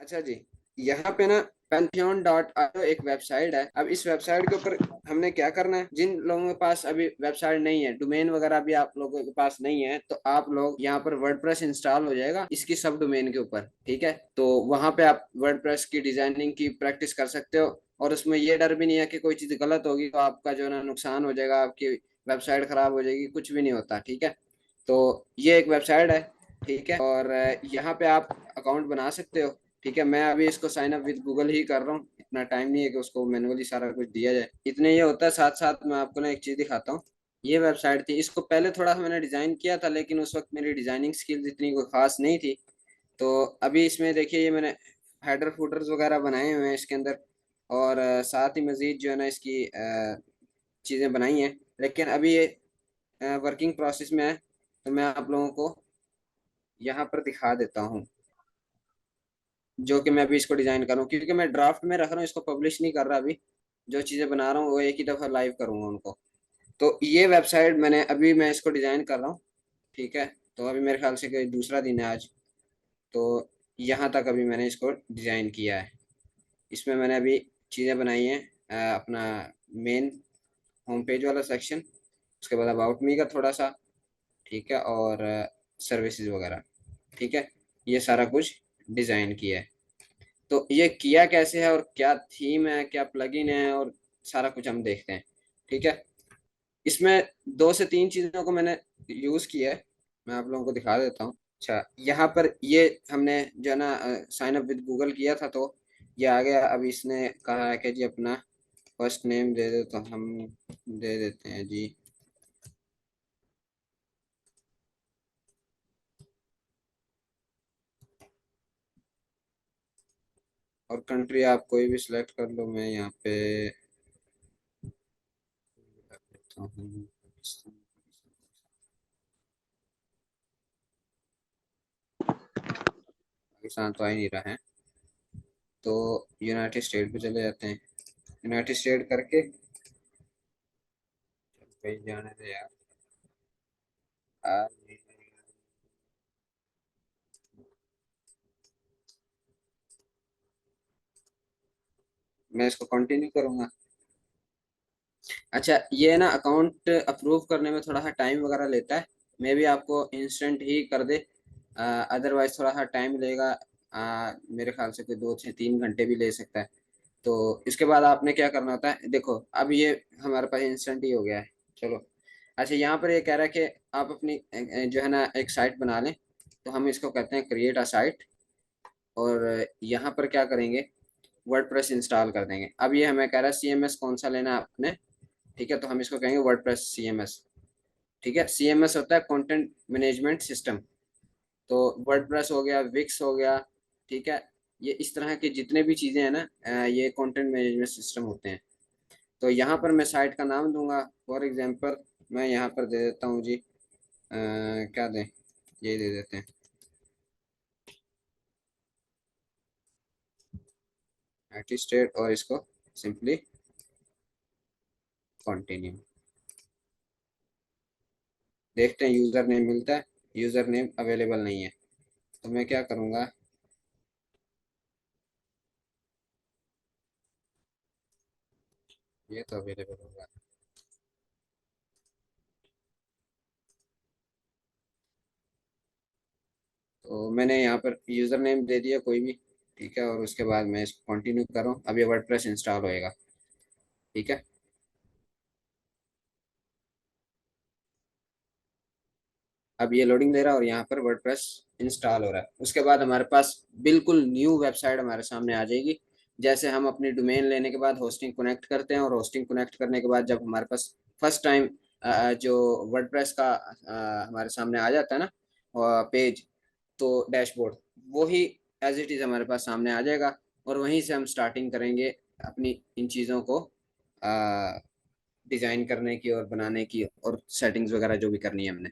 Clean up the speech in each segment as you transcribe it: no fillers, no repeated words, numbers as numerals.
अच्छा जी, यहाँ पे ना pantheon.io एक वेबसाइट है। अब इस वेबसाइट के ऊपर हमने क्या करना है, जिन लोगों के पास अभी वेबसाइट नहीं है, डोमेन वगैरह भी आप लोगों के पास नहीं है, तो आप लोग यहाँ पर वर्डप्रेस इंस्टॉल हो जाएगा इसकी सब डोमेन के ऊपर। ठीक है, तो वहां पे आप वर्डप्रेस की डिजाइनिंग की प्रैक्टिस कर सकते हो। और उसमें ये डर भी नहीं है कि कोई चीज गलत होगी तो आपका जो है ना नुकसान हो जाएगा, आपकी वेबसाइट खराब हो जाएगी, कुछ भी नहीं होता। ठीक है, तो ये एक वेबसाइट है। ठीक है, और यहाँ पे आप अकाउंट बना सकते हो। ठीक है, मैं अभी इसको साइन अप विद गूगल ही कर रहा हूँ, इतना टाइम नहीं है कि उसको मैनुअली सारा कुछ दिया जाए। इतने ये होता है। साथ साथ मैं आपको ना एक चीज दिखाता हूँ। ये वेबसाइट थी, इसको पहले थोड़ा मैंने डिजाइन किया था, लेकिन उस वक्त मेरी डिजाइनिंग स्किल्स इतनी कोई खास नहीं थी। तो अभी इसमें देखिए, ये मैंने हेडर फुटर्स वगैरह बनाए हुए हैं इसके अंदर। और साथ ही मजीद जो है ना इसकी चीज़ें बनाई हैं। लेकिन अभी ये वर्किंग प्रोसेस में है, तो मैं आप लोगों को यहाँ पर दिखा देता हूँ। जो कि मैं अभी इसको डिजाइन कर रहा हूँ, क्योंकि मैं ड्राफ्ट में रख रहा हूँ, इसको पब्लिश नहीं कर रहा अभी। जो चीज़ें बना रहा हूँ वो एक ही दफ़ा लाइव करूँगा उनको। तो ये वेबसाइट मैं इसको डिजाइन कर रहा हूँ। ठीक है, तो अभी मेरे ख्याल से कोई दूसरा दिन है आज। तो यहाँ तक अभी मैंने इसको डिजाइन किया है। इसमें मैंने अभी चीज़ें बनाई हैं। अपना मेन होम पेज वाला सेक्शन, उसके बाद अबाउट मी का थोड़ा सा। ठीक है, और सर्विसेज वगैरह। ठीक है, ये सारा कुछ डिज़ाइन किया है। तो ये किया कैसे है और क्या थीम है, क्या प्लगइन है, और सारा कुछ हम देखते हैं। ठीक है, इसमें दो से तीन चीज़ों को मैंने यूज़ किया है, मैं आप लोगों को दिखा देता हूँ। अच्छा, यहाँ पर ये हमने जो है ना साइन अप विद गूगल किया था, तो ये आ गया। अब इसने कहा है कि जी अपना फर्स्ट नेम दे दो, तो हम दे देते हैं जी। और कंट्री आप कोई भी सिलेक्ट कर लो, मैं यहाँ पे रख देता हूँ पाकिस्तान। पाकिस्तान तो आ ही नहीं रहा है, तो यूनाइटेड स्टेट पे चले जाते हैं। यूनाइटेड स्टेट करके कहीं जाने दे यार। आ, मैं इसको कंटिन्यू करूंगा। अच्छा, ये ना अकाउंट अप्रूव करने में थोड़ा सा टाइम वगैरह लेता है। मे भी आपको इंस्टेंट ही कर दे, अदरवाइज थोड़ा सा टाइम लेगा। मेरे ख्याल से कोई 2 से 3 घंटे भी ले सकता है। तो इसके बाद आपने क्या करना होता है, देखो अब ये हमारे पास इंस्टेंट ही हो गया है। चलो, अच्छा यहाँ पर ये कह रहा है कि आप अपनी जो है ना एक साइट बना लें। तो हम इसको कहते हैं क्रिएट अ साइट। और यहाँ पर क्या करेंगे, वर्डप्रेस इंस्टॉल कर देंगे। अब ये हमें कह रहा है सीएमएस कौन सा लेना है आपने। ठीक है, तो हम इसको कहेंगे वर्डप्रेस सीएमएस। ठीक है, सीएमएस होता है कंटेंट मैनेजमेंट सिस्टम। तो वर्डप्रेस हो गया, विक्स हो गया। ठीक है, ये इस तरह की जितने भी चीज़ें हैं ना, ये कंटेंट मैनेजमेंट सिस्टम होते हैं। तो यहाँ पर मैं साइट का नाम दूंगा। फॉर एग्जांपल मैं यहाँ पर दे देता हूँ जी, क्या दें, ये दे देते हैं यूनाइटेड स्टेट, और इसको सिंपली कंटिन्यू। देखते हैं यूज़र नेम मिलता है। यूज़र नेम अवेलेबल नहीं है, तो मैं क्या करूँगा, ये तो अवेलेबल होगा। तो मैंने यहाँ पर यूज़र नेम दे दिया कोई भी। ठीक है, और उसके बाद मैं इसको कंटिन्यू कर रहा हूँ। अब ये वर्डप्रेस इंस्टॉल होएगा। ठीक है, अब ये लोडिंग दे रहा है और यहाँ पर वर्डप्रेस इंस्टॉल हो रहा है। उसके बाद हमारे पास बिल्कुल न्यू वेबसाइट हमारे सामने आ जाएगी। जैसे हम अपनी डोमेन लेने के बाद होस्टिंग कनेक्ट करते हैं, और होस्टिंग कनेक्ट करने के बाद जब हमारे पास फर्स्ट टाइम जो वर्डप्रेस का हमारे सामने आ जाता है ना पेज, तो डैशबोर्ड, वो ही एज इट इज़ हमारे पास सामने आ जाएगा। और वहीं से हम स्टार्टिंग करेंगे अपनी इन चीज़ों को डिज़ाइन करने की और बनाने की, और सेटिंग्स वगैरह जो भी करनी है हमने।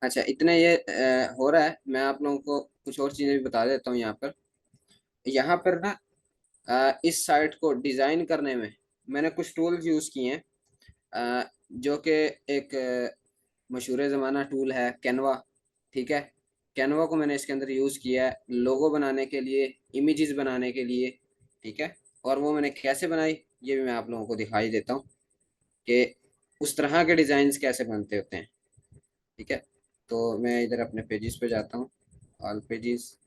अच्छा, इतने ये हो रहा है। मैं आप लोगों को कुछ और चीजें भी बता देता हूँ। यहाँ पर ना इस साइट को डिजाइन करने में मैंने कुछ टूल्स यूज किए हैं, जो कि एक मशहूर ज़माना टूल है कैनवा। ठीक है, कैनवा को मैंने इसके अंदर यूज़ किया है लोगो बनाने के लिए, इमेजेस बनाने के लिए। ठीक है, और वो मैंने कैसे बनाई ये भी मैं आप लोगों को दिखाई देता हूँ कि उस तरह के डिज़ाइंस कैसे बनते होते हैं। ठीक है, तो मैं इधर अपने पेजेस पे जाता हूँ, ऑल पेजेस।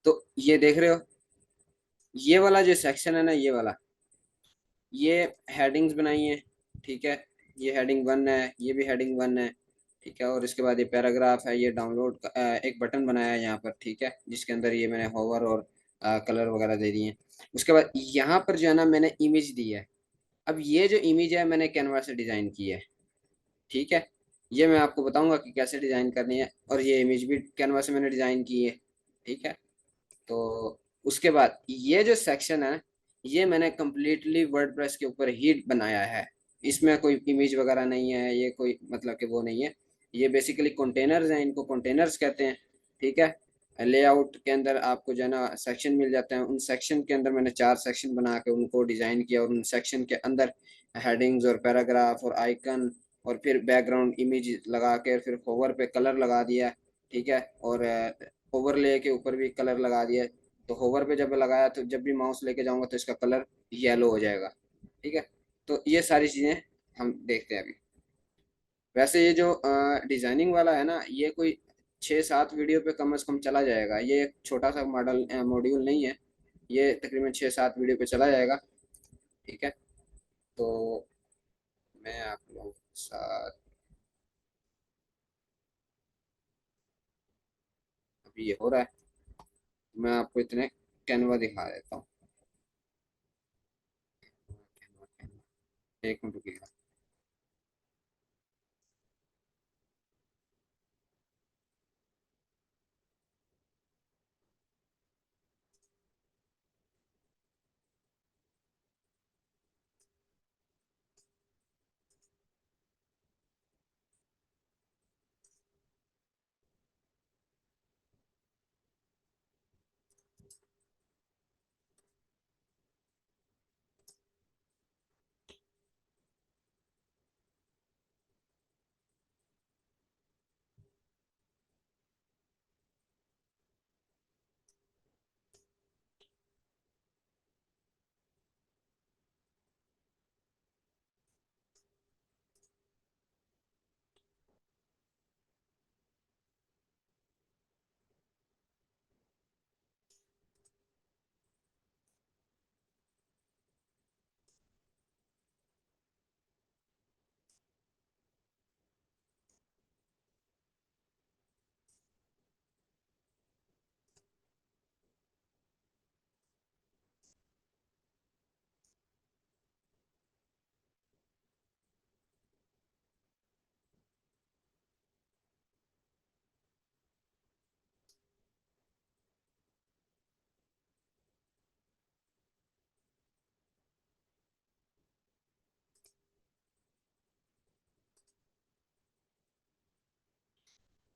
तो ये देख रहे हो, ये वाला जो सेक्शन है ना, ये वाला, ये हेडिंग्स बनाई है। ठीक है, ये हेडिंग वन है, ये भी हेडिंग वन है। ठीक है, और इसके बाद ये पैराग्राफ है, ये डाउनलोड एक बटन बनाया है यहाँ पर। ठीक है, जिसके अंदर ये मैंने होवर और कलर वगैरह दे दिए हैं। उसके बाद यहाँ पर जो है ना मैंने इमेज दी है। अब ये जो इमेज है मैंने कैनवा से डिज़ाइन की है। ठीक है, ये मैं आपको बताऊंगा कि कैसे डिज़ाइन करनी है, और ये इमेज भी कैनवा से मैंने डिज़ाइन की है। ठीक है, तो उसके बाद ये जो सेक्शन है, ये मैंने कम्प्लीटली वर्डप्रेस के ऊपर ही बनाया है। इसमें कोई इमेज वगैरह नहीं है, ये कोई मतलब कि वो नहीं है। ये बेसिकली कंटेनर्स हैं, इनको कंटेनर्स कहते हैं। ठीक है, लेआउट के अंदर आपको जो है ना सेक्शन मिल जाते हैं। उन सेक्शन के अंदर मैंने 4 सेक्शन बना के उनको डिज़ाइन किया, और उन सेक्शन के अंदर हेडिंग्स और पैराग्राफ और आइकन और फिर बैकग्राउंड इमेज लगा के फिर होवर पे कलर लगा दिया। ठीक है, और ओवरले के ऊपर भी कलर लगा दिया। तो होवर पे जब लगाया तो जब भी माउस लेके जाऊंगा तो इसका कलर येलो हो जाएगा। ठीक है, तो ये सारी चीज़ें हम देखते हैं अभी। वैसे ये जो डिज़ाइनिंग वाला है ना, ये कोई 6-7 वीडियो पे कम से कम चला जाएगा। ये एक छोटा सा मॉडल मॉड्यूल नहीं है, ये तकरीबन 6-7 वीडियो पे चला जाएगा। ठीक है, तो मैं आप लोगों के साथ अभी ये हो रहा है, मैं आपको इतने कैनवा दिखा देता हूँ। एक मिनट रुकिएगा।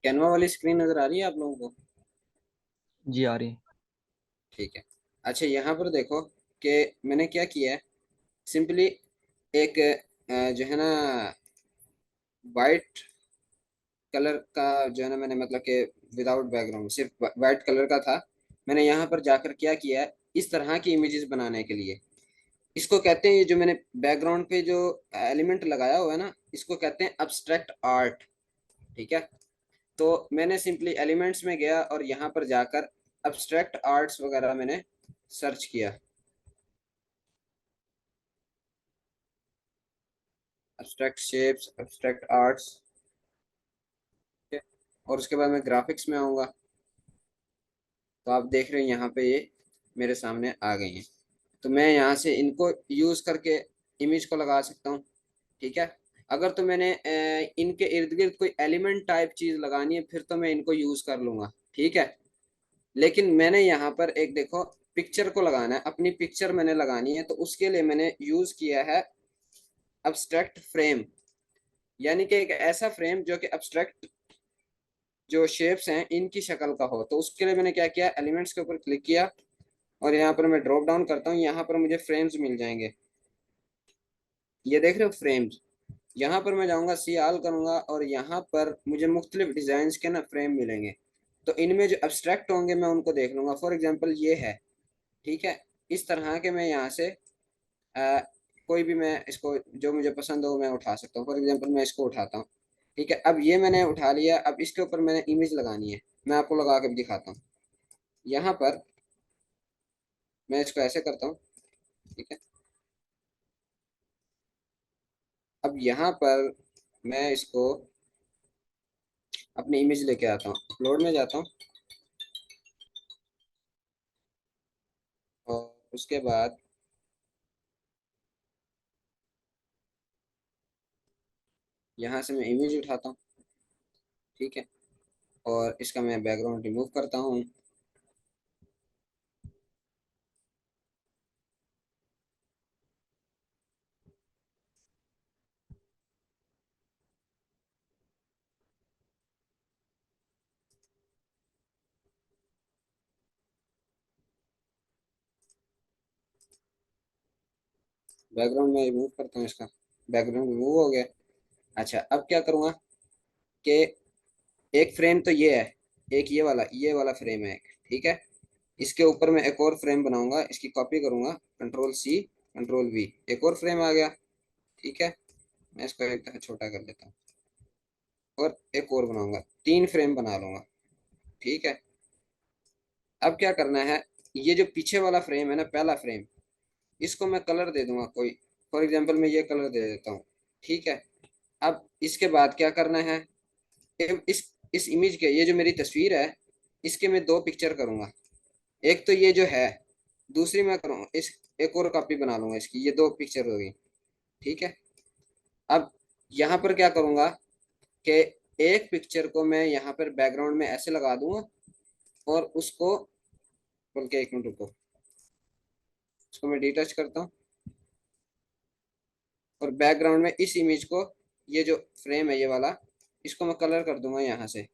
कैनवा वाली स्क्रीन नज़र आ रही है आप लोगों को? जी आ रही। ठीक है। अच्छा, यहाँ पर देखो कि मैंने क्या किया है। सिंपली एक जो है ना वाइट कलर का जो है ना, मैंने मतलब कि विदाउट बैकग्राउंड सिर्फ वाइट कलर का था। मैंने यहाँ पर जाकर क्या किया है, इस तरह की इमेजेस बनाने के लिए इसको कहते हैं, ये जो मैंने बैकग्राउंड पे जो एलिमेंट लगाया हुआ है ना, इसको कहते हैं अब्स्ट्रैक्ट आर्ट। ठीक है, तो मैंने सिंपली एलिमेंट्स में गया और यहाँ पर जाकर अब्स्ट्रैक्ट आर्ट्स वगैरह मैंने सर्च किया। Abstract shapes, abstract arts. ठीक है, और उसके बाद मैं ग्राफिक्स में आऊँगा। तो आप देख रहे हैं यहाँ पे ये मेरे सामने आ गई हैं। तो मैं यहाँ से इनको यूज़ करके इमेज को लगा सकता हूँ। ठीक है, अगर तो मैंने इनके इर्द गिर्द कोई एलिमेंट टाइप चीज़ लगानी है फिर तो मैं इनको यूज़ कर लूँगा। ठीक है। लेकिन मैंने यहाँ पर एक देखो पिक्चर को लगाना है, अपनी पिक्चर मैंने लगानी है, तो उसके लिए मैंने यूज किया है अब्स्ट्रैक्ट फ्रेम, यानी कि एक ऐसा फ्रेम जो कि अब्स्ट्रैक्ट जो शेप्स हैं इनकी शक्ल का हो। तो उसके लिए मैंने क्या किया, एलिमेंट्स के ऊपर क्लिक किया और यहाँ पर मैं ड्रॉप डाउन करता हूँ, यहाँ पर मुझे फ्रेम्स मिल जाएंगे। ये देख रहे हो फ्रेम्स, यहाँ पर मैं जाऊंगा सी आल करूंगा और यहाँ पर मुझे मुख्तलिफ डिजाइन के ना फ्रेम मिलेंगे। तो इनमें जो अब्स्ट्रैक्ट होंगे मैं उनको देख लूंगा। फॉर एग्जांपल ये है, ठीक है। इस तरह के मैं यहाँ से अ, कोई भी मैं इसको जो मुझे पसंद हो मैं उठा सकता हूँ। फॉर एग्जांपल मैं इसको उठाता हूँ, ठीक है। अब ये मैंने उठा लिया, अब इसके ऊपर मैंने इमेज लगानी है। मैं आपको लगा के भी दिखाता हूँ। यहाँ पर मैं इसको ऐसे करता हूँ, ठीक है। अब यहाँ पर मैं इसको अपनी इमेज लेके आता हूँ, अपलोड में जाता हूँ और उसके बाद यहाँ से मैं इमेज उठाता हूँ, ठीक है। और इसका मैं बैकग्राउंड रिमूव करता हूँ। बैकग्राउंड में रिमूव करता हूँ इसका, बैकग्राउंड रिमूव हो गया। अच्छा, अब क्या करूँगा कि एक फ्रेम तो ये है, एक ये वाला फ्रेम है एक, ठीक है। इसके ऊपर मैं एक और फ्रेम बनाऊंगा, इसकी कॉपी करूंगा, कंट्रोल सी कंट्रोल वी, एक और फ्रेम आ गया, ठीक है। मैं इसको एक छोटा कर देता हूँ और एक और बनाऊंगा, 3 फ्रेम बना लूंगा, ठीक है। अब क्या करना है, ये जो पीछे वाला फ्रेम है ना, पहला फ्रेम, इसको मैं कलर दे दूंगा कोई। फॉर एग्जाम्पल मैं ये कलर दे देता हूँ, ठीक है। अब इसके बाद क्या करना है, इस इमेज के, ये जो मेरी तस्वीर है, इसके मैं 2 पिक्चर करूंगा। एक तो ये जो है, दूसरी मैं करूँगा इस, एक और कॉपी बना लूंगा इसकी, ये 2 पिक्चर हो गई, ठीक है। अब यहाँ पर क्या करूंगा कि एक पिक्चर को मैं यहाँ पर बैकग्राउंड में ऐसे लगा दूंगा और उसको, बल्कि एक मिनट रुको, उसको मैं डिटच करता हूँ और बैकग्राउंड में इस इमेज को, ये जो फ्रेम है ये वाला, इसको मैं कलर कर दूंगा यहाँ से,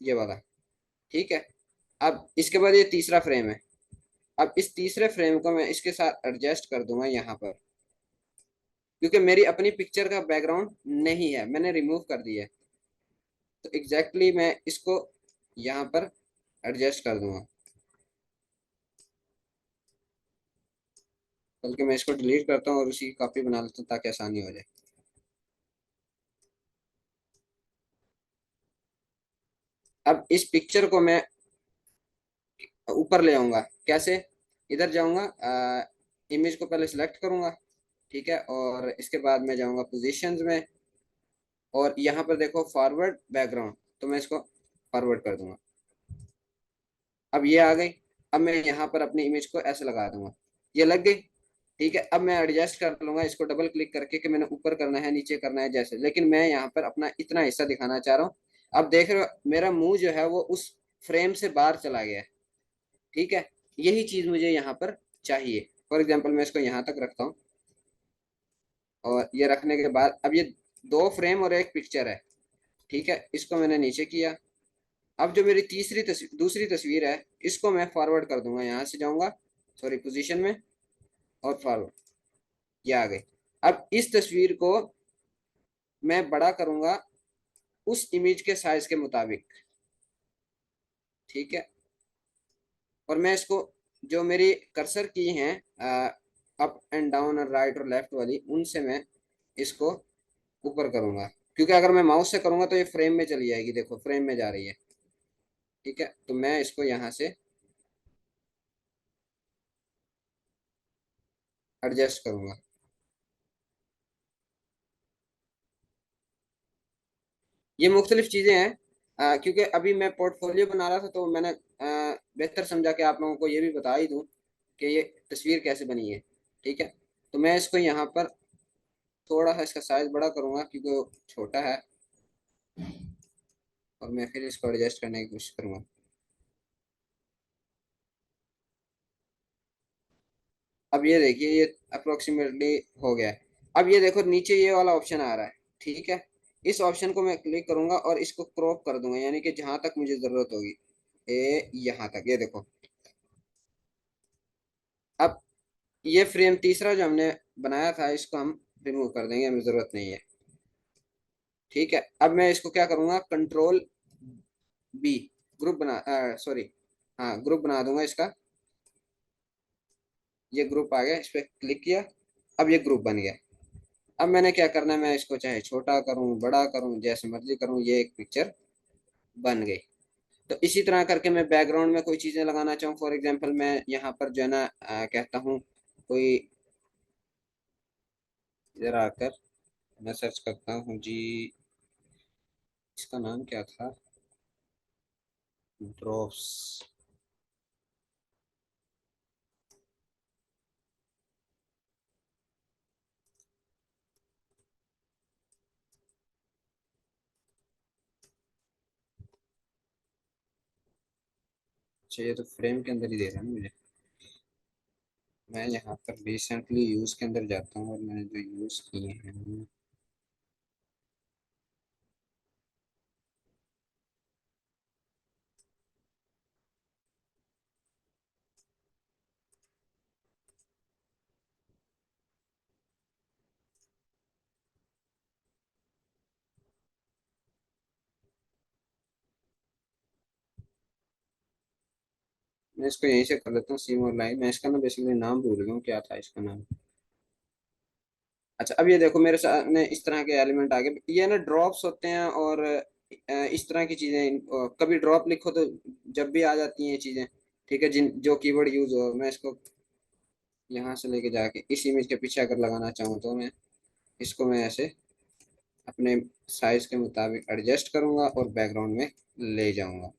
ये वाला, ठीक है। अब इसके बाद ये तीसरा फ्रेम है, अब इस तीसरे फ्रेम को मैं इसके साथ एडजस्ट कर दूंगा यहाँ पर, क्योंकि मेरी अपनी पिक्चर का बैकग्राउंड नहीं है, मैंने रिमूव कर दिया है। तो एग्जैक्टली मैं इसको यहाँ पर एडजस्ट कर दूंगा, बल्कि मैं इसको डिलीट करता हूँ और उसी की कॉपी बना लेता हूँ ताकि आसानी हो जाए। अब इस पिक्चर को मैं ऊपर ले आऊंगा, कैसे, इधर जाऊंगा, इमेज को पहले सिलेक्ट करूंगा, ठीक है। और इसके बाद मैं जाऊंगा पोजीशंस में और यहाँ पर देखो फॉरवर्ड बैकग्राउंड, तो मैं इसको फॉरवर्ड कर दूंगा। अब ये आ गई। अब मैं यहाँ पर अपनी इमेज को ऐसे लगा दूंगा, ये लग गई, ठीक है। अब मैं एडजस्ट कर लूंगा इसको डबल क्लिक करके कि मैंने ऊपर करना है नीचे करना है जैसे, लेकिन मैं यहाँ पर अपना इतना हिस्सा दिखाना चाह रहा हूँ। अब देख रहे हो मेरा मुंह जो है वो उस फ्रेम से बाहर चला गया है, ठीक है। यही चीज मुझे यहाँ पर चाहिए। फॉर एग्जाम्पल मैं इसको यहाँ तक रखता हूँ और ये रखने के बाद अब ये 2 फ्रेम और एक पिक्चर है, ठीक है। इसको मैंने नीचे किया। अब जो मेरी दूसरी तस्वीर है, इसको मैं फॉरवर्ड कर दूंगा, यहाँ से जाऊंगा, सॉरी पोजीशन में, और फॉरवर्ड, ये आ गई। अब इस तस्वीर को मैं बड़ा करूंगा उस इमेज के साइज के मुताबिक, ठीक है। और मैं इसको, जो मेरी कर्सर की हैं अप एंड डाउन और राइट और लेफ्ट वाली, उनसे मैं इसको ऊपर करूंगा, क्योंकि अगर मैं माउस से करूंगा तो ये फ्रेम में चली जाएगी, देखो फ्रेम में जा रही है, ठीक है। तो मैं इसको यहाँ से एडजस्ट करूंगा। ये मुख्तलिफ चीज़ें हैं, क्योंकि अभी मैं पोर्टफोलियो बना रहा था तो मैंने बेहतर समझा कि आप लोगों को ये भी बता ही दूं कि ये तस्वीर कैसे बनी है, ठीक है। तो मैं इसको यहाँ पर थोड़ा सा इसका साइज बड़ा करूँगा क्योंकि वो छोटा है, और मैं फिर इसको एडजस्ट करने की कोशिश करूँगा। अब ये देखिए ये अप्रोक्सीमेटली हो गया है। अब ये देखो नीचे ये वाला ऑप्शन आ रहा है, ठीक है। इस ऑप्शन को मैं क्लिक करूंगा और इसको क्रॉप कर दूंगा, यानी कि जहां तक मुझे जरूरत होगी, यहाँ तक, ये देखो। अब ये फ्रेम तीसरा जो हमने बनाया था इसको हम रिमूव कर देंगे, हमें जरूरत नहीं है। ठीक है, अब मैं इसको क्या करूंगा, कंट्रोल बी, ग्रुप बना, सॉरी, हाँ ग्रुप बना दूंगा इसका। ये ग्रुप आ गया, इस पर क्लिक किया, अब ये ग्रुप बन गया। अब मैंने क्या करना है, मैं इसको चाहे छोटा करूं बड़ा करूं जैसे मर्जी करूं, ये एक पिक्चर बन गई। तो इसी तरह करके मैं बैकग्राउंड में कोई चीजें लगाना चाहूँ, फॉर एग्जांपल मैं यहाँ पर जो है ना कहता हूँ कोई, इधर आकर मैं सर्च करता हूँ जी, इसका नाम क्या था, ड्रॉप्स। अच्छा ये तो फ्रेम के अंदर ही दे रहा है ना मुझे। मैं यहाँ पर रिसेंटली यूज के अंदर जाता हूँ और मैंने जो यूज किए हैं, मैं इसको यहीं से कर लेता हूँ, सीम और लाइन। मैं इसका ना बेसिकली नाम भूल गया हूँ, क्या था इसका नाम। अच्छा अब ये देखो मेरे सामने इस तरह के एलिमेंट आ गए, ये ना ड्रॉप्स होते हैं, और इस तरह की चीजें, कभी ड्रॉप लिखो तो जब भी आ जाती हैं ये चीजें। ठीक है, जिन जो कीवर्ड यूज हो, मैं इसको यहाँ से लेके जाके इस इमेज के पीछे अगर लगाना चाहूँ तो मैं इसको मैं ऐसे अपने साइज के मुताबिक एडजस्ट करूंगा और बैकग्राउंड में ले जाऊंगा।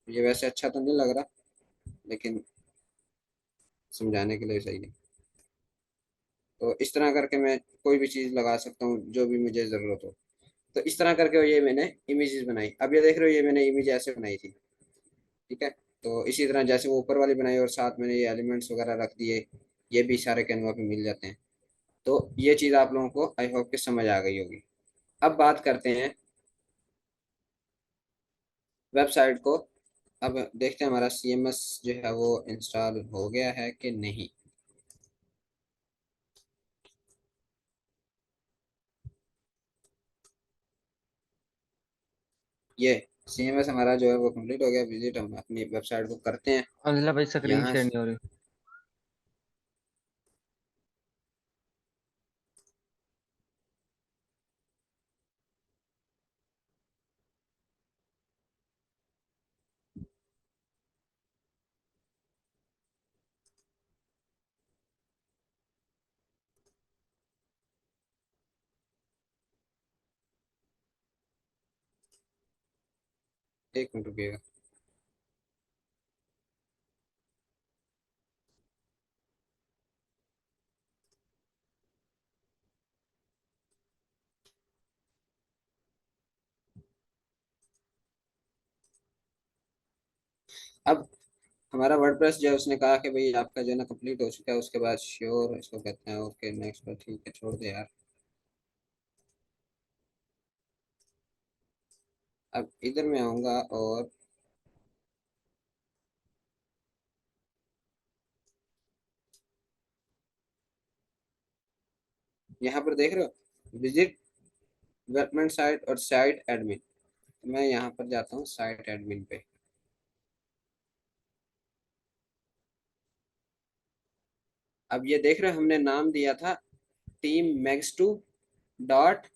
ये वैसे अच्छा तो नहीं लग रहा, लेकिन समझाने के लिए सही है। तो इस तरह करके मैं कोई भी चीज लगा सकता हूँ जो भी मुझे जरूरत हो। तो इस तरह करके ये मैंने इमेजेस बनाई, अब ये देख रहे हो ये मैंने इमेज ऐसे बनाई थी। ठीक है, तो इसी तरह जैसे वो ऊपर वाली बनाई और साथ मैंने ये एलिमेंट्स वगैरह रख दिए, ये भी सारे कैनवा पे मिल जाते हैं। तो ये चीज़ आप लोगों को आई होप कि समझ आ गई होगी। अब बात करते हैं वेबसाइट को। अब देखते हैं हमारा CMS जो है वो इंस्टॉल हो गया है कि नहीं। ये CMS हमारा जो है वो कंप्लीट हो गया, विजिट हम अपनी वेबसाइट को करते हैं अनिला भाई स्क्रीन यहाँ शेयर से। नहीं हो रही। एक मिनट रुकिएगा। अब हमारा वर्डप्रेस जो है उसने कहा कि भाई आपका जो है ना कंप्लीट हो चुका है, उसके बाद श्योर इसको कहते हैं, ओके नेक्स्ट पर, ठीक है छोड़ दे यार। अब इधर मैं आऊंगा और यहाँ पर देख रहे हो विजिट डेवलपमेंट साइट और साइट एडमिन। मैं यहाँ पर जाता हूँ साइट एडमिन पे। अब ये देख रहे हो हमने नाम दिया था टीम मैक्स टू डॉट,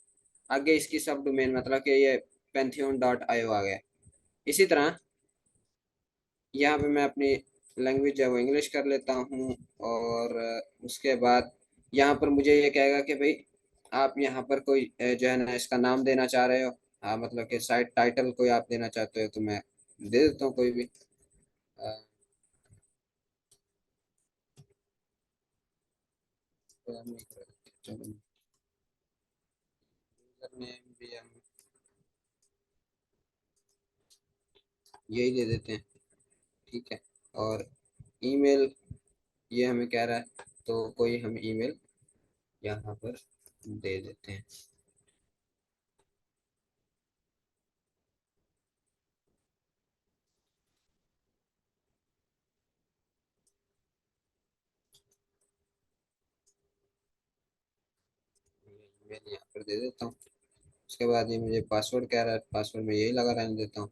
आगे इसकी सब डोमेन, मतलब कि ये pantheon.io आ गया। इसी तरह यहाँ पे मैं अपनी लैंग्वेज जो है वो इंग्लिश कर लेता हूँ, और उसके बाद यहाँ पर मुझे ये कहेगा कि भाई आप यहाँ पर कोई जो है ना इसका नाम देना चाह रहे हो। हाँ मतलब कि साइट टाइटल कोई आप देना चाहते हो तो मैं दे देता हूँ कोई भी। अ, चलो नेम भी हम यही दे देते हैं, ठीक है। और ईमेल ये हमें कह रहा है, तो कोई हम ईमेल यहाँ पर दे देते हैं। ईमेल यहाँ पर दे देता हूँ। उसके बाद ये मुझे पासवर्ड कह रहा है, पासवर्ड में यही लगा रहने देता हूँ।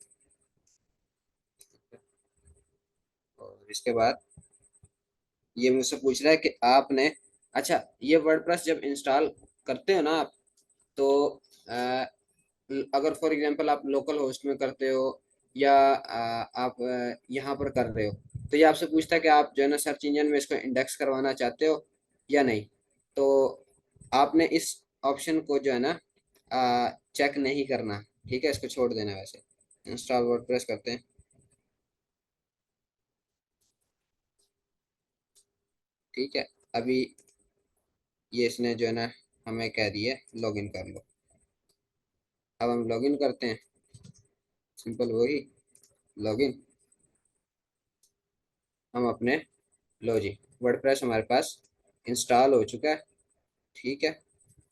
और इसके बाद ये मुझसे पूछ रहा है कि आपने, अच्छा, ये वर्डप्रेस जब इंस्टॉल करते हो ना आप, तो अगर फॉर एग्जांपल आप लोकल होस्ट में करते हो या आप यहाँ पर कर रहे हो, तो ये आपसे पूछता है कि आप जो है ना सर्च इंजन में इसको इंडेक्स करवाना चाहते हो या नहीं। तो आपने इस ऑप्शन को जो है ना चेक नहीं करना, ठीक है, इसको छोड़ देना। वैसे इंस्टॉल वर्डप्रेस करते हैं, ठीक है। अभी ये इसने जो है ना हमें कह दिया लॉगिन कर लो। अब हम लॉगिन करते हैं, सिंपल वही लॉगिन। हम अपने, लो जी, वर्डप्रेस हमारे पास इंस्टॉल हो चुका है, ठीक है।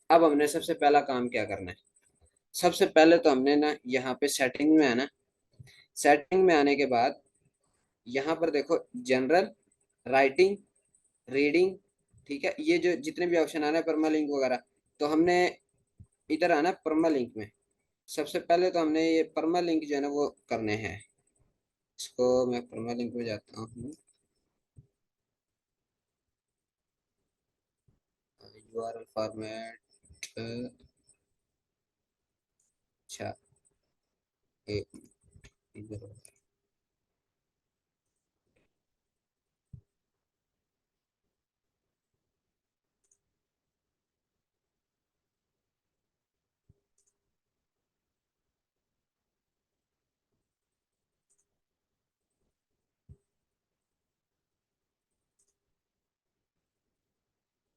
अब हमने सबसे पहला काम क्या करना है? सबसे पहले तो हमने ना यहाँ पे सेटिंग में आना। सेटिंग में आने के बाद यहाँ पर देखो जनरल, राइटिंग, रीडिंग, ठीक है, ये जो जितने भी ऑप्शन आना है परमा लिंक वगैरह, तो हमने इधर आना परमा लिंक में। सबसे पहले तो हमने ये परमा लिंक जो है ना वो करने हैं। इसको मैं परमा लिंक में जाता हूँ, यूआरएल फॉर्मेट। अच्छा, एक इधर,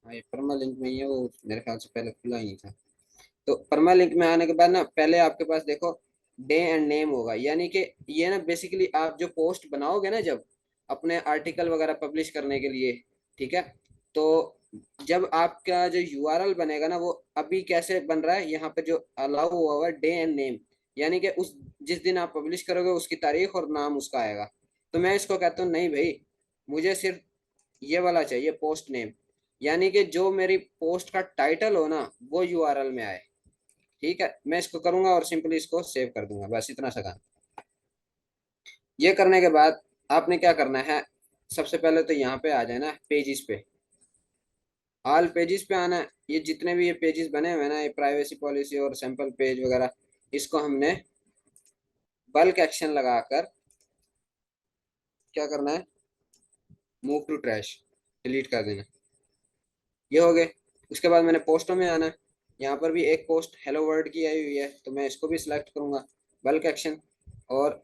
हाँ ये परमा लिंक में ही है, वो मेरे ख्याल से पहले खुला ही नहीं था। तो परमा लिंक में आने के बाद ना पहले आपके पास देखो डे एंड नेम होगा, यानी कि ये ना बेसिकली आप जो पोस्ट बनाओगे ना जब अपने आर्टिकल वगैरह पब्लिश करने के लिए, ठीक है, तो जब आपका जो यूआरएल बनेगा ना वो अभी कैसे बन रहा है, यहाँ पे जो अलाउ हुआ हुआ है डे एंड नेम, यानी कि उस जिस दिन आप पब्लिश करोगे उसकी तारीख और नाम उसका आएगा। तो मैं इसको कहता हूँ नहीं भाई, मुझे सिर्फ ये वाला चाहिए पोस्ट नेम, यानी कि जो मेरी पोस्ट का टाइटल हो ना वो यूआरएल में आए, ठीक है। मैं इसको करूंगा और सिंपली इसको सेव कर दूंगा, बस इतना सा काम। ये करने के बाद आपने क्या करना है, सबसे पहले तो यहाँ पे आ जाना पेजेस पे, ऑल पेजेस पे आना है। ये जितने भी ये पेजेस बने हुए हैं ना, ये प्राइवेसी पॉलिसी और सैंपल पेज वगैरह, इसको हमने बल्क एक्शन लगाकर क्या करना है, मूव टू ट्रैश, डिलीट कर देना। ये हो गए। उसके बाद मैंने पोस्टों में आना है। यहाँ पर भी एक पोस्ट हेलो वर्ल्ड की आई हुई है, तो मैं इसको भी सिलेक्ट करूंगा, बल्क एक्शन, और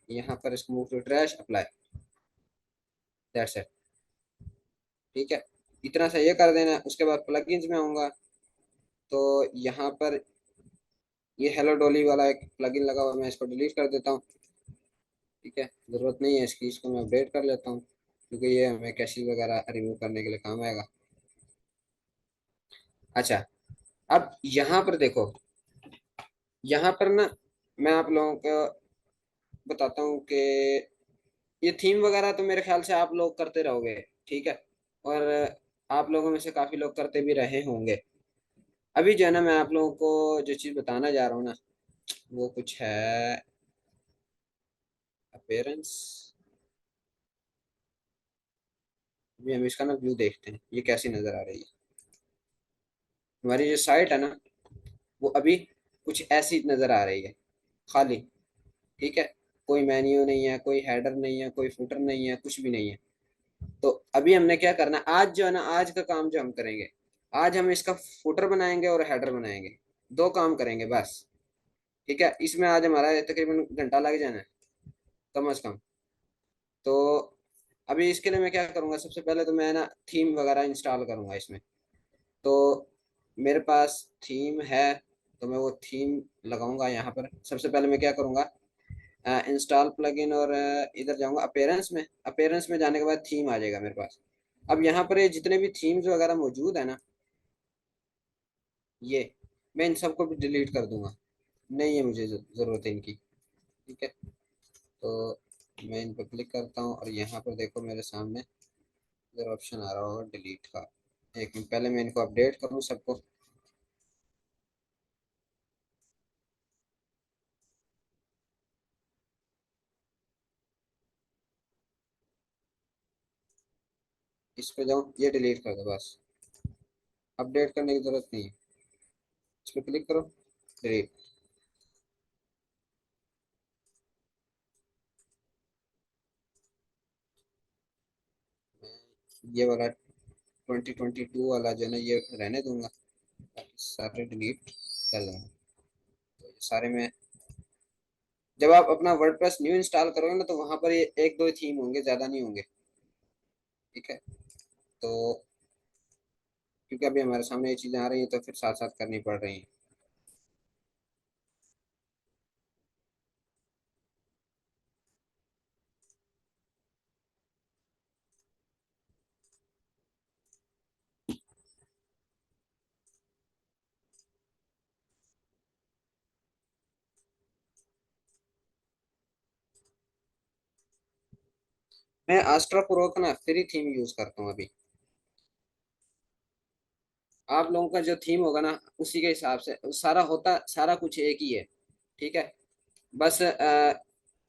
यहाँ पर इसको move to trash apply, that's it, ठीक है। इतना सा ये कर देना। उसके बाद प्लगइन्स में आऊंगा, तो यहाँ पर ये हेलो डॉली वाला एक प्लगइन लगा हुआ है, मैं इसको डिलीट कर देता हूँ, ठीक है, ज़रूरत नहीं है इसकी। इसको मैं अपडेट कर लेता हूँ क्योंकि ये हमें कैशेज वगैरह रिमूव करने के लिए काम आएगा। अच्छा, अब यहाँ पर देखो, यहाँ पर ना मैं आप लोगों को बताता हूँ कि ये थीम वगैरह तो मेरे ख्याल से आप लोग करते रहोगे, ठीक है, और आप लोगों में से काफ़ी लोग करते भी रहे होंगे। अभी जो है ना मैं आप लोगों को जो चीज़ बताना जा रहा हूँ ना वो कुछ है अपेयरेंस। अभी हम इसका ना व्यू देखते हैं ये कैसी नज़र आ रही है। हमारी जो साइट है ना वो अभी कुछ ऐसी नज़र आ रही है, खाली, ठीक है। कोई मेन्यू नहीं है, कोई हेडर नहीं है, कोई फुटर नहीं है, कुछ भी नहीं है। तो अभी हमने क्या करना है, आज जो है ना आज का काम जो हम करेंगे, आज हम इसका फुटर बनाएंगे और हेडर बनाएंगे, दो काम करेंगे बस, ठीक है। इसमें आज हमारा तकरीबन घंटा लग जाना है कम अज कम। तो अभी इसके लिए मैं क्या करूँगा, सबसे पहले तो मैं ना थीम वगैरह इंस्टॉल करूँगा इसमें। तो मेरे पास थीम है, तो मैं वो थीम लगाऊंगा यहाँ पर। सबसे पहले मैं क्या करूँगा, इंस्टॉल प्लगइन और इधर जाऊंगा अपीयरेंस में। अपीयरेंस में जाने के बाद थीम आ जाएगा मेरे पास। अब यहाँ पर ये जितने भी थीम्स वगैरह मौजूद है ना, ये मैं इन सबको भी डिलीट कर दूंगा। नहीं है मुझे ज़रूरत है इनकी। ठीक है, तो मैं इन पर क्लिक करता हूँ और यहाँ पर देखो मेरे सामने इधर ऑप्शन आ रहा होगा डिलीट का। एक मिनट, पहले मैं इनको अपडेट करूँ सबको। इस पे जाऊँ, ये डिलीट कर दो बस। अपडेट करने की जरूरत नहीं है। इस पर क्लिक करो, डिलीट। ये वाला 2022 वाला जो है ना, ये रहने दूंगा, बाकी सारे डिलीट कर दूंगा। तो ये सारे में, जब आप अपना वर्डप्रेस न्यू इंस्टॉल करोगे ना, तो वहां पर ये एक दो थीम होंगे, ज्यादा नहीं होंगे। ठीक है, तो क्योंकि अभी हमारे सामने ये चीजें आ रही हैं तो फिर साथ साथ करनी पड़ रही हैं। मैं आस्ट्रा प्रो का ना फ्री थीम यूज करता हूँ अभी। आप लोगों का जो थीम होगा ना, उसी के हिसाब से सारा होता, सारा कुछ एक ही है। ठीक है, बस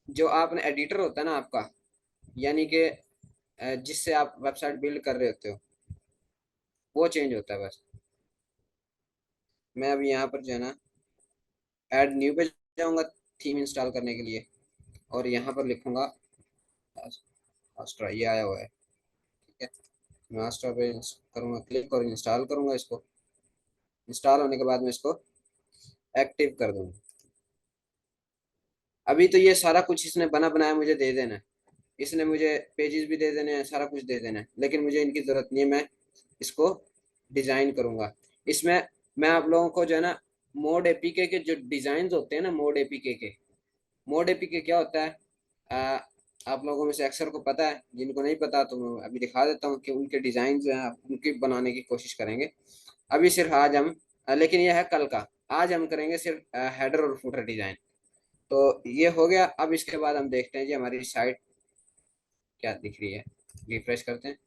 जो आपने एडिटर होता है ना आपका, यानी कि जिससे आप वेबसाइट बिल्ड कर रहे होते हो, वो चेंज होता है बस। मैं अभी यहाँ पर जो है ना, ऐड न्यू पे जाऊँगा थीम इंस्टॉल करने के लिए, और यहाँ पर लिखूंगा आस्ट्रा, ये आया हुआ है। ठीक है, मैं आस्ट्रा पे करूँगा क्लिक और इंस्टॉल करूँगा इसको। इंस्टॉल होने के बाद मैं इसको एक्टिव कर दूंगा। अभी तो ये सारा कुछ इसने बना बनाया मुझे दे देना है। इसने मुझे पेजेस भी दे देने हैं, सारा कुछ दे देना है, लेकिन मुझे इनकी जरूरत नहीं है। मैं इसको डिजाइन करूंगा इसमें। मैं आप लोगों को जो है ना, मोड एपीके के जो डिजाइन होते हैं ना, मोड एपीके के, मोड एपीके क्या होता है, आ, आप लोगों में से अक्सर को पता है, जिनको नहीं पता तो मैं अभी दिखा देता हूँ कि उनके डिजाइन जो है उनके बनाने की कोशिश करेंगे। अभी सिर्फ आज हम लेकिन यह है कल का। आज हम करेंगे सिर्फ हेडर और फुटर डिजाइन। तो ये हो गया। अब इसके बाद हम देखते हैं जी हमारी साइट क्या दिख रही है। रिफ्रेश करते हैं।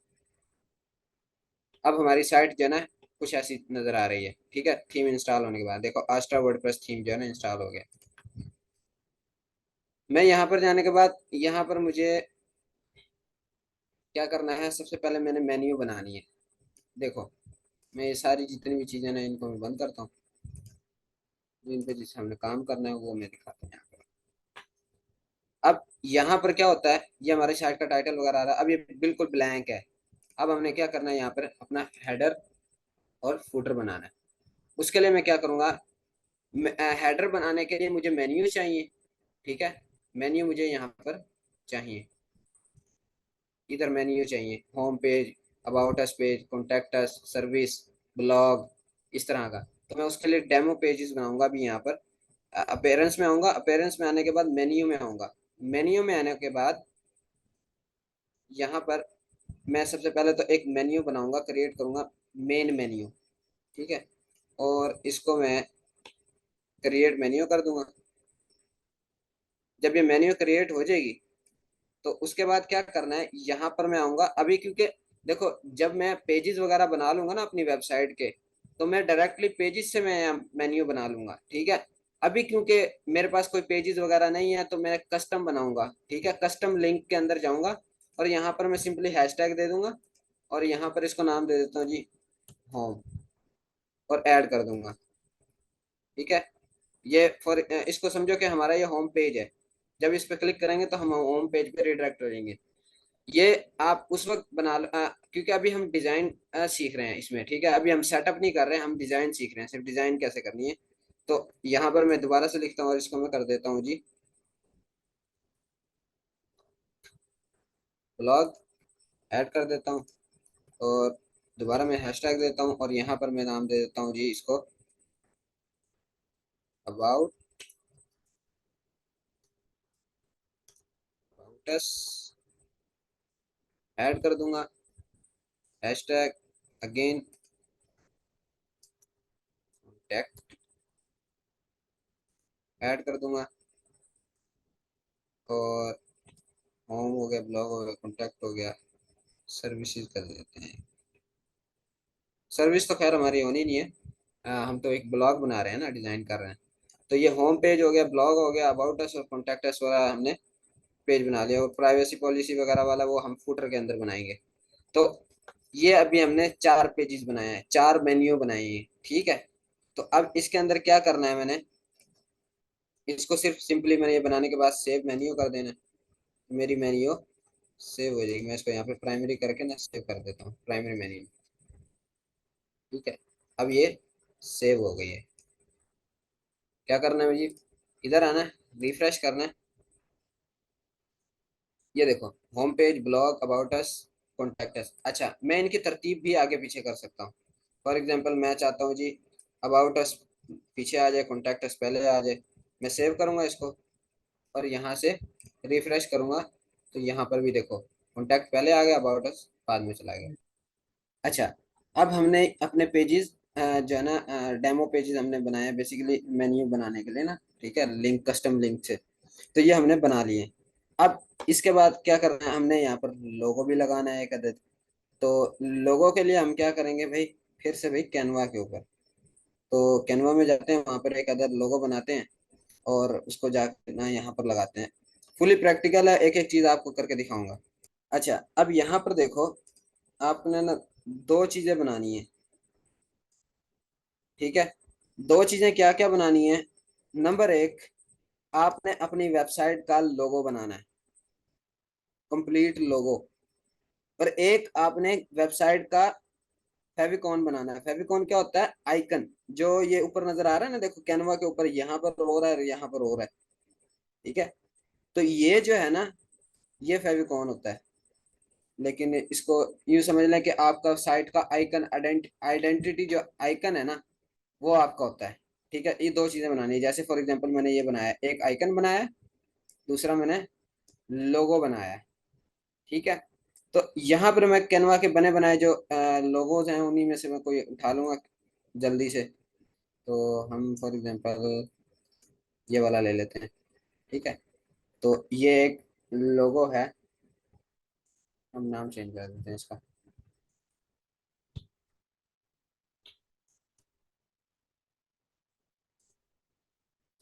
अब हमारी साइट जो है ना, कुछ ऐसी नजर आ रही है। ठीक है, थीम इंस्टॉल होने के बाद देखो आस्ट्रा वर्डप्रेस थीम जो है ना इंस्टॉल हो गया। मैं यहाँ पर जाने के बाद, यहाँ पर मुझे क्या करना है, सबसे पहले मैंने मेन्यू बनानी है। देखो, मैं ये सारी जितनी भी चीजें ना, इनको मैं बंद करता हूँ। जिन पे जिस हमने काम करना है वो मैं दिखाता हूँ यहाँ पर। अब यहाँ पर क्या होता है, ये हमारे साइट का टाइटल वगैरह आ रहा है। अब ये बिल्कुल ब्लैंक है। अब हमने क्या करना है, यहाँ पर अपना हेडर और फुटर बनाना है। उसके लिए मैं क्या करूँगा, हेडर बनाने के लिए मुझे मेन्यू चाहिए। ठीक है, मेन्यू मुझे यहाँ पर चाहिए। इधर मेन्यू चाहिए, home page, about us page, contact us, service, blog, इस तरह का। तो मैं उसके लिए डेमो पेजेस बनाऊंगा अभी यहाँ पर। अपेयरेंस में आऊंगा, अपेयरेंस में आने के बाद मेन्यू में आऊंगा। मेन्यू में आने के बाद यहाँ पर मैं सबसे पहले तो एक मेन्यू बनाऊंगा, क्रिएट करूंगा, मेन मेन्यू। ठीक है, और इसको मैं क्रिएट मेन्यू कर दूंगा। जब ये मेन्यू क्रिएट हो जाएगी, तो उसके बाद क्या करना है, यहाँ पर मैं आऊंगा अभी, क्योंकि देखो जब मैं पेजेस वगैरह बना लूंगा ना अपनी वेबसाइट के, तो मैं डायरेक्टली पेजेस से मैं मेन्यू बना लूंगा। ठीक है, अभी क्योंकि मेरे पास कोई पेजेस वगैरह नहीं है, तो मैं कस्टम बनाऊंगा। ठीक है, कस्टम लिंक के अंदर जाऊंगा और यहाँ पर मैं सिंपली हैशटैग दे दूंगा, और यहाँ पर इसको नाम दे देता हूँ जी होम, और ऐड कर दूंगा। ठीक है, ये फॉर इसको समझो कि हमारा ये होम पेज है। जब इस पर क्लिक करेंगे तो हम होम पेज पे रिडायरेक्ट हो जाएंगे। ये आप उस वक्त बना लो, क्योंकि अभी हम डिजाइन सीख रहे हैं इसमें। ठीक है, अभी हम सेटअप नहीं कर रहे हैं, हम डिजाइन सीख रहे हैं, सिर्फ डिजाइन कैसे करनी है। तो यहाँ पर मैं दोबारा से लिखता हूँ और इसको मैं कर देता हूँ जी ब्लॉग, ऐड कर देता हूँ, और दोबारा मैं हैशटैग देता हूँ, और यहाँ पर मैं नाम दे देता हूँ जी इसको अबाउट कॉन्टैक्टस ऐड कर दूंगा, हैशटैग अगेन कॉन्टैक्ट ऐड कर दूंगा, और होम हो गया, ब्लॉग हो गया, कॉन्टैक्ट हो गया, सर्विसेज कर देते हैं। सर्विस तो खैर हमारी होनी नहीं है, हम तो एक ब्लॉग बना रहे हैं ना, डिजाइन कर रहे हैं। तो ये होम पेज हो गया, ब्लॉग हो गया, अबाउट अस और कॉन्टैक्ट अस वाला हमने पेज बना लिया, और प्राइवेसी पॉलिसी वगैरह वाला वो हम फुटर के अंदर बनाएंगे। तो ये अभी हमने 4 पेजेस बनाए हैं, 4 मेन्यू बनाए हैं, ठीक है। तो अब इसके अंदर क्या करना है, मैंने इसको सिर्फ सिंपली मैंने ये बनाने के बाद सेव मेन्यू कर देना है। मेरी मेन्यू सेव हो जाएगी, मैं इसको यहाँ पे प्राइमरी करके ना सेव कर देता हूँ, प्राइमरी मेन्यू, ठीक है। अब ये सेव हो गई है। क्या करना है मुझे, इधर आना है, रिफ्रेश करना है, ये देखो, home page, blog, about us, contact us. अच्छा, मैं इनकी तरतीब भी आगे पीछे कर सकता हूँ। फॉर एग्जांपल मैं चाहता हूँ जी अबाउट अस पीछे आ जाए, कॉन्टैक्ट अस पहले आ जाए। मैं सेव करूंगा इसको और यहाँ से रिफ्रेश करूंगा, तो यहाँ पर भी देखो कॉन्टैक्ट पहले आ गया, अबाउट अस बाद में चला गया। अच्छा, अब हमने अपने पेजेस जो है ना, डेमो पेजेस हमने बनाए बेसिकली मेन्यू बनाने के लिए ना, ठीक है, लिंक, कस्टम लिंक से। तो ये हमने बना लिए। अब इसके बाद क्या करना है, हमने यहाँ पर लोगो भी लगाना है एक अदद। तो लोगो के लिए हम क्या करेंगे भाई, फिर से भाई कैनवा के ऊपर, तो कैनवा में जाते हैं, वहां पर एक अदद लोगो बनाते हैं और उसको जाकर ना यहाँ पर लगाते हैं। फुली प्रैक्टिकल है, एक एक चीज आपको करके दिखाऊंगा। अच्छा, अब यहाँ पर देखो, आपने ना 2 चीजें बनानी है, ठीक है। 2 चीजें क्या क्या बनानी है। नंबर 1, आपने अपनी वेबसाइट का लोगो बनाना है, कंप्लीट लोगो। और एक आपने वेबसाइट का फेविकॉन बनाना है। फेविकॉन क्या होता है, आइकन, जो ये ऊपर नजर आ रहा है ना, देखो कैनवा के ऊपर यहाँ पर हो रहा है, यहाँ पर हो रहा है, ठीक है। तो ये जो है ना, ये फेविकॉन होता है। लेकिन इसको यूं समझ लें कि आपका साइट का आइकन, आइडेंटिटी जो आइकन है ना, वो आपका होता है, ठीक है। ये 2 चीजें बनानी है। जैसे फॉर एग्जांपल मैंने ये बनाया, एक आइकन बनाया है, दूसरा मैंने लोगो बनाया है, ठीक है। तो यहाँ पर मैं कैनवा के बने बनाए जो लोगोज हैं, उन्हीं में से मैं कोई उठा लूंगा जल्दी से। तो हम फॉर एग्जांपल ये वाला ले लेते हैं, ठीक है। तो ये एक लोगो है, हम नाम चेंज कर देते हैं इसका।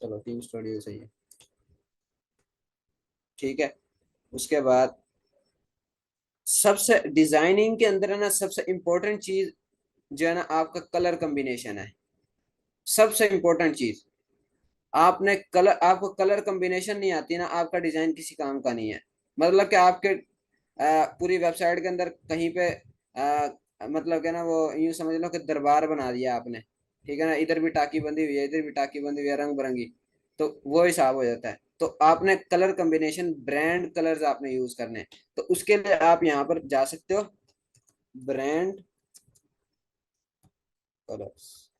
चलो टीम स्टूडियो सही है, ठीक है। उसके बाद सबसे डिजाइनिंग के अंदर है ना, सबसे इम्पोर्टेंट चीज जो है ना, आपका कलर कॉम्बिनेशन है। सबसे इम्पोर्टेंट चीज, आपने कलर, आपको कलर कॉम्बिनेशन नहीं आती ना, आपका डिजाइन किसी काम का नहीं है। मतलब कि आपके पूरी वेबसाइट के अंदर कहीं पे मतलब क्या ना, वो यूं समझ लो कि दरबार बना दिया आपने, ठीक है ना, इधर भी टाकी बंदी हुई है, इधर भी टाकी बंदी हुई है, रंग बिरंगी। तो वो हिसाब हो जाता है। तो आपने कलर कॉम्बिनेशन, ब्रांड कलर्स आपने यूज करने हैं। तो उसके लिए आप यहाँ पर जा सकते हो, ब्रांड कलर्स,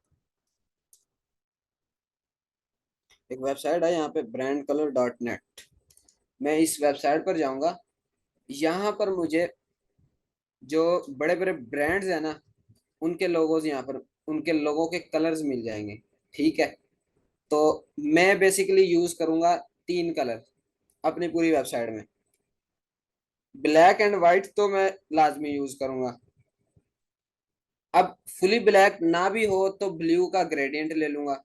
एक वेबसाइट है यहाँ पे brandcolor.net। मैं इस वेबसाइट पर जाऊंगा, यहाँ पर मुझे जो बड़े बड़े ब्रांड्स है ना, उनके लोगोज यहाँ पर, उनके लोगों के कलर्स मिल जाएंगे, ठीक है। तो मैं बेसिकली यूज करूंगा 3 कलर अपनी पूरी वेबसाइट में। ब्लैक एंड व्हाइट तो मैं लाजमी यूज करूंगा। अब फुली ब्लैक ना भी हो तो ब्लू का ग्रेडियंट ले लूंगा,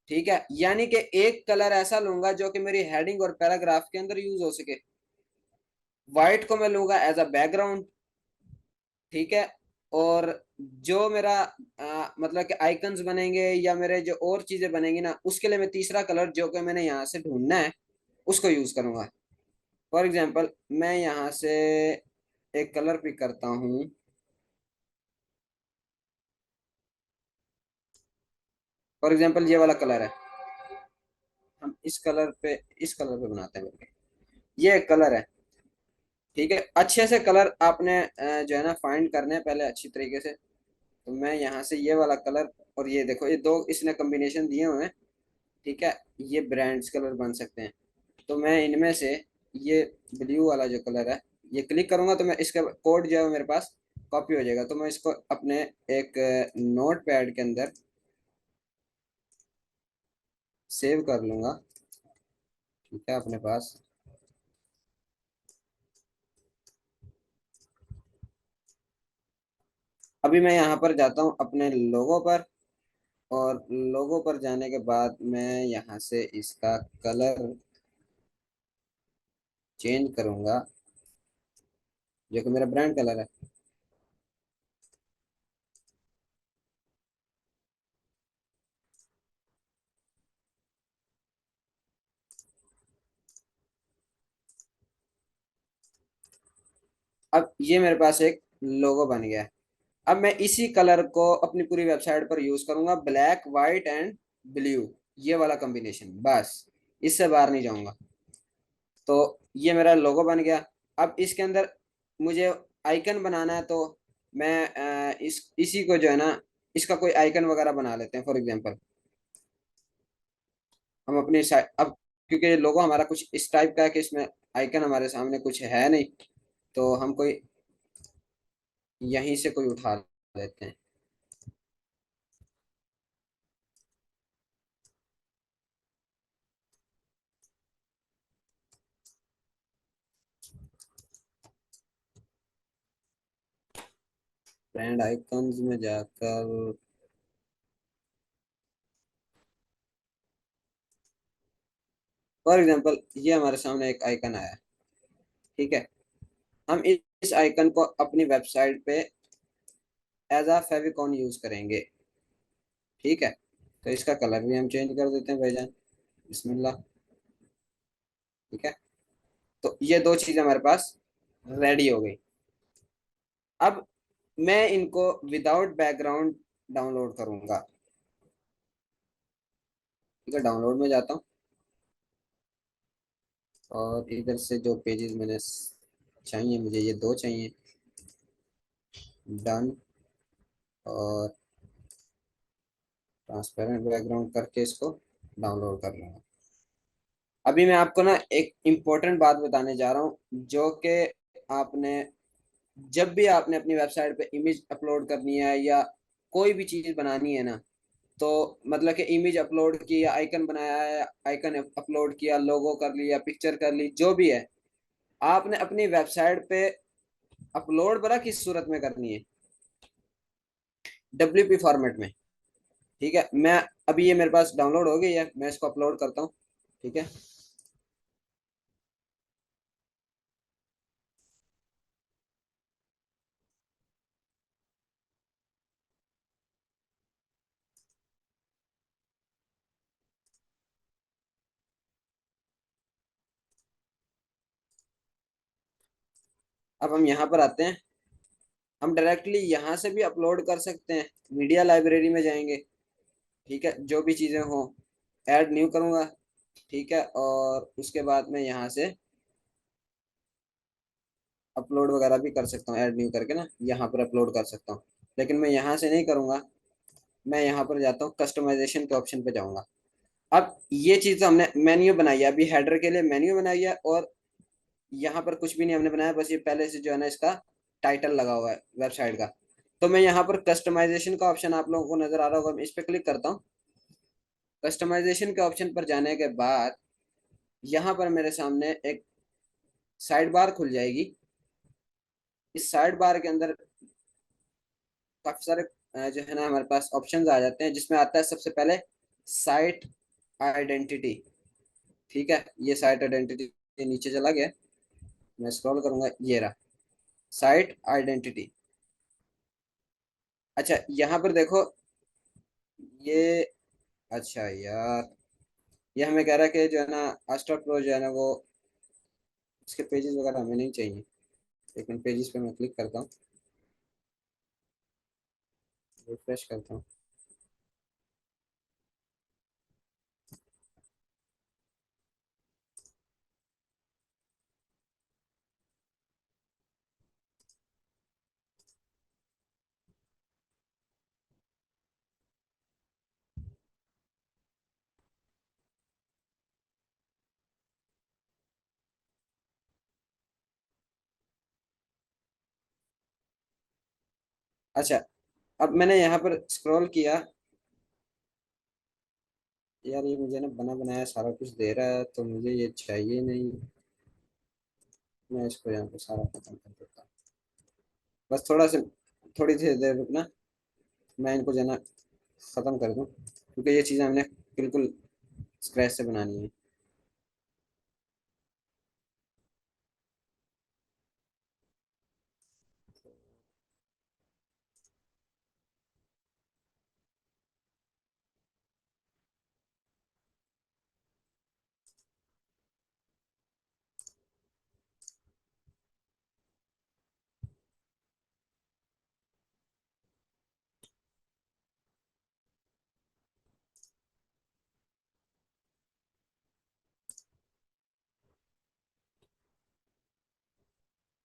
ठीक है। यानी कि एक कलर ऐसा लूंगा जो कि मेरी हेडिंग और पैराग्राफ के अंदर यूज हो सके। व्हाइट को मैं लूंगा एज अ बैकग्राउंड, ठीक है। और जो मेरा मतलब कि आइकन्स बनेंगे या मेरे जो और चीजें बनेंगी ना, उसके लिए मैं तीसरा कलर जो कि मैंने यहाँ से ढूंढना है, उसको यूज करूंगा। फॉर एग्जांपल मैं यहाँ से एक कलर पिक करता हूँ, फॉर एग्जांपल ये वाला कलर है, हम इस कलर पे बनाते हैं मिलके। ये एक कलर है, ठीक है। अच्छे से कलर आपने जो है ना फाइंड करने हैं पहले अच्छी तरीके से। तो मैं यहाँ से ये वाला कलर, और ये देखो, ये 2 इसने कॉम्बिनेशन दिए हुए हैं, ठीक है। ये ब्रांड्स कलर बन सकते हैं। तो मैं इनमें से ये ब्लू वाला जो कलर है, ये क्लिक करूंगा तो मैं इसका कोड जो है वो मेरे पास कॉपी हो जाएगा। तो मैं इसको अपने एक नोट पैड के अंदर सेव कर लूंगा। ठीक है, अपने पास। अभी मैं यहाँ पर जाता हूँ अपने लोगों पर, और लोगों पर जाने के बाद मैं यहाँ से इसका कलर चेंज करूंगा, जो कि मेरा ब्रांड कलर है। अब ये मेरे पास एक लोगो बन गया है। अब मैं इसी कलर को अपनी पूरी वेबसाइट पर यूज करूंगा, ब्लैक वाइट एंड ब्लू, ये वाला कॉम्बिनेशन, बस इससे बाहर नहीं जाऊंगा। तो ये मेरा लोगो बन गया। अब इसके अंदर मुझे आइकन बनाना है, तो मैं इसी को जो है ना, इसका कोई आइकन वगैरह बना लेते हैं। फॉर एग्जांपल हम अपनी साइट अब, क्योंकि लोगो हमारा कुछ इस टाइप का है कि इसमें आइकन हमारे सामने कुछ है नहीं, तो हम कोई यहीं से कोई उठा लेते हैं। ब्रांड आइकन्स में जाकर, फॉर एग्जांपल ये हमारे सामने एक आइकन आया। ठीक है, हम इस आइकन को अपनी वेबसाइट पे एज अ फेविकॉन यूज करेंगे। ठीक है, तो इसका कलर भी हम चेंज कर देते हैं भाईजान। बिस्मिल्लाह। ठीक है, तो ये दो चीजें हमारे पास रेडी हो गई। अब मैं इनको विदाउट बैकग्राउंड डाउनलोड करूंगा। ठीक है, डाउनलोड में जाता हूँ, और इधर से जो पेजेस मैंने चाहिए, मुझे ये दो चाहिए। डन, और ट्रांसपेरेंट बैकग्राउंड करके इसको डाउनलोड कर लूंगा। अभी मैं आपको ना एक इम्पोर्टेंट बात बताने जा रहा हूँ, जो कि आपने, जब भी आपने अपनी वेबसाइट पे इमेज अपलोड करनी है या कोई भी चीज बनानी है ना, तो मतलब कि इमेज अपलोड की या आइकन बनाया है, आइकन अपलोड किया, लोगो कर लिया, पिक्चर कर ली, जो भी है, आपने अपनी वेबसाइट पे अपलोड बड़ा किस सूरत में करनी है, डब्ल्यूपी फॉर्मेट में। ठीक है, मैं अभी ये मेरे पास डाउनलोड हो गई है, मैं इसको अपलोड करता हूँ। ठीक है, अब हम यहाँ पर आते हैं। हम डायरेक्टली यहाँ से भी अपलोड कर सकते हैं, मीडिया लाइब्रेरी में जाएंगे। ठीक है, जो भी चीज़ें हों, ऐड न्यू करूँगा। ठीक है, और उसके बाद मैं यहाँ से अपलोड वगैरह भी कर सकता हूँ, ऐड न्यू करके ना यहाँ पर अपलोड कर सकता हूँ। लेकिन मैं यहाँ से नहीं करूँगा, मैं यहाँ पर जाता हूँ, कस्टमाइजेशन के ऑप्शन पे जाऊँगा। अब ये चीज़ तो हमने मेन्यू बनाई है, अभी हेडर के लिए मेन्यू बनाई है, और यहाँ पर कुछ भी नहीं हमने बनाया, बस ये पहले से जो है ना इसका टाइटल लगा हुआ है वेबसाइट का। तो मैं यहाँ पर कस्टमाइजेशन का ऑप्शन आप लोगों को नजर आ रहा होगा, मैं इस पर क्लिक करता हूँ। कस्टमाइजेशन के ऑप्शन पर जाने के बाद यहाँ पर मेरे सामने एक साइड बार खुल जाएगी। इस साइड बार के अंदर काफी सारे जो है ना हमारे पास ऑप्शंस आ जाते हैं, जिसमें आता है सबसे पहले साइट आइडेंटिटी। ठीक है, ये साइट आइडेंटिटी के नीचे चला गया, मैं स्क्रॉल करूंगा, ये रहा साइट आइडेंटिटी। अच्छा, यहाँ पर देखो ये, अच्छा यार, ये हमें कह रहा है कि जो है ना अस्टर प्रो जो है ना वो, इसके पेजेस वगैरह हमें नहीं चाहिए। लेकिन पेजेस पे मैं क्लिक करता हूँ, रिफ्रेश करता हूँ। अच्छा, अब मैंने यहाँ पर स्क्रॉल किया। यार ये मुझे ना बना बनाया सारा कुछ दे रहा है, तो मुझे ये चाहिए नहीं। मैं इसको यहाँ पे सारा खत्म कर देता हूँ। बस थोड़ा सा, थोड़ी सी देर रुकना, मैं इनको जो है ना खत्म कर दूँ, क्योंकि ये चीज़ें हमने बिल्कुल स्क्रैच से बनानी है।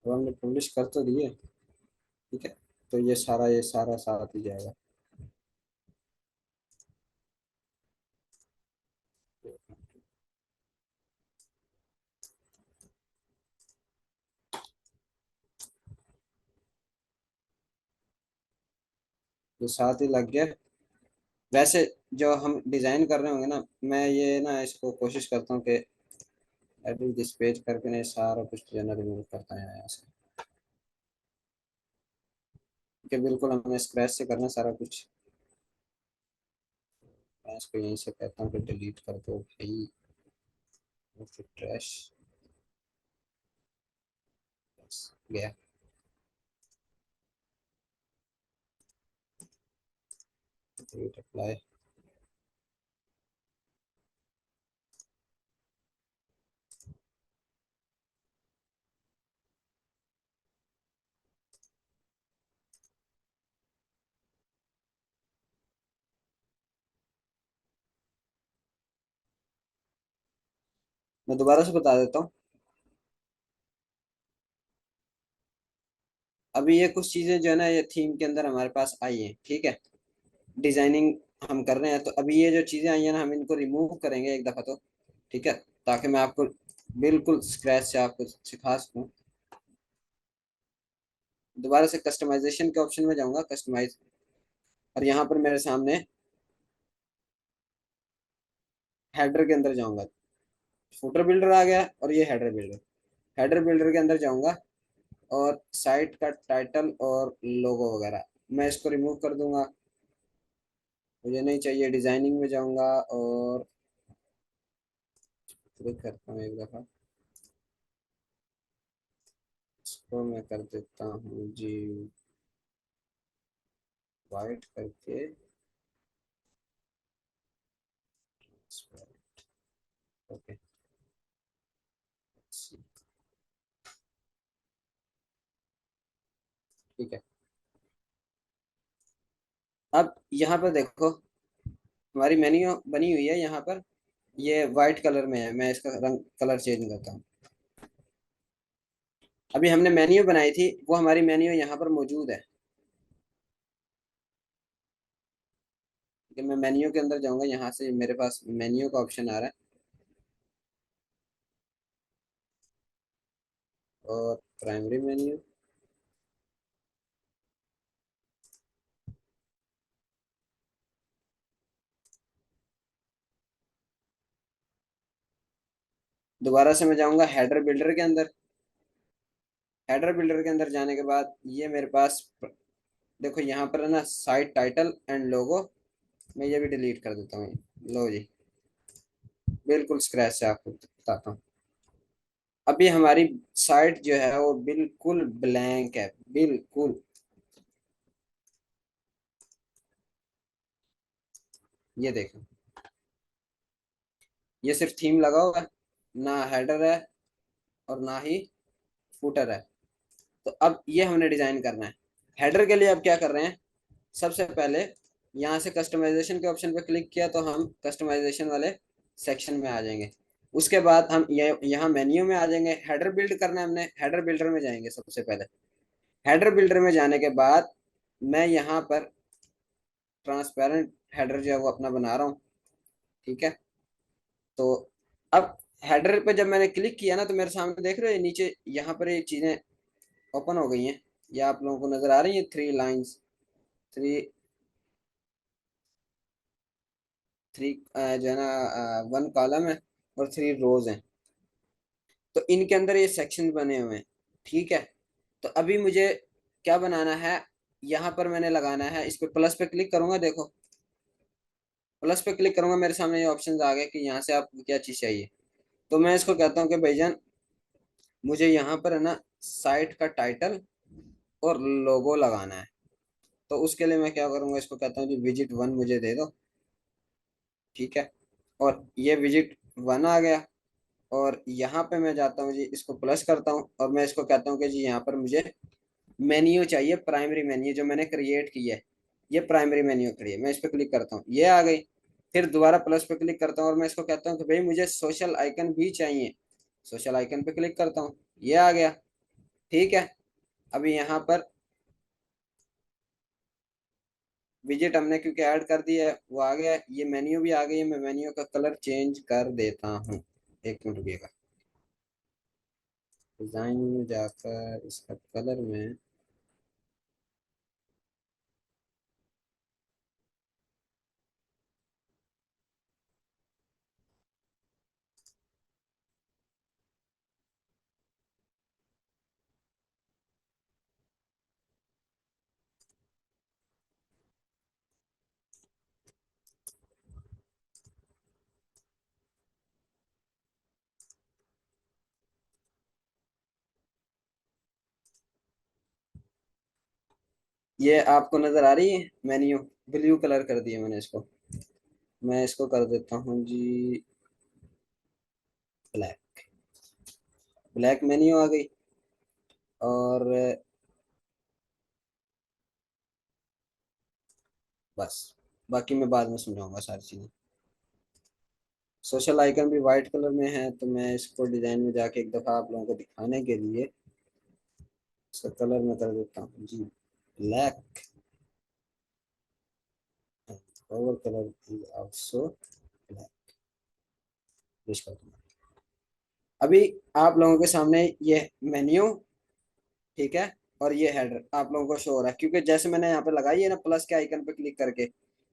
अब हमने पब्लिश कर तो दिए, ठीक है, तो ये सारा साथ ही जाएगा। ये साथ ही लग गया। वैसे जो हम डिजाइन कर रहे होंगे ना, मैं ये ना इसको कोशिश करता हूँ कि एडिट दिस पेज करके ना ये सारा कुछ जो है ना रिमूव करता है यहाँ से, कि बिल्कुल हमें स्क्रैच से करना सारा कुछ। मैं इसको यहीं से कहता हूँ कि डिलीट कर दो भाई, और फिर ट्रैश गया। Delete apply. मैं दोबारा से बता देता हूँ। अभी ये कुछ चीजें जो है ना ये थीम के अंदर हमारे पास आई हैं, ठीक है। डिजाइनिंग हम कर रहे हैं, तो अभी ये जो चीजें आई हैं ना, हम इनको रिमूव करेंगे एक दफा तो, ठीक है, ताकि मैं आपको बिल्कुल स्क्रैच से आपको सिखा सकूं। दोबारा से कस्टमाइजेशन के ऑप्शन में जाऊंगा, कस्टमाइज, और यहाँ पर मेरे सामने हेडर के अंदर जाऊंगा। फुटर बिल्डर आ गया, और ये हेडर बिल्डर। हेडर बिल्डर के अंदर जाऊंगा, और साइट का टाइटल और लोगो वगैरह मैं इसको रिमूव कर दूंगा, मुझे नहीं चाहिए। डिजाइनिंग में जाऊंगा, और क्लिक करता हूँ एक दफा, इसको मैं कर देता हूँ जी वाइट करके। ओके, ठीक है। अब यहाँ पर देखो, हमारी मेन्यू बनी हुई है यहाँ पर, ये वाइट कलर में है। मैं इसका रंग कलर चेंज करता हूँ। अभी हमने मेन्यू बनाई थी, वो हमारी मेन्यू यहाँ पर मौजूद है। कि मैं मेन्यू के अंदर जाऊंगा, यहाँ से मेरे पास मेन्यू का ऑप्शन आ रहा है, और प्राइमरी मेन्यू। दोबारा से मैं जाऊंगा हेडर बिल्डर के अंदर। हेडर बिल्डर के अंदर जाने के बाद ये मेरे पास, देखो यहाँ पर है ना साइट टाइटल एंड लोगो, मैं ये भी डिलीट कर देता हूँ। लो जी, बिल्कुल स्क्रैच से आपको बताता हूँ। अभी हमारी साइट जो है वो बिल्कुल ब्लैंक है, बिल्कुल। ये देखो, ये सिर्फ थीम लगा हुआ है, ना हेडर है और ना ही फुटर है। तो अब ये हमने डिजाइन करना है। हेडर के लिए अब क्या कर रहे हैं, सबसे पहले यहाँ से कस्टमाइजेशन के ऑप्शन पे क्लिक किया, तो हम कस्टमाइजेशन वाले सेक्शन में आ जाएंगे। उसके बाद हम ये यहाँ मेन्यू में आ जाएंगे। हेडर बिल्ड करना है हमने, हेडर बिल्डर में जाएंगे सबसे पहले। हेडर बिल्डर में जाने के बाद मैं यहाँ पर ट्रांसपेरेंट हेडर जो है वो अपना बना रहा हूँ, ठीक है। तो अब हेडर पे जब मैंने क्लिक किया ना, तो मेरे सामने देख रहे हो ये नीचे यहाँ पर ये चीजें ओपन हो गई हैं। ये आप लोगों को नजर आ रही है, 3 लाइंस। थ्री थ्री जो है ना 1 कॉलम है और 3 रोज हैं। तो इनके अंदर ये सेक्शन बने हुए हैं। ठीक है। तो अभी मुझे क्या बनाना है, यहाँ पर मैंने लगाना है, इस पे प्लस पे क्लिक करूंगा, देखो प्लस पे क्लिक करूंगा, मेरे सामने ये ऑप्शन आ गए कि यहाँ से आपको क्या चीज़ चाहिए। तो मैं इसको कहता हूँ कि भाईजान मुझे यहाँ पर है ना साइट का टाइटल और लोगो लगाना है। तो उसके लिए मैं क्या करूंगा, इसको कहता हूँ जी विजिट 1 मुझे दे दो। ठीक है। और ये विजिट 1 आ गया। और यहाँ पे मैं जाता हूँ जी, इसको प्लस करता हूँ और मैं इसको कहता हूँ कि जी यहाँ पर मुझे मेन्यू चाहिए, प्राइमरी मेन्यू जो मैंने क्रिएट की है, ये प्राइमरी मेन्यू खड़ी है। मैं इस पर क्लिक करता हूँ, ये आ गई। फिर दोबारा प्लस पे क्लिक करता हूँ और मैं इसको कहता हूँ कि भाई मुझे सोशल आइकन भी चाहिए। सोशल आइकन पे क्लिक करता हूँ, ये आ गया। ठीक है। अभी यहाँ पर विजिट हमने क्योंकि ऐड कर दिया है वो आ गया, ये मेन्यू भी आ गई है। मैं मेन्यू का कलर चेंज कर देता हूँ, एक मिनट रुकिएगा। डिजाइन में जाकर इसका कलर में, ये आपको नजर आ रही है मेन्यू, ब्लू कलर कर दिया मैंने इसको। मैं इसको कर देता हूँ जी ब्लैक। ब्लैक मेन्यू आ गई। और बस, बाकी मैं बाद में समझाऊंगा सारी चीजें। सोशल आइकन भी वाइट कलर में है, तो मैं इसको डिजाइन में जाके एक दफा आप लोगों को दिखाने के लिए इसका कलर मैं कर देता हूँ जी black. Over colour is also black. अभी आप लोगों के सामने ये मेन्यू, ठीक है, और ये हेडर आप लोगों को शो हो रहा है, क्योंकि जैसे मैंने यहाँ पे लगाई है ना प्लस के आइकन पे क्लिक करके,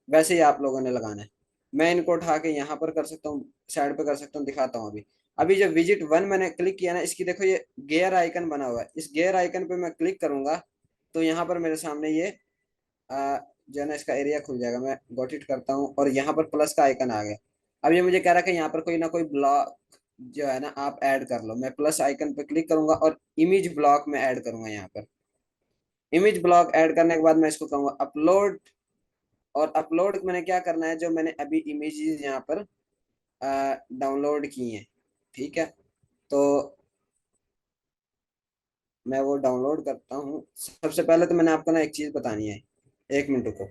वैसे ही आप लोगों ने लगाना है। मैं इनको उठा के यहाँ पर कर सकता हूँ, साइड पे कर सकता हूँ, दिखाता हूँ अभी। अभी जब विजिट 1 मैंने क्लिक किया ना, इसकी देखो ये गेयर आइकन बना हुआ है, इस गेयर आइकन पे मैं क्लिक करूंगा तो यहाँ पर मेरे सामने ये जो है ना इसका एरिया खुल जाएगा। मैं गॉट इट करता हूँ और यहाँ पर प्लस का आइकन आ गया। अब ये मुझे कह रहा है कि यहाँ पर कोई ना कोई ब्लॉक जो है ना आप ऐड कर लो। मैं प्लस आइकन पे क्लिक करूंगा और इमेज ब्लॉक में ऐड करूंगा। यहाँ पर इमेज ब्लॉक ऐड करने के बाद मैं इसको कहूंगा अपलोड। और अपलोड मैंने क्या करना है, जो मैंने अभी इमेजेस यहाँ पर डाउनलोड की हैं, ठीक है, तो मैं वो डाउनलोड करता हूँ। सबसे पहले तो मैंने आपको ना एक चीज बतानी है, एक मिनट को।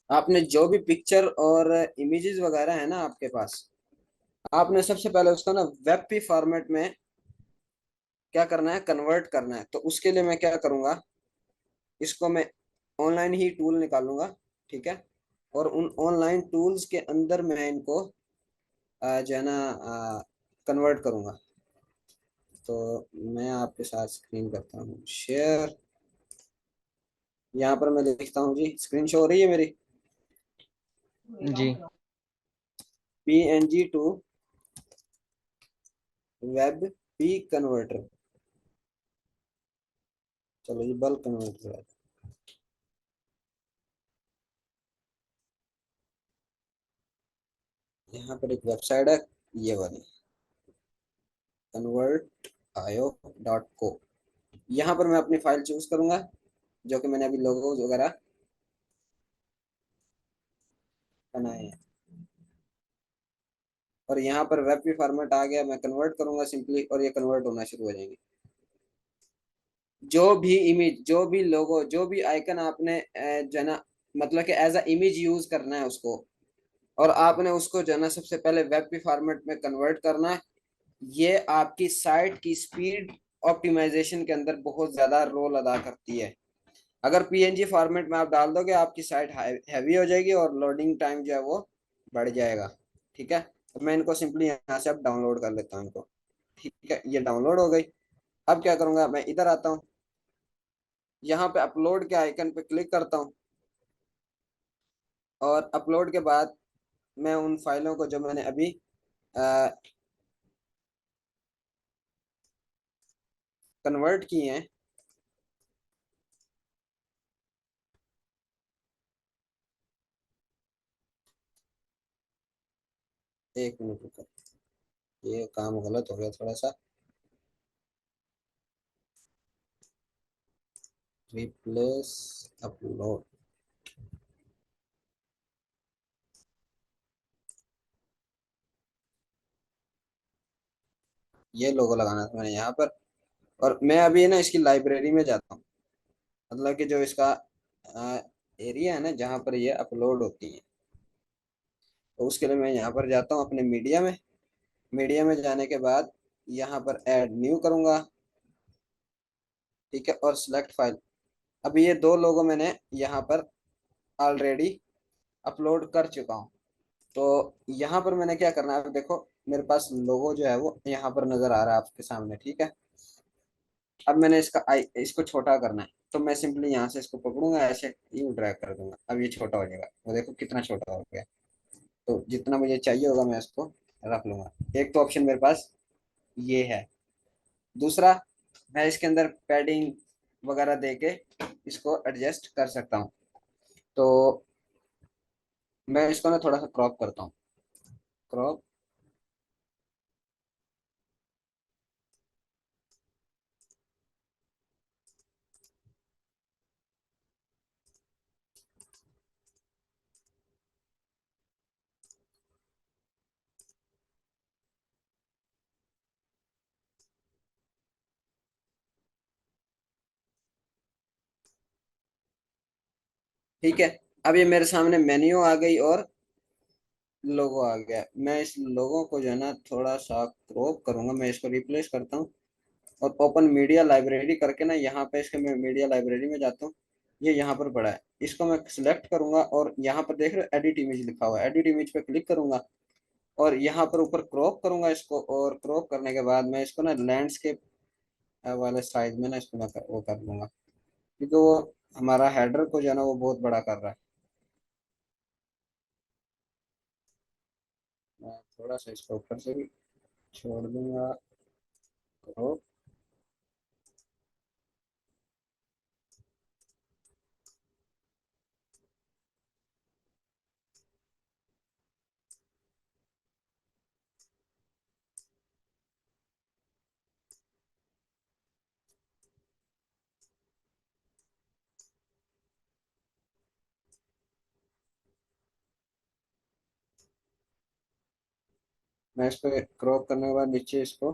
आपने जो भी पिक्चर और इमेजेस वगैरह है ना आपके पास, आपने सबसे पहले उसको ना वेब फॉर्मेट में क्या करना है, कन्वर्ट करना है। तो उसके लिए मैं क्या करूंगा, इसको मैं ऑनलाइन ही टूल निकालूंगा। ठीक है। और उन ऑनलाइन टूल्स के अंदर मैं इनको जो है ना कन्वर्ट करूंगा। तो मैं आपके साथ स्क्रीन करता हूँ शेयर। यहाँ पर मैं लिखता हूँ जी, स्क्रीन शो हो रही है मेरी, जी। PNG to web P converter. चलो जी बल्क कन्वर्टर। यहाँ पर एक वेबसाइट है, ये वाली convertio.co। यहाँ पर मैं अपनी फाइल चूज करूंगा जो कि मैंने अभी लोगो वगैरह बनाए हैं। और यहाँ पर वेब भी फॉर्मेट आ गया, मैं कन्वर्ट करूंगा सिंपली और ये कन्वर्ट होना शुरू हो जाएंगे। जो भी इमेज, जो भी लोगो, जो भी आइकन आपने जो है ना मतलब कि एज अ इमेज यूज करना है उसको, और आपने उसको जो है ना सबसे पहले वेब भी फॉर्मेट में कन्वर्ट करना है। ये आपकी साइट की स्पीड ऑप्टिमाइजेशन के अंदर बहुत ज्यादा रोल अदा करती है। अगर PNG फॉर्मेट में आप डाल दोगे आपकी साइट हैवी हो जाएगी और लोडिंग टाइम जो है वो बढ़ जाएगा। ठीक है। तो मैं इनको सिंपली यहाँ से अब डाउनलोड कर लेता हूँ इनको। ठीक है, ये डाउनलोड हो गई। अब क्या करूंगा, मैं इधर आता हूँ, यहाँ पे अपलोड के आइकन पे क्लिक करता हूँ, और अपलोड के बाद मैं उन फाइलों को जो मैंने अभी कन्वर्ट किए हैं, एक मिनट रुको, ये काम गलत हो गया थोड़ा सा। रिप्लेस अपलोड, ये लोगो लगाना था मैंने यहाँ पर। और मैं अभी ना इसकी लाइब्रेरी में जाता हूँ, मतलब कि जो इसका एरिया है ना जहाँ पर ये अपलोड होती है, तो उसके लिए मैं यहाँ पर जाता हूँ अपने मीडिया में। मीडिया में जाने के बाद यहाँ पर ऐड न्यू करूँगा। ठीक है, और सिलेक्ट फाइल। अब ये दो लोगो मैंने यहाँ पर ऑलरेडी अपलोड कर चुका हूँ। तो यहाँ पर मैंने क्या करना है, अब देखो मेरे पास लोगो जो है वो यहाँ पर नजर आ रहा है आपके सामने। ठीक है, अब मैंने इसको छोटा करना है, तो मैं सिंपली यहाँ से इसको पकड़ूंगा, ऐसे यूं ड्रैग कर दूंगा, अब ये छोटा हो जाएगा। वो देखो कितना छोटा हो गया। तो जितना मुझे चाहिए होगा मैं इसको रख लूंगा। एक तो ऑप्शन मेरे पास ये है। दूसरा, मैं इसके अंदर पैडिंग वगैरह दे के इसको एडजस्ट कर सकता हूँ। तो मैं इसको ना थोड़ा सा क्रॉप करता हूँ, क्रॉप। ठीक है, अब ये मेरे सामने मेन्यू आ गई और लोगो आ गया। मैं इस लोगो को जो है ना थोड़ा सा क्रॉप करूंगा, मैं इसको रिप्लेस करता हूँ, और ओपन मीडिया लाइब्रेरी करके ना यहाँ पे इसके मैं मीडिया लाइब्रेरी में जाता हूँ। ये यहाँ पर पड़ा है, इसको मैं सिलेक्ट करूंगा, और यहाँ पर देख रहे हो एडिट इमेज लिखा हुआ है, एडिट इमेज पे क्लिक करूंगा, और यहाँ पर ऊपर क्रॉप करूंगा इसको। और क्रॉप करने के बाद मैं इसको ना लैंडस्केप वाले साइज में ना इसको मैं वो कर लूंगा, क्योंकि वो हमारा हेडर को जो है ना वो बहुत बड़ा कर रहा है। मैं थोड़ा सा इसको ऊपर से भी छोड़ दूंगा, क्रॉप। मैं इस पे क्रॉप करने के बाद नीचे इसको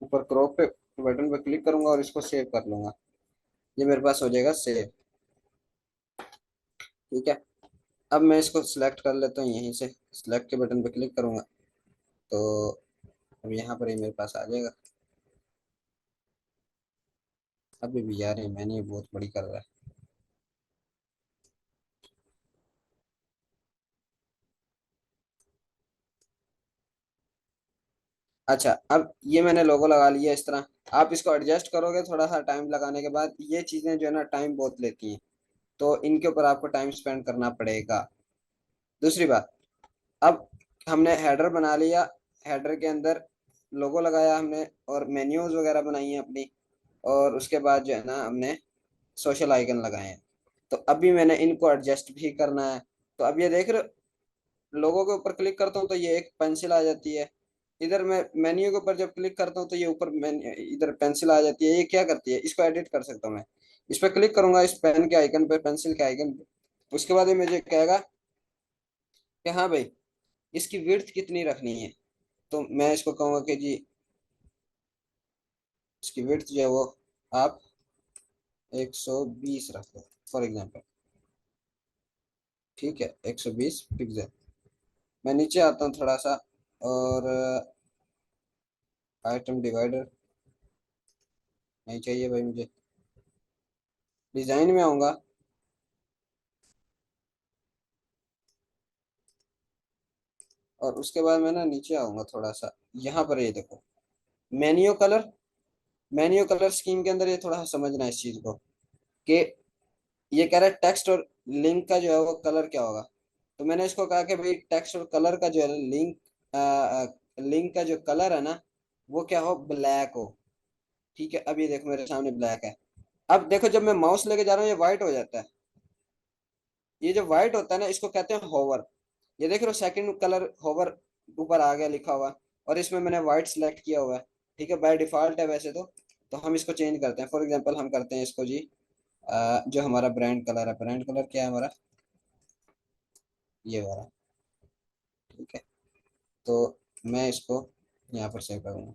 ऊपर क्रॉप पे बटन पे क्लिक करूंगा और इसको सेव कर लूंगा। ये मेरे पास हो जाएगा सेव। ठीक है, अब मैं इसको सिलेक्ट कर लेता हूँ, यहीं से सिलेक्ट के बटन पे क्लिक करूंगा, तो अब यहाँ पर ही मेरे पास आ जाएगा। अभी भी यार ये मैंने बहुत बड़ी कर रहा है। अच्छा, अब ये मैंने लोगो लगा लिया इस तरह। आप इसको एडजस्ट करोगे थोड़ा सा टाइम लगाने के बाद, ये चीजें जो है ना टाइम बहुत लेती हैं, तो इनके ऊपर आपको टाइम स्पेंड करना पड़ेगा। दूसरी बात, अब हमने हेडर बना लिया, हेडर के अंदर लोगो लगाया हमने, और मेन्यूज वगैरह बनाई हैं अपनी, और उसके बाद जो है ना हमने सोशल आइकन लगाए हैं। तो अभी मैंने इनको एडजस्ट भी करना है। तो अब ये देख रहे हो, लोगों के ऊपर क्लिक करता हूँ तो ये एक पेंसिल आ जाती है। इधर मैं मेन्यू के ऊपर जब क्लिक करता हूँ तो ये ऊपर इधर पेंसिल आ जाती है। ये क्या करती है, इसको एडिट कर सकता हूँ मैं। इस पर क्लिक करूंगा, इस पेन के आइकन पे, पेंसिल के आइकन पे, उसके बाद ये मुझे कहेगा कि हाँ भाई इसकी विड्थ कितनी रखनी है। तो मैं इसको कहूंगा कि जी इसकी विड्थ जो है वो आप 120 रख दो फॉर एग्जांपल। ठीक है, 120 पिक्सल। मैं नीचे आता हूँ थोड़ा सा, और आइटम डिवाइडर नहीं चाहिए भाई मुझे। डिजाइन में आऊंगा, और उसके बाद मैं ना नीचे आऊंगा थोड़ा सा, यहाँ पर ये देखो menu colour. Menu colour scheme के अंदर ये थोड़ा सा समझना है इस चीज को, कि ये कह रहा है टेक्स्ट और लिंक का जो है वो कलर क्या होगा। तो मैंने इसको कहा कि भाई टेक्स्ट और कलर का जो है लिंक, लिंक का जो कलर है ना वो क्या हो, ब्लैक हो। ठीक है, अब ये देखो मेरे सामने ब्लैक है। अब देखो जब मैं माउस लेके जा रहा हूँ ये व्हाइट हो जाता है। ये जो व्हाइट होता है ना इसको कहते हैं होवर। ये देख रहे हो सेकंड कलर होवर ऊपर आ गया लिखा हुआ, और इसमें मैंने व्हाइट सेलेक्ट किया हुआ है। ठीक है, बाय डिफॉल्ट है वैसे तो हम इसको चेंज करते हैं। फॉर एग्जांपल हम करते हैं इसको जी, जो हमारा ब्रांड कलर है, ब्रांड कलर क्या है हमारा, ये वाला। ठीक है, तो मैं इसको यहाँ पर सेव करूँगा।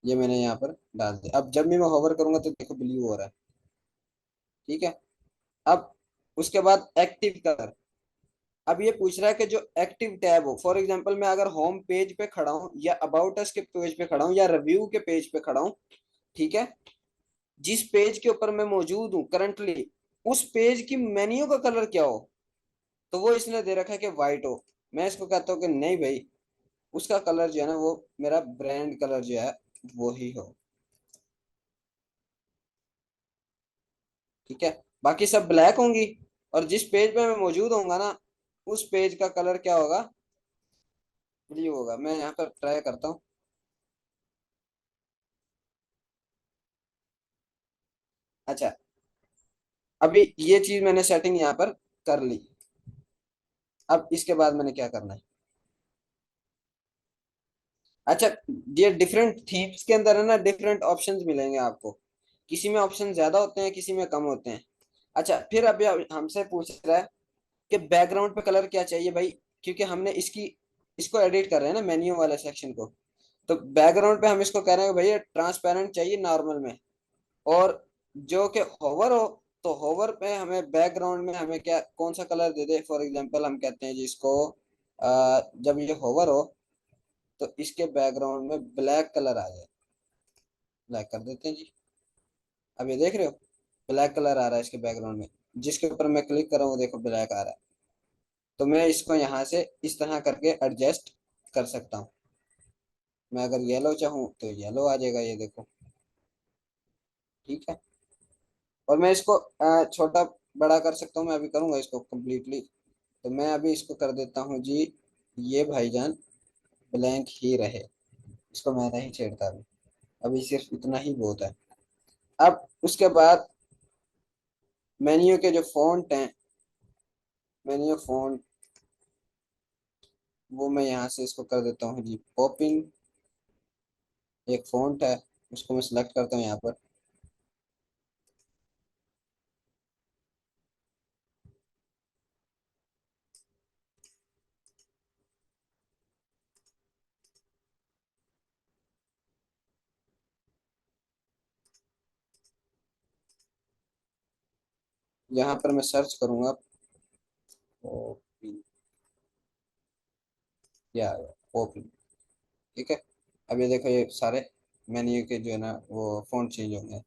ये मैंने यहाँ पर डाल दिया। अब जब भी मैं होवर करूंगा तो देखो ब्लू हो रहा है। ठीक है, अब उसके बाद एक्टिव कलर। अब ये पूछ रहा है कि जो एक्टिव टैब हो, फॉर एग्जांपल मैं अगर होम पेज पे खड़ा हूँ या अबाउट अस के पेज पे खड़ा हूँ या रिव्यू के पेज पे खड़ा हूँ, ठीक है, जिस पेज के ऊपर मैं मौजूद हूँ करंटली, उस पेज की मेन्यू का कलर क्या हो, तो वो इसने दे रखा है कि व्हाइट हो। मैं इसको कहता हूँ कि नहीं भाई, उसका कलर जो है ना वो मेरा ब्रांड कलर जो है वो ही हो। ठीक है, बाकी सब ब्लैक होंगी, और जिस पेज पे मैं मौजूद होऊंगा ना उस पेज का कलर क्या होगा, ब्लू होगा। मैं यहाँ पर ट्राई करता हूँ। अच्छा, अभी ये चीज मैंने सेटिंग यहाँ पर कर ली। अब इसके बाद मैंने क्या करना है। अच्छा, ये डिफरेंट थीम्स के अंदर है ना डिफरेंट ऑप्शंस मिलेंगे आपको। किसी में ऑप्शन ज्यादा होते हैं, किसी में कम होते हैं। अच्छा, फिर अभी हमसे पूछ रहा है कि बैकग्राउंड पे कलर क्या चाहिए भाई, क्योंकि हमने इसको एडिट कर रहे हैं ना मेन्यू वाले सेक्शन को। तो बैकग्राउंड पे हम इसको कह रहे हैं कि भैया ट्रांसपेरेंट चाहिए नॉर्मल में, और जो कि होवर हो, तो होवर पे हमें बैकग्राउंड में हमें क्या कौन सा colour they they. For example हम कहते हैं जी इसको, जब ये होवर हो तो इसके बैकग्राउंड में ब्लैक कलर आ जाए। ब्लैक कर देते हैं जी। अब ये देख रहे हो ब्लैक कलर आ रहा है इसके बैकग्राउंड में, जिसके ऊपर मैं क्लिक कर रहा हूँ देखो ब्लैक आ रहा है। तो मैं इसको यहाँ से इस तरह करके एडजस्ट कर सकता हूँ। मैं अगर येलो चाहूँ तो येलो आ जाएगा, ये देखो। ठीक है, और मैं इसको छोटा बड़ा कर सकता हूँ। मैं अभी करूंगा इसको कम्प्लीटली। तो मैं अभी इसको कर देता हूँ जी, ये भाईजान ब्लैंक ही रहे, इसको मैं नहीं छेड़ता अभी। अभी सिर्फ इतना ही बहुत है। अब उसके बाद मेन्यू के जो फॉन्ट हैं, मेन्यू फॉन्ट, वो मैं यहाँ से इसको कर देता हूँ जी पॉपिंग। एक फॉन्ट है, उसको मैं सिलेक्ट करता हूँ यहाँ पर। यहाँ पर मैं सर्च करूंगा पॉपिंग, या पॉपिंग। ठीक है, अब ये देखो ये सारे मेन्यू के जो है ना वो फॉन्ट चेंज होंगे।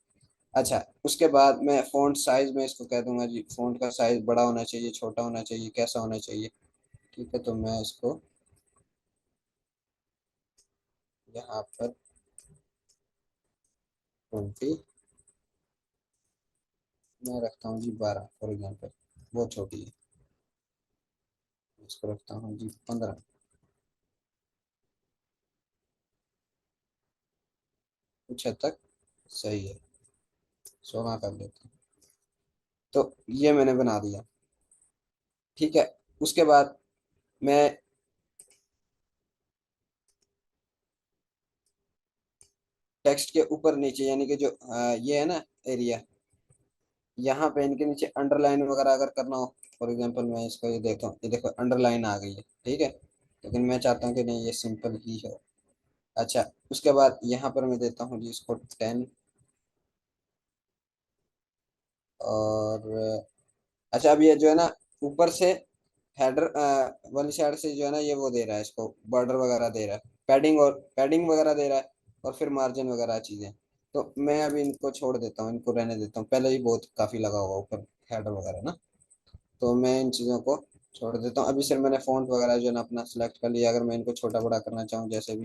अच्छा, उसके बाद मैं फ़ॉन्ट साइज में इसको कह दूंगा जी फ़ॉन्ट का साइज बड़ा होना चाहिए, छोटा होना चाहिए, कैसा होना चाहिए। ठीक है, तो मैं इसको यहाँ पर 20 मैं रखता हूँ जी 12 फॉर एग्जांपल, बहुत छोटी है। इसको रखता हूँ जी 15। कुछ हद तक सही है, 16 कर देता हूँ। तो ये मैंने बना दिया। ठीक है, उसके बाद मैं टेक्स्ट के ऊपर नीचे यानी कि जो ये है ना एरिया, यहाँ पे इनके नीचे अंडरलाइन वगैरह अगर करना हो, फॉर एग्जांपल मैं इसको ये देखता हूँ, ये देखो अंडरलाइन आ गई है। ठीक है, लेकिन मैं चाहता हूँ कि नहीं ये सिंपल ही हो। अच्छा, उसके बाद यहाँ पर मैं देता हूँ जी इसको 10। और अच्छा, अब ये जो है ना ऊपर से हेडर वाली साइड से जो है ना ये वो दे रहा है, इसको बॉर्डर वगैरह दे रहा है, पैडिंग और पैडिंग वगैरह दे रहा है, और फिर मार्जिन वगैरह चीज़ें। तो मैं अभी इनको छोड़ देता हूँ, इनको रहने देता हूँ, पहले ही बहुत काफी लगा हुआ ऊपर हेडर वगैरह ना। तो मैं इन चीज़ों को छोड़ देता हूँ। अभी सिर्फ मैंने फ़ॉन्ट वगैरह जो है ना अपना सेलेक्ट कर लिया। अगर मैं इनको छोटा बड़ा करना चाहूँ जैसे भी,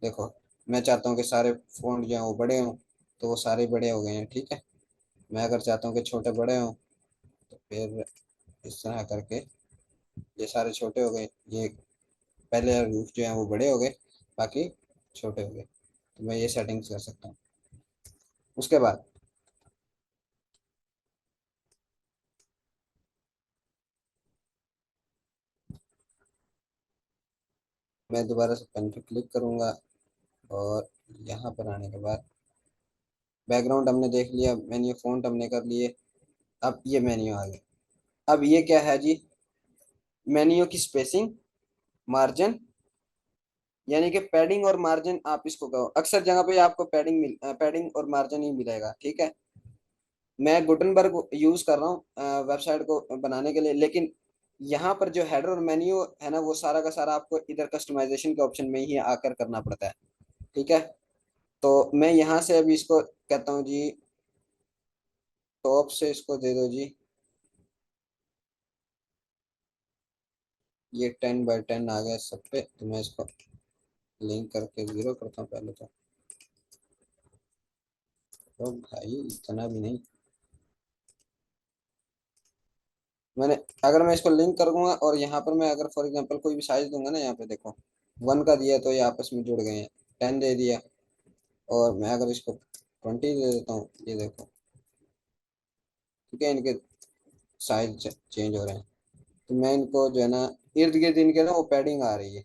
देखो मैं चाहता हूँ कि सारे फ़ॉन्ट जो हैं वो बड़े हों, तो वो सारे बड़े हो गए हैं, ठीक है। मैं अगर चाहता हूँ कि छोटे बड़े हों, तो फिर इस तरह करके ये सारे छोटे हो गए, ये पहले रूफ जो है वो बड़े हो गए, बाकी छोटे हो गए। तो मैं ये सेटिंग्स कर सकता हूँ। उसके बाद मैं दोबारा से पेन पे क्लिक करूँगा, और यहाँ पर आने के बाद बैकग्राउंड हमने देख लिया, मेन्यू फ़ॉन्ट हमने कर लिए। अब ये मेन्यू आ गया। अब ये क्या है जी, मेन्यू की स्पेसिंग, मार्जिन, यानी कि पैडिंग और मार्जिन आप इसको कहो। अक्सर जगह पे आपको पैडिंग और मार्जिन ही मिलेगा, ठीक है। मैं गुटनबर्ग यूज कर रहा हूँ वेबसाइट को बनाने के लिए, लेकिन यहाँ पर जो हेडर और मेन्यू है ना, वो सारा का सारा आपको इधर कस्टमाइजेशन के ऑप्शन में ही आकर करना पड़ता है, ठीक है। तो मैं यहाँ से अभी इसको कहता हूँ जी, टॉप से इसको दे दो जी, ये 10 बाय 10 आ गया सब पे। तो मैं इसको लिंक करके 0 करता हूँ पहले तो भाई इतना भी नहीं। मैंने, अगर मैं इसको लिंक करूंगा और यहाँ पर मैं अगर फॉर एग्जांपल कोई भी साइज दूंगा ना, यहाँ पे देखो 1 का दिया तो ये आपस में जुड़ गए हैं, 10 दे दिया, और मैं अगर इसको 20 दे देता हूँ, ये देखो, ठीक है, इनके साइज चेंज हो रहे हैं। तो मैं इनको जो है ना, इर्द गिर्द इनके ना वो पैडिंग आ रही है।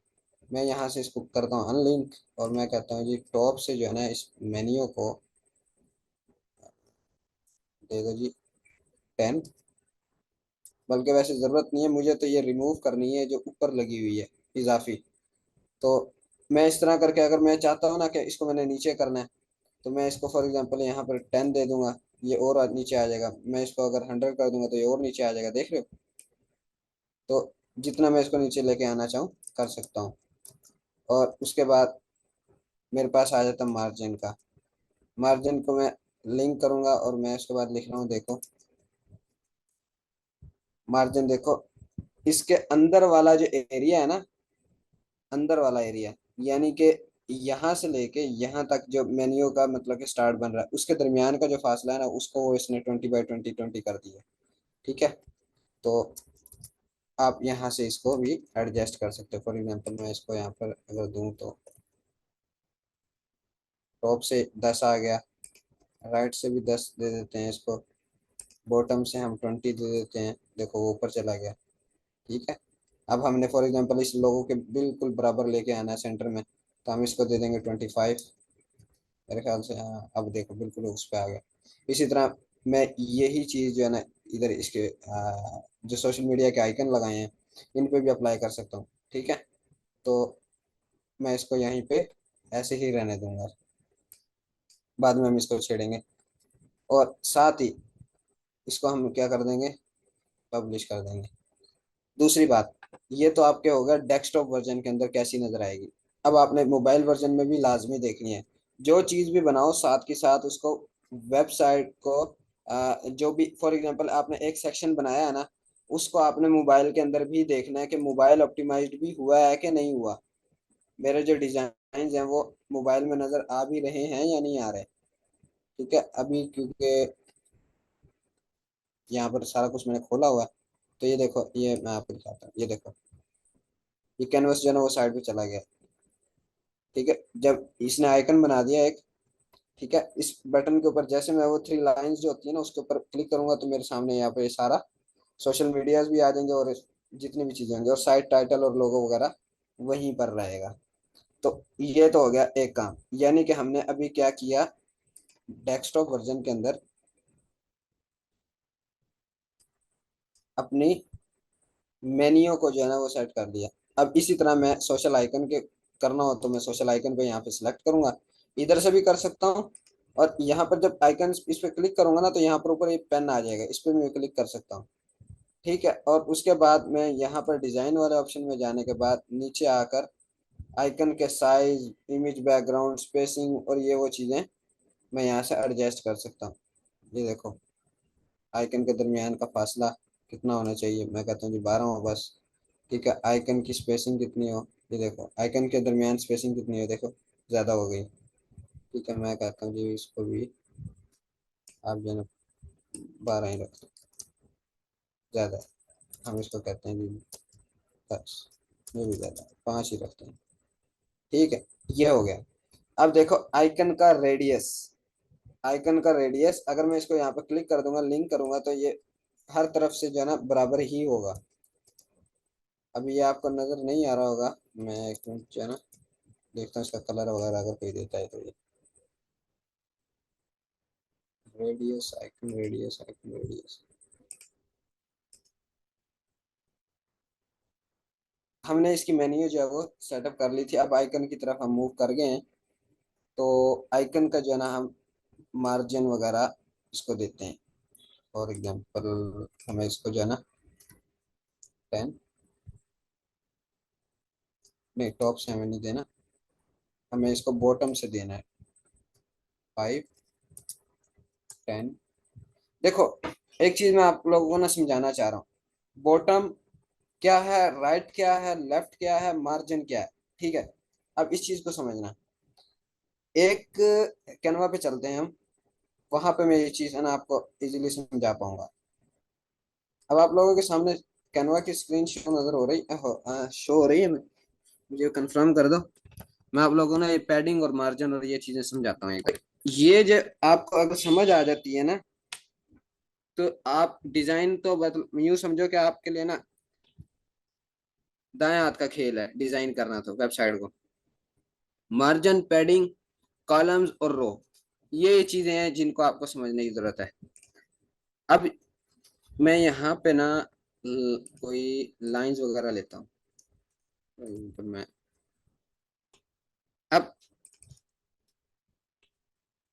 मैं यहाँ से इसको करता हूँ अनलिंक, और मैं कहता हूँ जी टॉप से जो है ना इस मेन्यू को दे दो जी 10। बल्कि वैसे ज़रूरत नहीं है मुझे, तो ये रिमूव करनी है जो ऊपर लगी हुई है इजाफी। तो मैं इस तरह करके, अगर मैं चाहता हूँ ना कि इसको मैंने नीचे करना है, तो मैं इसको फॉर एग्जांपल यहाँ पर 10 दे दूंगा, ये और नीचे आ जाएगा। मैं इसको अगर 100 कर दूंगा तो ये और नीचे आ जाएगा, देख रहे हो। तो जितना मैं इसको नीचे लेके आना चाहूँ कर सकता हूँ। और उसके बाद मेरे पास आ जाता मार्जिन का। मार्जिन को मैं लिंक करूंगा, और मैं उसके बाद लिख रहा हूँ, देखो मार्जिन देखो, इसके अंदर वाला जो एरिया है ना, अंदर वाला एरिया, यानी कि यहाँ से लेके यहाँ तक जो मेन्यू का मतलब कि स्टार्ट बन रहा है, उसके दरमियान का जो फासला है ना, उसको वो इसने 20 बाय 20 कर दिया, ठीक है। तो आप यहाँ से इसको भी एडजस्ट कर सकते हो। फॉर एग्जांपल मैं इसको यहाँ पर अगर दूं तो टॉप से 10 आ गया, राइट से भी 10 दे देते हैं इसको, बॉटम से हम 20 दे देते हैं, देखो वो ऊपर चला गया, ठीक है। अब हमने फॉर एग्जांपल इस लोगों के बिल्कुल बराबर लेके आना है सेंटर में, तो हम इसको दे देंगे 25। मेरे ख्याल से हाँ, अब देखो बिल्कुल उस पे आ गया। इसी तरह मैं यही चीज़ जो है ना इधर इसके जो सोशल मीडिया के आइकन लगाए हैं, इन पे भी अप्लाई कर सकता हूँ, ठीक है। तो मैं इसको यहीं पे ऐसे ही रहने दूंगा, बाद में हम इसको छेड़ेंगे। और साथ ही इसको हम क्या कर देंगे, पब्लिश कर देंगे। दूसरी बात, ये तो आपके होगा डेस्कटॉप वर्जन के अंदर कैसी नजर आएगी। अब आपने मोबाइल वर्जन में भी लाजमी देखनी है। जो चीज़ भी बनाओ साथ के साथ उसको, वेबसाइट को जो भी फॉर एग्जांपल आपने एक सेक्शन बनाया है ना, उसको आपने मोबाइल के अंदर भी देखना है कि मोबाइल ऑप्टिमाइज्ड भी हुआ है कि नहीं हुआ। मेरे जो डिजाइन हैं वो मोबाइल में नज़र आ भी रहे हैं या नहीं आ रहे, ठीक है। अभी क्योंकि यहाँ पर सारा कुछ मैंने खोला हुआ है, तो ये देखो, ये मैं आपको दिखाता हूँ, ये देखो ये कैनवस जो है ना वो साइड पे चला गया, ठीक है। जब इसने आइकन बना दिया एक, ठीक है, इस बटन के ऊपर जैसे मैं वो 3 लाइंस जो होती है ना उसके ऊपर क्लिक करूंगा, तो मेरे सामने यहाँ पे ये सारा सोशल मीडियाज भी आ जाएंगे, और जितनी भी चीजें होंगी, और साइट टाइटल और लोगो वगैरह वहीं पर रहेगा। तो ये तो हो गया एक काम, यानी कि हमने अभी क्या किया, डेस्कटॉप वर्जन के अंदर अपनी मेन्यू को जो है ना वो सेट कर दिया। अब इसी तरह मैं सोशल आइकन के करना हो तो मैं सोशल आइकन पे यहाँ पे सिलेक्ट करूंगा, इधर से भी कर सकता हूँ। और यहाँ पर जब आइकन इस पे क्लिक करूंगा ना, तो यहाँ पर ऊपर एक पेन आ जाएगा, इस पे मैं क्लिक कर सकता हूँ, ठीक है। और उसके बाद मैं यहाँ पर डिजाइन वाले ऑप्शन में जाने के बाद नीचे आकर आइकन के साइज, इमेज बैकग्राउंड, स्पेसिंग और ये वो चीज़ें मैं यहाँ से एडजस्ट कर सकता हूँ। ये देखो, आइकन के दरमियान का फासला कितना होना चाहिए, मैं कहता हूँ जी 12 हो बस। ठीक है, आइकन की स्पेसिंग कितनी हो, ये देखो आइकन के दरमियान स्पेसिंग कितनी हो, देखो ज़्यादा हो गई। ठीक है, मैं कहता हूँ जी इसको भी आप जो है ना 12 ही रखो, ज़्यादा है। हम इसको कहते हैं जी 10, ये भी ज़्यादा है, 5 ही रखते हैं। ठीक है, ये हो गया। अब देखो आइकन का रेडियस, आइकन का रेडियस अगर मैं इसको यहाँ पर क्लिक कर दूंगा, लिंक करूंगा, तो ये हर तरफ से जो है ना बराबर ही होगा। अब ये आपको नजर नहीं आ रहा होगा, मैं एक मिनट जो है ना देखता हूँ इसका कलर वगैरह अगर कोई देता है तो। ये radius, icon radius, icon radius, हमने इसकी मेन्यू जो है वो सेटअप कर ली थी। अब आइकन की तरफ हम मूव कर गए हैं, तो आइकन का जो है ना हम मार्जिन वगैरह इसको देते हैं। फॉर एग्जांपल हमें इसको जो है ना 10, नहीं टॉप से हमें नहीं देना, हमें इसको बॉटम से देना है 5, 10। देखो एक चीज मैं आप लोगों को ना समझाना चाह रहा हूँ, बॉटम क्या है, राइट क्या है, लेफ्ट क्या है, मार्जिन क्या है। ठीक है, अब इस चीज को समझना। एक कैनवा पे चलते हैं हम, वहां पे मैं ये चीज है ना आपको इजीली समझा पाऊंगा। अब आप लोगों के सामने कैनवा की स्क्रीन शो नजर हो रही शो हो रही है, मुझे कंफर्म कर दो। मैं आप लोगों को ना ये पैडिंग और मार्जिन और ये चीजें समझाता हूँ एक। ये जो आपको अगर समझ आ जाती है ना, तो आप डिजाइन तो बदल यूं समझो कि आपके लिए ना दाएं हाथ का खेल है डिजाइन करना तो वेबसाइट को। मार्जिन, पैडिंग, कॉलम्स और रो, ये चीजें हैं जिनको आपको समझने की जरूरत है। अब मैं यहाँ पे ना कोई लाइंस वगैरह लेता हूँ, तो मैं अब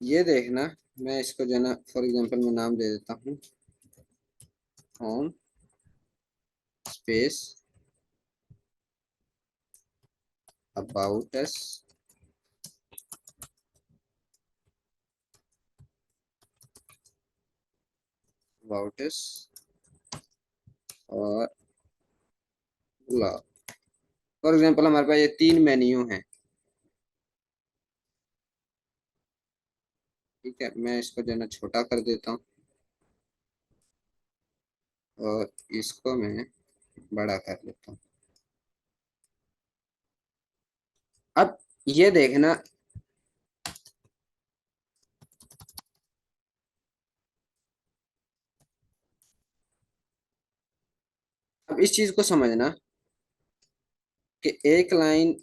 ये देखना, मैं इसको जो है ना फॉर एग्जांपल मैं नाम दे देता हूँ home space about us, about us और ब्लॉग। फॉर एग्जांपल हमारे पास ये 3 मेन्यू हैं। ठीक है, मैं इसको जो है ना छोटा कर देता हूँ और इसको मैं बड़ा कर लेता हूँ। अब ये देखना, अब इस चीज को समझना कि एक लाइन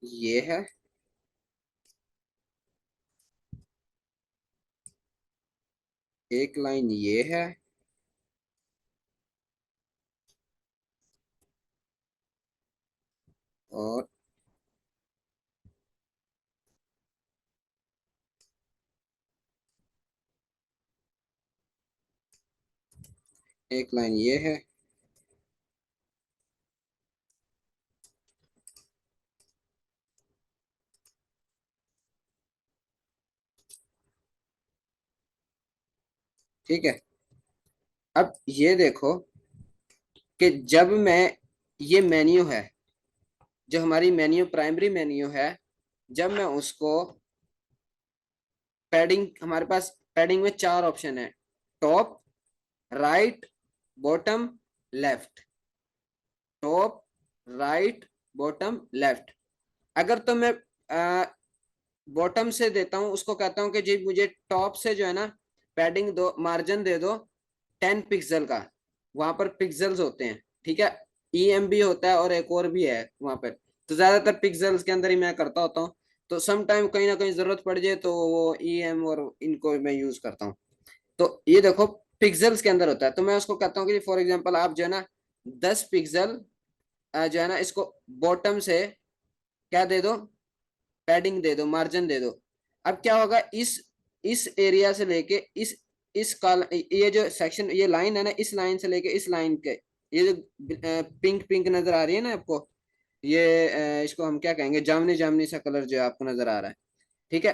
ये है, एक लाइन ये है, और एक लाइन ये है। ठीक है, अब ये देखो कि जब मैं, ये मेन्यू है, जो हमारी मेन्यू प्राइमरी मेन्यू है, जब मैं उसको पैडिंग, हमारे पास पैडिंग में 4 ऑप्शन है, top, right, bottom, left. Top, right, bottom, left. अगर तो मैं बॉटम से देता हूँ, उसको कहता हूँ कि जी मुझे टॉप से जो है ना पैडिंग दो, मार्जिन दे दो 10 पिक्सल का। वहां पर पिक्सल्स होते हैं, ठीक है, ईएमबी होता है और एक और भी है वहां पर। तो ज्यादातर पिक्सल्स के अंदर ही मैं करता होता हूँ, तो सम टाइम कहीं ना कहीं जरूरत पड़ जाए तो वो ईएम और इनको मैं यूज करता हूँ। तो ये देखो पिक्सल्स के अंदर होता है, तो मैं उसको कहता हूँ कि फॉर एग्जाम्पल आप जो है ना 10 पिक्सल जो है ना इसको बॉटम से क्या दे दो, पैडिंग दे दो, मार्जिन दे दो। अब क्या होगा, इस एरिया से लेके इस कॉल, ये जो सेक्शन, ये लाइन है ना, इस लाइन से लेके इस लाइन के, ये जो पिंक पिंक नजर आ रही है ना आपको, ये इसको हम क्या कहेंगे, जामनी जामनी सा कलर जो है आपको नजर आ रहा है। ठीक है,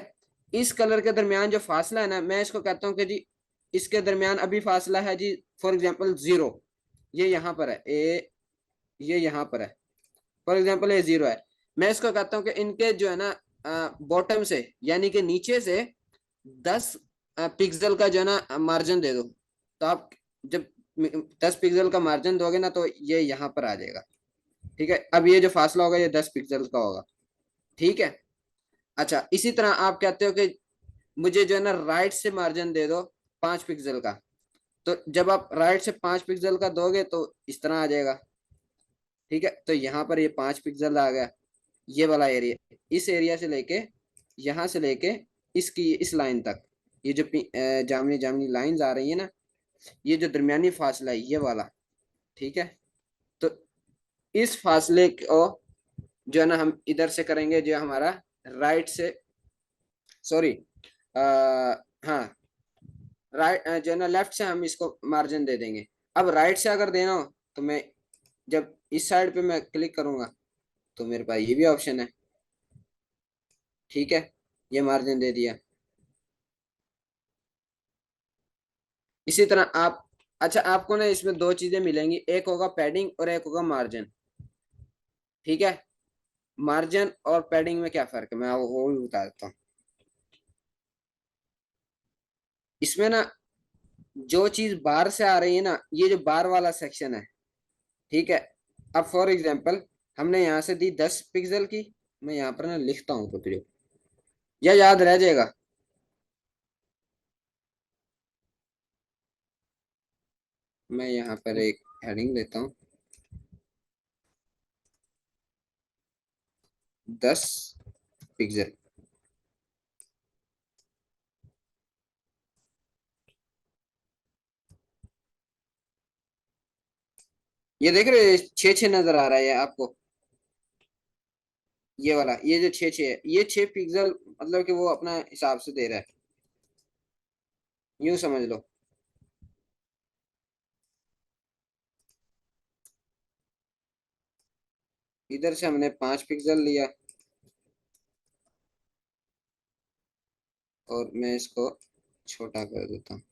इस कलर के दरमियान जो फासला है ना, मैं इसको कहता हूँ कि जी इसके दरमियान अभी फासला है जी, फॉर एग्जांपल 0, ये यहाँ पर है ए, ये यहाँ पर है, फॉर एग्जांपल ये 0 है। मैं इसको कहता हूँ कि इनके जो है ना बॉटम से यानी कि नीचे से 10 पिक्सल का जो है ना मार्जिन दे दो। तो आप जब 10 पिक्सल का मार्जिन दोगे ना, तो ये यहाँ पर आ जाएगा। ठीक है, अब ये जो फासला होगा ये 10 पिक्सल का होगा। ठीक है। अच्छा, इसी तरह आप कहते हो कि मुझे जो है ना राइट से मार्जिन दे दो 5 पिक्सल का। तो जब आप राइट से 5 पिक्सल का दोगे तो इस तरह आ जाएगा। ठीक है, तो यहाँ पर ये 5 पिक्सल आ गया, ये वाला एरिया, इस एरिया से लेके यहाँ से लेके इसकी इस लाइन तक, ये जो जामनी जामनी लाइंस आ रही है ना, ये जो दरमियानी फासला है ये वाला। ठीक है, तो इस फासले को जो है ना हम इधर से करेंगे, जो हमारा राइट से, सॉरी, हाँ, राइट जो है ना लेफ्ट से हम इसको मार्जिन दे देंगे। अब राइट से अगर देना हो तो मैं जब इस साइड पे मैं क्लिक करूंगा तो मेरे पास ये भी ऑप्शन है। ठीक है, ये मार्जिन दे दिया। इसी तरह आप, अच्छा आपको ना इसमें दो चीजें मिलेंगी, एक होगा पैडिंग और एक होगा मार्जिन। ठीक है, मार्जिन और पैडिंग में क्या फर्क है मैं आपको वो भी बता देता हूँ। इसमें ना जो चीज बाहर से आ रही है ना, ये जो बाहर वाला सेक्शन है। ठीक है, अब फॉर एग्जांपल हमने यहाँ से दी 10 पिक्सल की, मैं यहाँ पर ना लिखता हूँ तो फिर या याद रह जाएगा। मैं यहाँ पर एक हेडिंग देता हूँ, 10 पिक्सल। ये देख रहे हो 6 6 नजर आ रहा है आपको, ये वाला, ये जो 6 6 है, ये 6 पिक्सल मतलब कि वो अपना हिसाब से दे रहा है, यूं समझ लो। इधर से हमने 5 पिक्सल लिया और मैं इसको छोटा कर देता हूँ,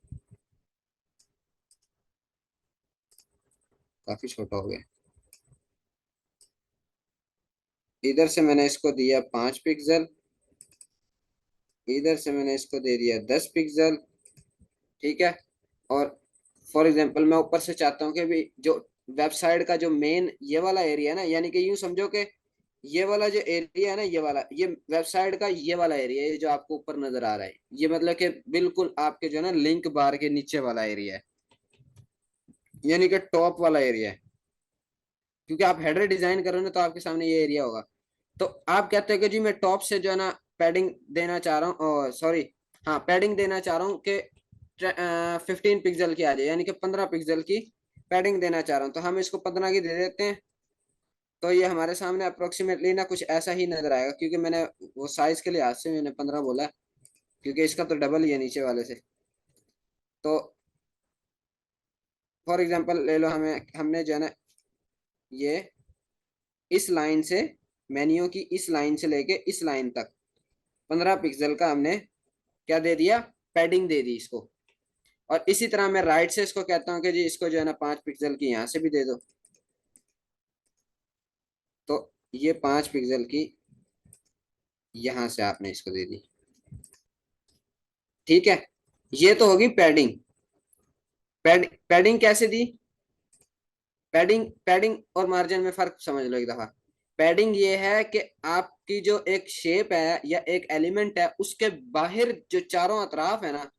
काफी छोटा हो गया। इधर से मैंने इसको दिया 5 पिक्सल, इधर से मैंने इसको दे दिया 10 पिक्सल। ठीक है, और फॉर एग्जांपल मैं ऊपर से चाहता हूँ कि भी जो वेबसाइट का जो मेन ये वाला एरिया है ना, यानी कि यूं समझो कि ये वाला जो एरिया है ना, ये वाला, ये वेबसाइट का ये वाला एरिया है जो आपको ऊपर नजर आ रहा है, ये मतलब कि बिल्कुल आपके जो है ना लिंक बार के नीचे वाला एरिया है, यानी कि टॉप वाला एरिया है। क्योंकि आप हेडर डिजाइन कर रहे हो ना, तो आपके सामने ये एरिया होगा। तो आप कहते हो कि जी मैं टॉप से जो है ना पैडिंग देना चाह रहा हूँ, सॉरी, हाँ पैडिंग देना चाह रहा हूँ कि 15 पिक्सल की आ जाए, यानी कि 15 पिक्सल की पैडिंग देना चाह रहा हूँ, तो हम इसको 15 की दे देते हैं। तो ये हमारे सामने अप्रोक्सीमेटली ना कुछ ऐसा ही नजर आएगा, क्योंकि मैंने वो साइज के लिहाज से मैंने 15 बोला, क्योंकि इसका तो डबल ही है नीचे वाले से। तो फॉर एग्जांपल ले लो, हमें हमने जो है ना ये इस लाइन से, मेन्यू की इस लाइन से लेके इस लाइन तक 15 पिक्सल का हमने क्या दे दिया, पैडिंग दे दी इसको। और इसी तरह मैं राइट से इसको कहता हूँ कि जी इसको जो है ना 5 पिक्सल की यहाँ से भी दे दो। तो ये 5 पिक्सल की यहाँ से आपने इसको दे दी। ठीक है, ये तो होगी पैडिंग। पैडिंग कैसे दी, पैडिंग पैडिंग और मार्जिन में फर्क समझ लो एक दफा। पैडिंग ये है कि आपकी जो एक शेप है या एक एलिमेंट है, उसके बाहर जो चारों अतराफ है ना,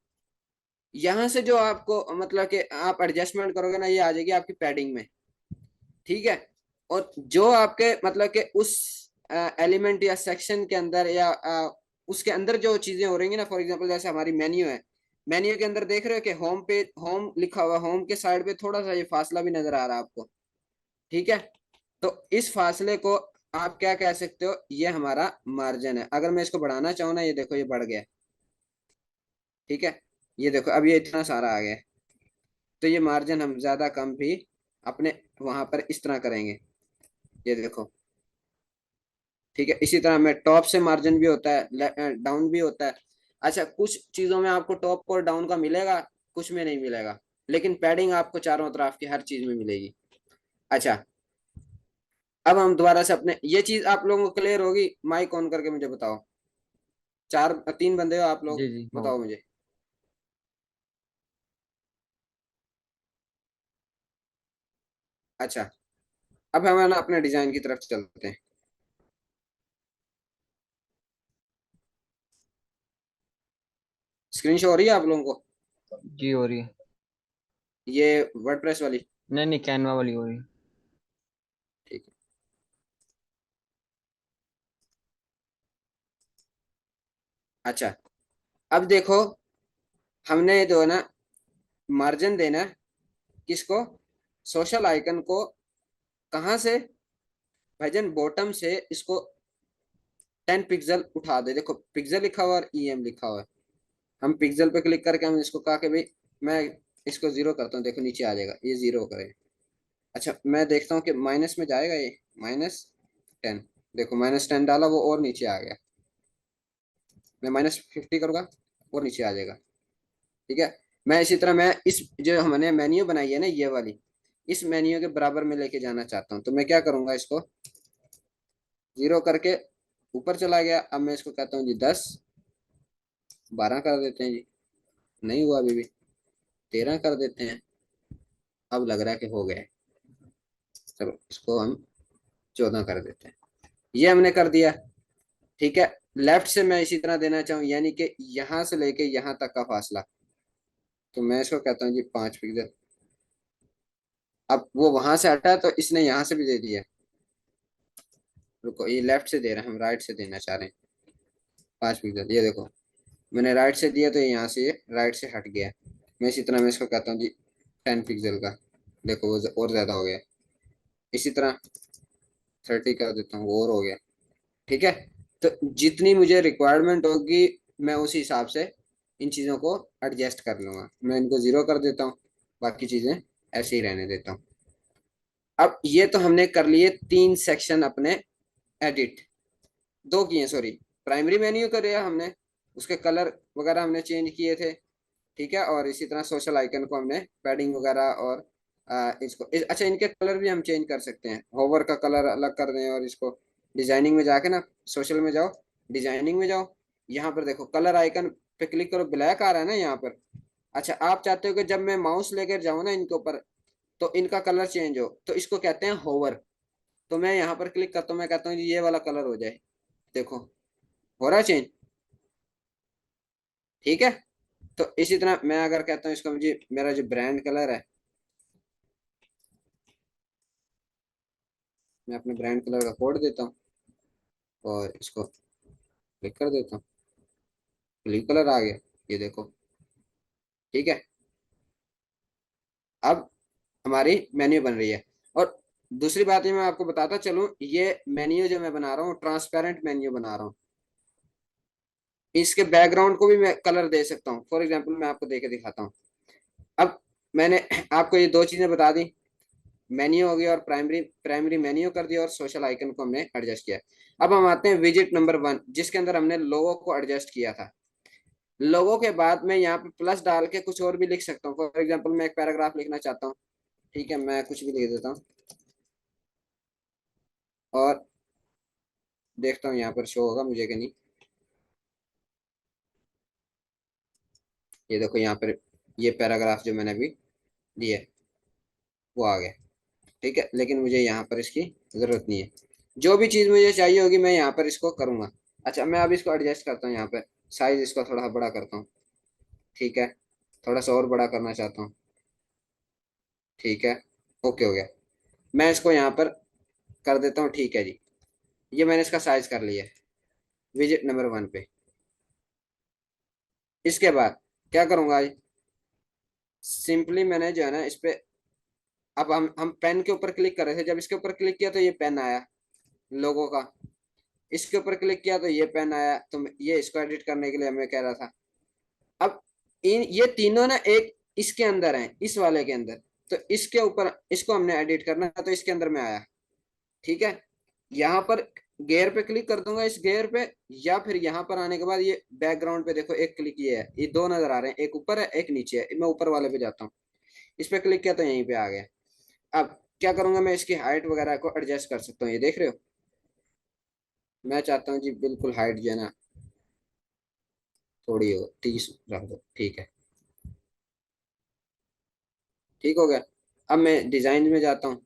यहाँ से जो आपको मतलब कि आप एडजस्टमेंट करोगे ना, ये आ जाएगी आपकी पैडिंग में। ठीक है, और जो आपके मतलब कि उस एलिमेंट या सेक्शन के अंदर या उसके अंदर जो चीजें हो रही है ना, फॉर एग्जांपल जैसे हमारी मेन्यू है, मेन्यू के अंदर देख रहे हो कि होम पे होम लिखा हुआ, होम के साइड पे थोड़ा सा ये फासला भी नजर आ रहा है आपको। ठीक है, तो इस फासले को आप क्या कह सकते हो, ये हमारा मार्जिन है। अगर मैं इसको बढ़ाना चाहूँ ना, ये देखो ये बढ़ गया। ठीक है, ये देखो अब ये इतना सारा आ गया। तो ये मार्जिन हम ज्यादा कम भी अपने वहां पर इस तरह करेंगे, ये देखो। ठीक है, इसी तरह में टॉप से मार्जिन भी होता है, डाउन भी होता है। अच्छा, कुछ चीजों में आपको टॉप और डाउन का मिलेगा, कुछ में नहीं मिलेगा, लेकिन पैडिंग आपको चारों तरफ की हर चीज में मिलेगी। अच्छा, अब हम दोबारा से अपने, ये चीज आप लोगों को क्लियर होगी? माइक ऑन करके मुझे बताओ। चार, तीन बंदे हो आप लोग, जी जी हो। बताओ मुझे। अच्छा, अब हम है ना अपने डिजाइन की तरफ चलते हैं। स्क्रीन शॉट हो रही है आप लोगों को? जी हो रही है। ये वर्डप्रेस वाली? नहीं नहीं, कैनवा वाली हो रही है। ठीक है। अच्छा, अब देखो, हमने जो है ना मार्जिन देना है किसको? सोशल आइकन को। कहाँ से? भाईजान बॉटम से इसको 10 पिक्सल उठा दे। देखो पिक्सल लिखा हुआ और EM लिखा हुआ है। हम पिक्सल पे क्लिक करके हम इसको कहा कि भाई मैं इसको जीरो करता हूँ, देखो नीचे आ जाएगा, ये जीरो करे। अच्छा, मैं देखता हूँ कि माइनस में जाएगा ये, -10। देखो -10 डाला, वो और नीचे आ गया। मैं -50 करूंगा और नीचे आ जाएगा। ठीक है। मैं इसी तरह मैं इस जो हमने मेन्यू बनाई है ना ये वाली, इस मेन्यू के बराबर में लेके जाना चाहता हूँ, तो मैं क्या करूंगा, इसको जीरो करके ऊपर चला गया। अब मैं इसको कहता हूँ जी 10, 12 कर देते हैं जी। नहीं हुआ अभी भी। 13 कर देते हैं। अब लग रहा है कि हो गया है। चलो इसको हम 14 कर देते हैं। ये हमने कर दिया। ठीक है। लेफ्ट से मैं इसी तरह देना चाहूँ, यानी कि यहां से लेके यहां तक का फासला, तो मैं इसको कहता हूँ जी 5 पिक्सल। अब वो वहां से हटा है तो इसने यहां से भी दे दिया। रुको, ये लेफ्ट से दे रहे हैं, हम राइट से देना चाह रहे हैं। 5 पिक्सल, ये देखो मैंने राइट से दिया तो यहाँ से ये राइट से हट गया। मैं इसी तरह मैं इसको कहता हूँ जी 10 पिक्सल का। देखो वो और ज्यादा हो गया। इसी तरह 30 कर देता हूँ, वो और हो गया। ठीक है। तो जितनी मुझे रिक्वायरमेंट होगी मैं उसी हिसाब से इन चीज़ों को एडजस्ट कर लूंगा। मैं इनको जीरो कर देता हूँ, बाकी चीज़ें ऐसे ही रहने देता हूँ। अब ये तो हमने कर लिए 3 सेक्शन अपने एडिट। दो किए, सॉरी। प्राइमरी मेन्यू करे हमने, उसके कलर वगैरह हमने चेंज किए थे। ठीक है। और इसी तरह सोशल आइकन को हमने पैडिंग वगैरह और अच्छा इनके कलर भी हम चेंज कर सकते हैं। होवर का कलर अलग कर दें, और इसको डिजाइनिंग में जाके ना, सोशल में जाओ, डिजाइनिंग में जाओ, यहाँ पर देखो कलर आइकन पे क्लिक करो, ब्लैक आ रहा है ना यहाँ पर। अच्छा, आप चाहते हो कि जब मैं माउस लेकर जाऊँ ना इनके ऊपर तो इनका कलर चेंज हो, तो इसको कहते हैं होवर। तो मैं यहाँ पर क्लिक करता हूँ, मैं कहता हूँ जी ये वाला कलर हो जाए। देखो हो रहा है चेंज। ठीक है। तो इसी तरह मैं अगर कहता हूँ इसको, मुझे मेरा जो ब्रांड कलर है, मैं अपने ब्रांड कलर का कोड देता हूँ और इसको क्लिक कर देता हूँ, ब्लू कलर आ गया। ये देखो। ठीक है। अब हमारी मेन्यू बन रही है। और दूसरी बात ये मैं आपको बताता चलूँ, ये मेन्यू जो मैं बना रहा हूँ ट्रांसपेरेंट मेन्यू बना रहा हूँ। इसके बैकग्राउंड को भी मैं कलर दे सकता हूँ। फॉर एग्जाम्पल मैं आपको दे के दिखाता हूँ। अब मैंने आपको ये दो चीजें बता दी, मेन्यू हो गया और प्राइमरी प्राइमरी मेन्यू कर दिया, और सोशल आइकन को हमने एडजस्ट किया। अब हम आते हैं विजिट नंबर 1, जिसके अंदर हमने लोगो को एडजस्ट किया था। लोगों के बाद मैं यहाँ पे प्लस डाल के कुछ और भी लिख सकता हूँ। फॉर एग्जाम्पल मैं एक पैराग्राफ लिखना चाहता हूँ। ठीक है, मैं कुछ भी लिख देता हूँ और देखता हूँ यहाँ पर शो होगा मुझे कि नहीं। ये देखो यहाँ पर ये पैराग्राफ जो मैंने अभी दिया वो आ गया। ठीक है, लेकिन मुझे यहाँ पर इसकी जरूरत नहीं है। जो भी चीज़ मुझे चाहिए होगी मैं यहाँ पर इसको करूँगा। अच्छा, मैं अब इसको एडजस्ट करता हूँ, यहाँ पर साइज इसका थोड़ा बड़ा करता हूँ। ठीक है। थोड़ा सा और बड़ा करना चाहता हूँ। ठीक है। ओके हो गया। मैं इसको यहाँ पर कर देता हूँ। ठीक है जी, ये मैंने इसका साइज कर लिया है विजिट नंबर 1 पे। इसके बाद क्या करूंगा, सिंपली मैंने जो है ना इस पे, अब हम पेन के ऊपर क्लिक कर रहे थे, जब इसके ऊपर क्लिक किया तो ये पेन आया लोगों का। इसके ऊपर क्लिक किया तो ये पेन आया। तो ये इसको एडिट करने के लिए मैं कह रहा था। अब इन ये तीनों ना एक इसके अंदर हैं, इस वाले के अंदर। तो इसके ऊपर इसको हमने एडिट करना है, तो इसके अंदर में आया। ठीक है। यहाँ पर गेयर पे क्लिक कर दूंगा, इस गेयर पे, या फिर यहाँ पर आने के बाद ये बैकग्राउंड पे देखो एक क्लिक ये है, ये दो नजर आ रहे हैं, एक ऊपर है एक नीचे है, मैं ऊपर वाले पे जाता हूँ, इस पे क्लिक किया तो यहीं पे आ गया। अब क्या करूंगा, मैं इसकी हाइट वगैरह को एडजस्ट कर सकता हूँ, ये देख रहे हो। मैं चाहता हूँ जी बिल्कुल हाइट जो है ना थोड़ी हो, 30 रख दो, ठीक है। ठीक हो गया। अब मैं डिजाइन में जाता हूँ,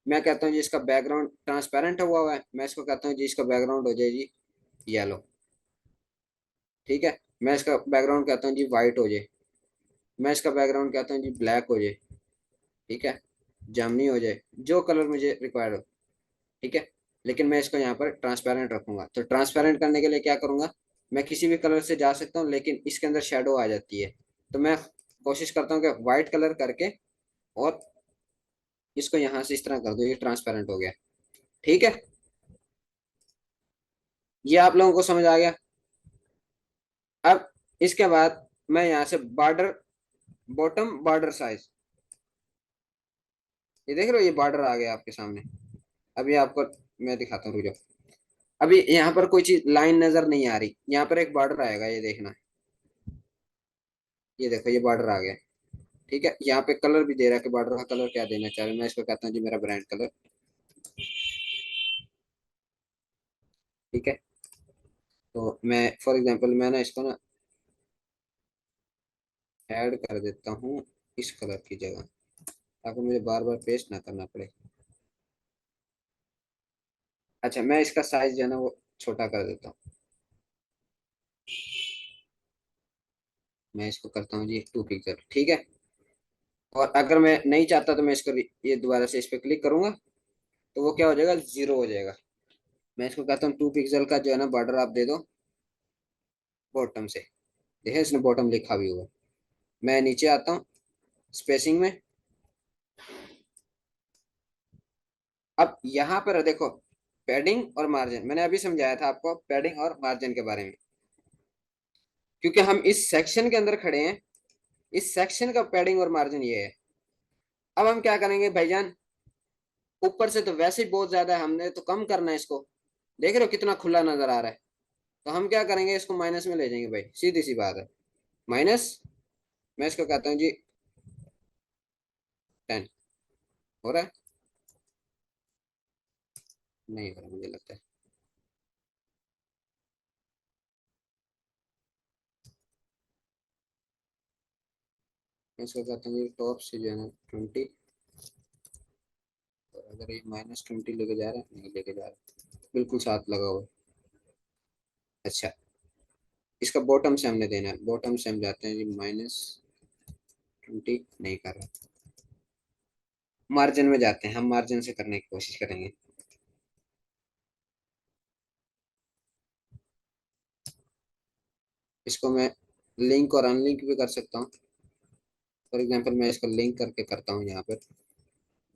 मैं कहता हूँ जी इसका बैकग्राउंड ट्रांसपेरेंट हुआ है, मैं इसको कहता हूँ जी इसका बैकग्राउंड हो जाए जी येलो। ठीक है। मैं इसका बैकग्राउंड कहता हूँ जी वाइट हो जाए, मैं इसका बैकग्राउंड कहता हूँ जी ब्लैक हो जाए। ठीक है। जामनी हो जाए, जो कलर मुझे रिक्वायर्ड हो। ठीक है। लेकिन मैं इसको यहाँ पर ट्रांसपेरेंट रखूंगा, तो ट्रांसपेरेंट करने के लिए क्या करूंगा, मैं किसी भी कलर से जा सकता हूँ, लेकिन इसके अंदर शेडो आ जाती है, तो मैं कोशिश करता हूँ कि व्हाइट कलर करके और इसको यहाँ से इस तरह कर दो, ये ट्रांसपेरेंट हो गया। ठीक है। ये आप लोगों को समझ आ गया। अब इसके बाद मैं यहाँ से बॉर्डर, बॉटम बॉर्डर साइज, ये देख रहे हो, ये बॉर्डर आ गया आपके सामने। अभी आपको मैं दिखाता हूँ, रुक जाओ। अभी यहाँ पर कोई चीज लाइन नजर नहीं आ रही, यहाँ पर एक बॉर्डर आएगा, ये देखना, ये देखो ये बॉर्डर आ गया। ठीक है। यहाँ पे कलर भी दे रहा है कि बॉर्डर का कलर क्या देना चाह रहे हैं, मैं इसको कहता हूँ जी मेरा ब्रांड कलर। ठीक है। तो मैं फॉर एग्जांपल मैं ना इसको ना ऐड कर देता हूँ इस कलर की जगह, ताकि मुझे बार बार पेस्ट ना करना पड़े। अच्छा, मैं इसका साइज जो है ना वो छोटा कर देता हूँ, मैं इसको करता हूँ जी 2 पिक्सल। ठीक है। और अगर मैं नहीं चाहता तो मैं इसको ये दोबारा से इस पर क्लिक करूंगा, तो वो क्या हो जाएगा, 0 हो जाएगा। मैं इसको कहता हूँ 2 पिक्सल का जो है ना बॉर्डर आप दे दो बॉटम से। देखिए इसने बॉटम लिखा भी हुआ है। मैं नीचे आता हूँ स्पेसिंग में। अब यहाँ पर देखो, पैडिंग और मार्जिन, मैंने अभी समझाया था आपको पैडिंग और मार्जिन के बारे में, क्योंकि हम इस सेक्शन के अंदर खड़े हैं, इस सेक्शन का पैडिंग और मार्जिन ये है। अब हम क्या करेंगे भाईजान, ऊपर से तो वैसे ही बहुत ज्यादा है, हमने तो कम करना है इसको, देख रहे हो कितना खुला नजर आ रहा है। तो हम क्या करेंगे, इसको माइनस में ले जाएंगे भाई, सीधी सी बात है। माइनस, मैं इसको कहता हूँ जी 10। हो रहा है, नहीं हो रहा मुझे लगता है। मैं इसको कहता हूँ जी टॉप से जो है ना 20, और अगर ये -20 लेके जा रहा है, नहीं लेके जा रहा, बिल्कुल साथ लगा हुआ है। अच्छा, इसका बॉटम से हमने देना है, बॉटम से हम जाते हैं जी -20, नहीं कर रहा, मार्जिन में जाते हैं, हम मार्जिन से करने की कोशिश करेंगे। इसको मैं लिंक और अनलिंक भी कर सकता हूँ। फॉर एग्जांपल मैं इसको लिंक करके करता हूँ, यहाँ पर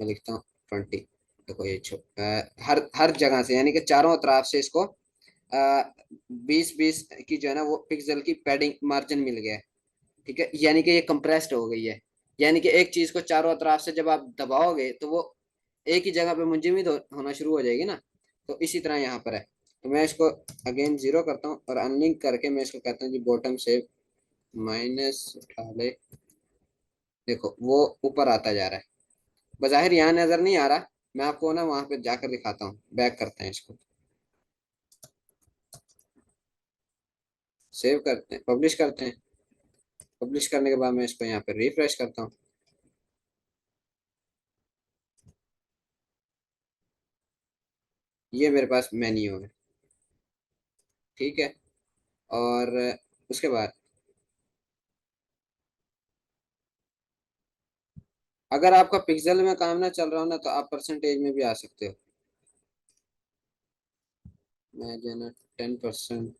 मैं लिखता हूँ 20। देखो ये हर हर जगह से, यानी कि चारों तरफ से इसको 20-20 की जो है ना वो पिक्सल की पैडिंग मार्जिन मिल गया है। ठीक है, यानी कि ये कंप्रेस्ड हो गई है, यानी कि एक चीज को चारों तरफ से जब आप दबाओगे तो वो एक ही जगह पे मुंजमद होना शुरू हो जाएगी ना। तो इसी तरह यहाँ पर है। तो मैं इसको अगेन 0 करता हूँ और अनलिंक करके मैं इसको कहता हूँ जी बॉटम से माइनस उठा ले। देखो वो ऊपर आता जा रहा है, बज़ाहिर यहाँ नजर नहीं आ रहा, मैं आपको ना वहां पे जाकर दिखाता हूँ। बैक करते हैं इसको, सेव करते हैं, पब्लिश करते हैं। पब्लिश करने के बाद मैं इसको यहाँ पे रिफ्रेश करता हूँ। ये मेरे पास मेन्यू है। ठीक है। और उसके बाद अगर आपका पिक्सल में काम ना चल रहा हो ना, तो आप परसेंटेज में भी आ सकते हो। मैं जो है ना 10%।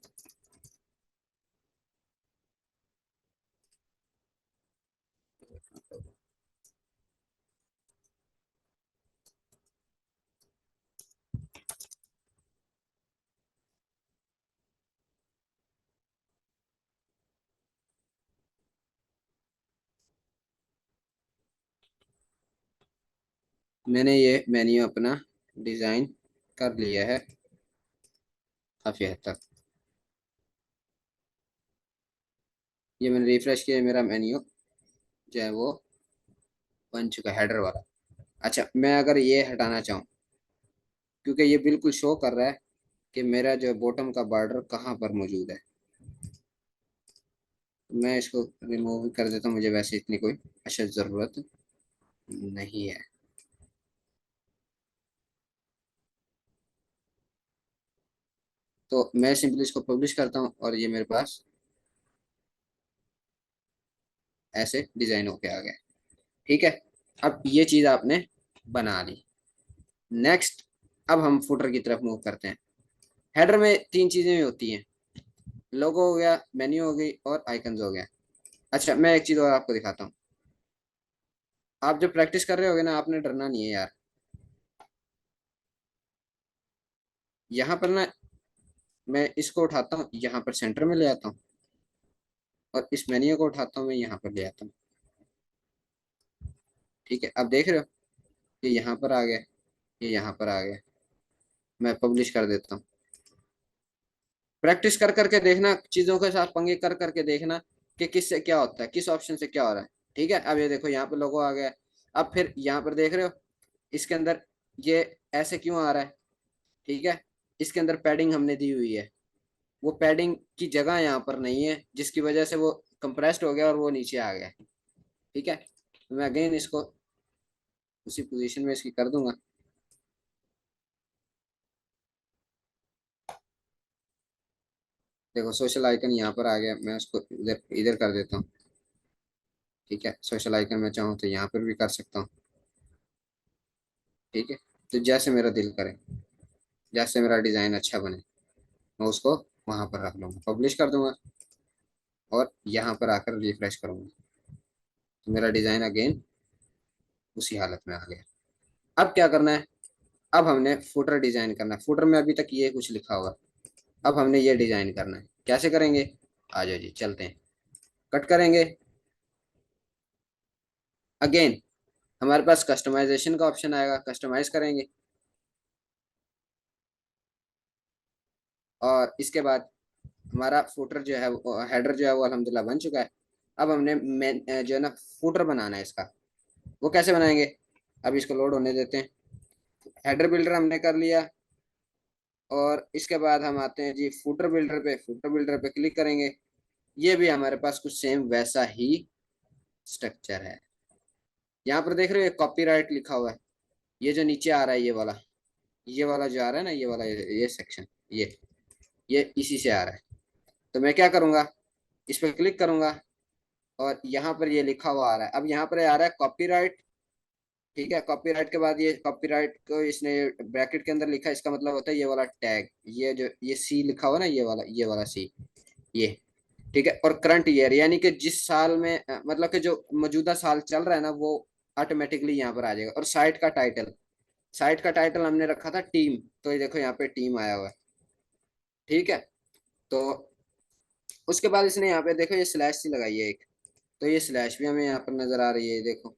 मैंने ये मेन्यू अपना डिजाइन कर लिया है। काफी हद तक। ये मैंने रिफ्रेश किया, मेरा मेन्यू जो है वो बन चुका है, हेडर वाला। अच्छा, मैं अगर ये हटाना चाहूँ, क्योंकि ये बिल्कुल शो कर रहा है कि मेरा जो बॉटम का बॉर्डर कहाँ पर मौजूद है, मैं इसको रिमूव कर देता हूँ। मुझे वैसे इतनी कोई अशद ज़रूरत नहीं है। तो मैं सिंपली इसको पब्लिश करता हूँ और ये मेरे पास ऐसे डिजाइन होके आ गया। ठीक है, अब ये चीज आपने बना ली। नेक्स्ट, अब हम फुटर की तरफ मूव करते हैं। हेडर में तीन चीजें होती हैं, लोगो हो गया, मेन्यू हो गई, और आइकन्स हो गया। अच्छा, मैं एक चीज और आपको दिखाता हूँ। आप जब प्रैक्टिस कर रहे होगे ना, आपने डरना नहीं है यार। यहाँ पर ना, मैं इसको उठाता हूँ, यहाँ पर सेंटर में ले आता हूँ, और इस मेन्यू को उठाता हूँ, मैं यहाँ पर ले आता हूँ। ठीक है, अब देख रहे हो, ये यहाँ पर आ गया, ये यहाँ पर आ गया। मैं पब्लिश कर देता हूँ। प्रैक्टिस कर करके देखना, चीजों के साथ पंगे कर करके देखना कि किससे क्या होता है, किस ऑप्शन से क्या हो रहा है। ठीक है, अब ये देखो, यहाँ पे लोगो आ गया। अब फिर यहाँ पर देख रहे हो, इसके अंदर ये ऐसे क्यों आ रहा है। ठीक है, इसके अंदर पैडिंग हमने दी हुई है, वो पैडिंग की जगह यहाँ पर नहीं है, जिसकी वजह से वो कंप्रेस्ड हो गया और वो नीचे आ गया। ठीक है, तो मैं अगेन इसको उसी पोजीशन में इसकी कर दूंगा। देखो, सोशल आइकन यहाँ पर आ गया, मैं उसको इधर इधर कर देता हूँ। ठीक है, सोशल आइकन मैं चाहूँ तो यहाँ पर भी कर सकता हूँ। ठीक है, तो जैसे मेरा दिल करे, जैसे मेरा डिज़ाइन अच्छा बने, मैं उसको वहां पर रख लूंगा, पब्लिश कर दूंगा, और यहाँ पर आकर रिफ्रेश करूंगा, तो मेरा डिज़ाइन अगेन उसी हालत में आ गया। अब क्या करना है, अब हमने फुटर डिज़ाइन करना है। फुटर में अभी तक ये कुछ लिखा हुआ, अब हमने ये डिज़ाइन करना है। कैसे करेंगे, आ जाओ जी, चलते हैं। कट करेंगे, अगेन हमारे पास कस्टमाइजेशन का ऑप्शन आएगा, कस्टमाइज करेंगे, और इसके बाद हमारा फुटर जो है, हेडर जो है वो अल्हम्दुलिल्लाह बन चुका है। अब हमने जो है ना, फुटर बनाना है इसका। वो कैसे बनाएंगे, अब इसको लोड होने देते हैं। हेडर बिल्डर हमने कर लिया, और इसके बाद हम आते हैं जी फुटर बिल्डर पे। फुटर बिल्डर पे क्लिक करेंगे, ये भी हमारे पास कुछ सेम वैसा ही स्ट्रक्चर है। यहाँ पर देख रहे हो, कॉपीराइट लिखा हुआ है। ये जो नीचे आ रहा है, ये वाला जो आ रहा है ना, ये वाला, ये सेक्शन, ये इसी से आ रहा है। तो मैं क्या करूंगा, इस पर क्लिक करूंगा, और यहाँ पर ये लिखा हुआ आ रहा है। अब यहाँ पर आ रहा है कॉपीराइट। ठीक है, कॉपीराइट के बाद ये कॉपीराइट को इसने ब्रैकेट के अंदर लिखा है, इसका मतलब होता है ये वाला टैग, ये जो ये सी लिखा हुआ ना, ये वाला सी, ये। ठीक है, और करंट ईयर, यानी कि जिस साल में मतलब कि जो मौजूदा साल चल रहा है ना, वो ऑटोमेटिकली यहाँ पर आ जाएगा। और साइट का टाइटल हमने रखा था टीम, तो ये देखो यहाँ पे टीम आया हुआ है। ठीक है, तो उसके बाद इसने यहाँ पे देखो, ये स्लैश सी लगाई है एक, तो ये स्लैश भी हमें यहाँ पर नजर आ रही है, देखो।